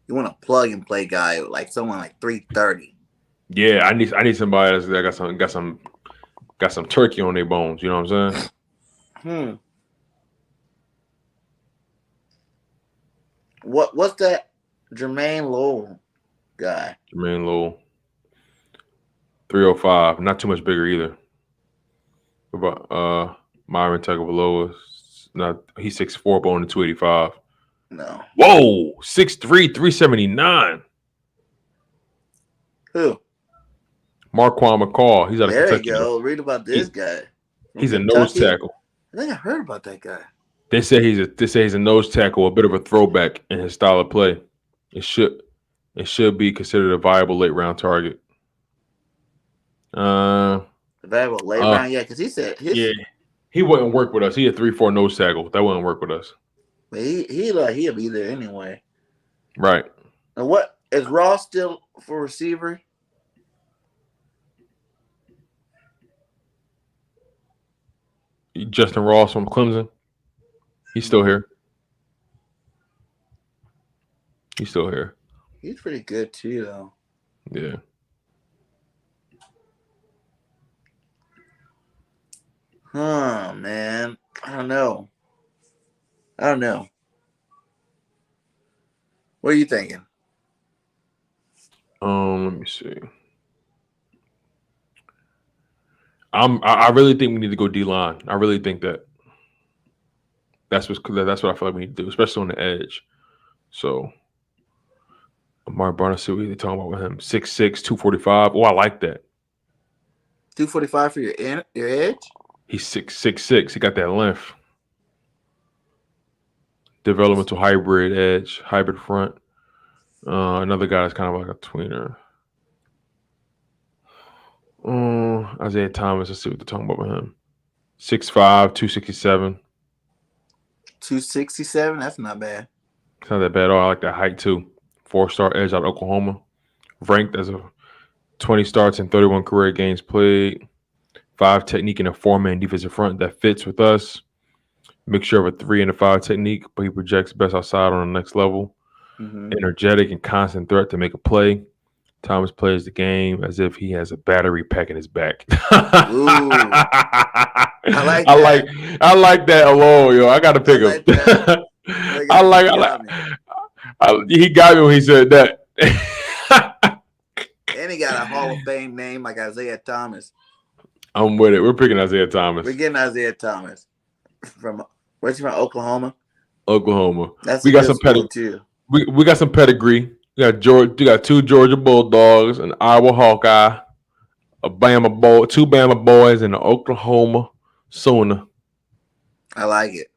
You want a plug and play guy like someone like 330.
Yeah, I need somebody that got some turkey on their bones. You know what I'm saying?
What's that Jermaine Lowell guy?
Jermaine Lowell, 305, not too much bigger either. What about Myron Tagovailoa? He's 6'4", bone to 285.
No.
Whoa, 6'3", 379.
Who?
Marquand McCall. He's out of
There
Kentucky.
you go. Read about this guy.
He's a nose tackle.
I think I heard about that guy.
They say he's a nose tackle, a bit of a throwback in his style of play. It should be considered a viable late round target.
Viable late round, yeah, because he said
he wouldn't work with us. He a 3-4 nose tackle. That wouldn't work with us.
But he'll be there anyway.
Right.
And what is Ross still for receiver?
Justin Ross from Clemson. He's still here. He's still here.
He's pretty good too, though.
Yeah.
Oh man, I don't know. What are you thinking?
Let me see. I really think we need to go D line. I really think that that's what I feel like we need to do, especially on the edge. So, Amari Barnes, see what they're talking about with him. 6'6", 245. Oh, I like that.
245 for your edge?
He's 6'6". He got that length. Developmental hybrid edge, hybrid front. Another guy that's kind of like a tweener. Isaiah Thomas. Let's see what they're talking about with him. 6'5", 267.
267? That's not bad.
It's not that bad at all. I like that height too. 4-star edge out of Oklahoma. Ranked as a 20 starts and 31 career games played. 5 technique and a 4-man defensive front that fits with us. Mixture of a 3 and a 5 technique, but he projects best outside on the next level. Energetic and constant threat to make a play. Thomas plays the game as if he has a battery pack in his back.
Ooh.
I like that alone, yo. I gotta pick him. He got me when he said that.
And he got a Hall of Fame name like Isaiah Thomas.
I'm with it. We're picking Isaiah Thomas.
We're getting Isaiah Thomas where's he from? Oklahoma.
We got some pedigree too. We got some pedigree. We got 2 Georgia Bulldogs, an Iowa Hawkeye, two Bama boys, and an Oklahoma Sooner.
I like it.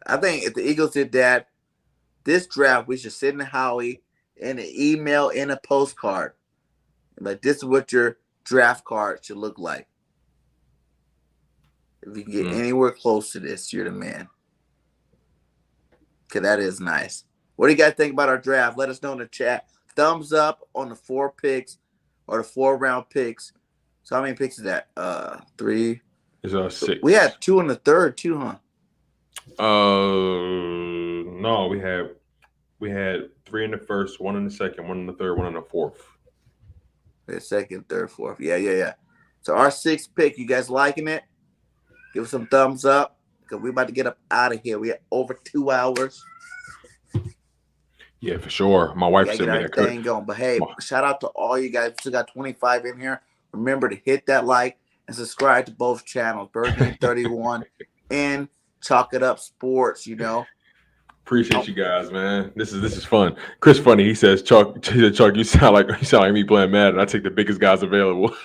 I think if the Eagles did that, this draft, we should send Howie in an email and a postcard. Like, this is what your draft card should look like. If you can get anywhere close to this, you're the man. Okay, that is nice. What do you guys think about our draft? Let us know in the chat. Thumbs up on the 4 picks or the 4-round picks. So how many picks is that? 3.
It's 6.
We had 2 in the 3rd too, huh?
No, we had 3 in the 1st, 1 in the 2nd, 1 in the 3rd, 1 in the 4th.
The 2nd, 3rd, 4th. Yeah. So our 6th pick, you guys liking it? Give us some thumbs up because we're about to get up out of here. We have over 2 hours.
Yeah, for sure. My wife sent me that
thing going. But hey, shout out to all you guys. We still got 25 in here. Remember to hit that like and subscribe to both channels, Birdgang 31 and Chalk It Up Sports.
Appreciate you guys, man. This is fun. Chris Funny, he says, Chuck, you sound like me playing Madden. I take the biggest guys available.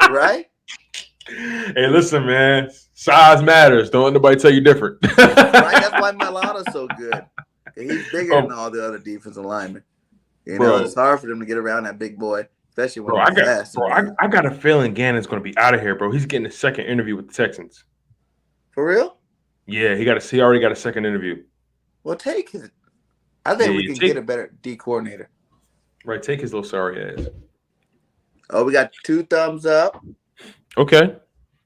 Right?
Hey, listen, man. Size matters. Don't let nobody tell you different.
Right? That's why Milano's so good. He's bigger than all the other defensive linemen. You know, it's hard for them to get around that big boy, especially when he's fast.
I got a feeling Gannon's going to be out of here, bro. He's getting a second interview with the Texans.
For real?
Yeah, he already got a second interview.
Well, take his. I think we can get a better D coordinator.
Right, take his little sorry ass.
Oh, we got 2 thumbs up.
Okay.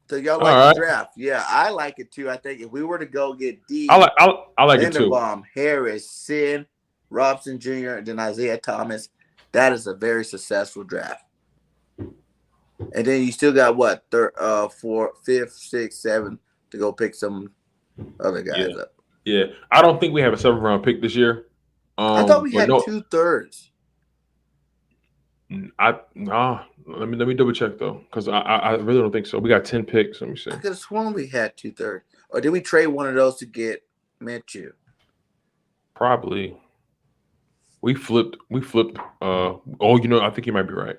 So y'all like the draft? Yeah, I like it too. I think if we were to go get D,
I like it too.
Linderbaum, Harris, Sin, Robson Jr., and then Isaiah Thomas, that is a very successful draft. And then you still got what? 4th, 5th, 6th, 7th to go pick some other guys up.
Yeah, I don't think we have a 7th round pick this year.
I thought we had 2/3.
Let me double check though, because I really don't think so. We got 10 picks. Let me see.
I could have sworn we had 2/3, or did we trade one of those to get Minshew?
Probably. We flipped. I think you might be right.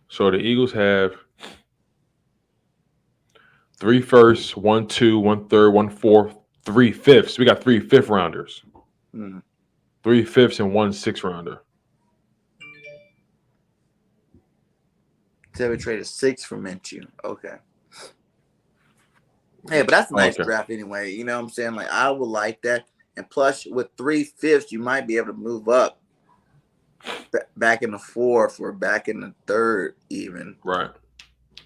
So the Eagles have 3 firsts, 1 2, 1 3rd, 1 4th, 3 5ths. We got 3 5th rounders. 3 5ths and 1 6th rounder.
So we traded 6 for Minshew. Okay. Hey, but that's a nice draft anyway. You know what I'm saying? Like, I would like that. And plus, with 3 5ths, you might be able to move up back in the 4th or back in the 3rd even.
Right.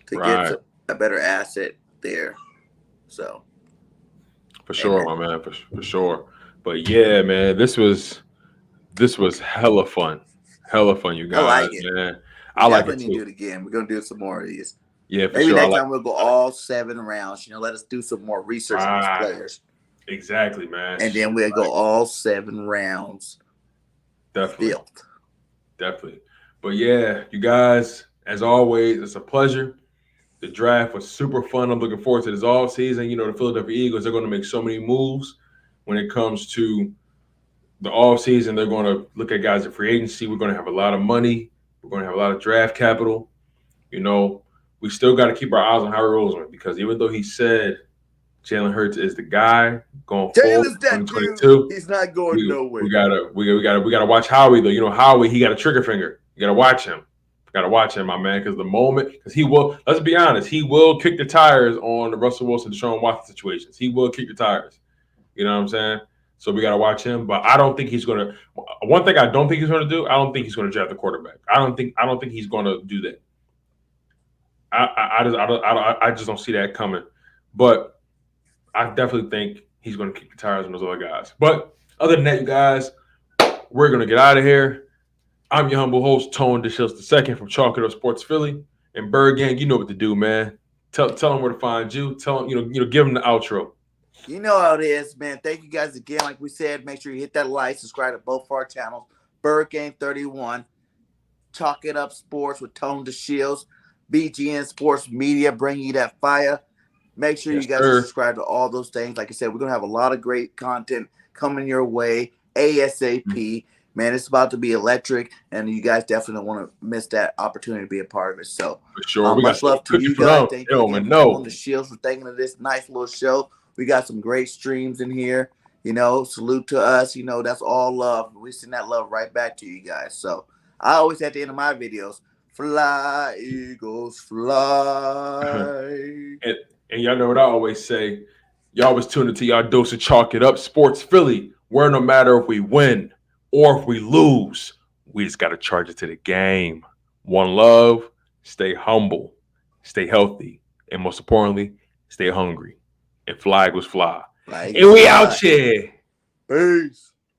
To get a better asset there. So.
For sure, my man. For sure. But yeah, man, this was hella fun. Hella fun, you guys.
I like it.
Man. I like it too.
Need to do it again. We're gonna do some more of these.
Yeah, for
maybe
sure.
Next time we'll go all 7 rounds. You know, let us do some more research on these players.
Exactly, man.
And then we'll go all 7 rounds.
Definitely. But yeah, you guys, as always, it's a pleasure. The draft was super fun. I'm looking forward to this all season. You know, the Philadelphia Eagles, they're going to make so many moves when it comes to the off season. They're going to look at guys at free agency. We're going to have a lot of money. We're going to have a lot of draft capital. You know, we still got to keep our eyes on Harry Roseman, because even though he said Jalen Hurts is the guy going forward 2022,
he's not going nowhere.
We gotta watch Howie though. You know, Howie, he got a trigger finger. You gotta watch him. My man, because he will. Let's be honest, he will kick the tires on the Russell Wilson, Deshaun Watson situations. He will kick the tires. You know what I'm saying? So we gotta watch him. But I don't think he's gonna. One thing I don't think he's gonna do. I don't think he's gonna draft the quarterback. I don't think he's gonna do that. I just don't see that coming. But I definitely think he's going to kick the tires on those other guys. But other than that, you guys, we're going to get out of here. I'm your humble host, Tone DeShields II from Chalk It Up Sports Philly. And Birdgang, you know what to do, man. Tell them where to find you. Tell them, give them the outro.
You know how it is, man. Thank you guys again. Like we said, make sure you hit that like, subscribe to both of our channels. Birdgang 31, Chalk It Up Sports with Tone DeShields, BGN Sports Media, bringing you that fire. Make sure you guys subscribe to all those things. Like I said, we're going to have a lot of great content coming your way ASAP. Man, it's about to be electric, and you guys definitely don't want to miss that opportunity to be a part of it. So,
for sure.
Much love to you guys. Thank you again on the Shields for thinking of this nice little show. We got some great streams in here. You know, salute to us. You know, that's all love. We send that love right back to you guys. So, I always at the end of my videos, fly, Eagles, fly.
And y'all know what I always say. Y'all always tune into y'all dose of Chalk It Up Sports Philly, where no matter if we win or if we lose, we just got to charge it to the game. One love, stay humble, stay healthy, and most importantly, stay hungry. And fly was fly. And we out here.
Peace.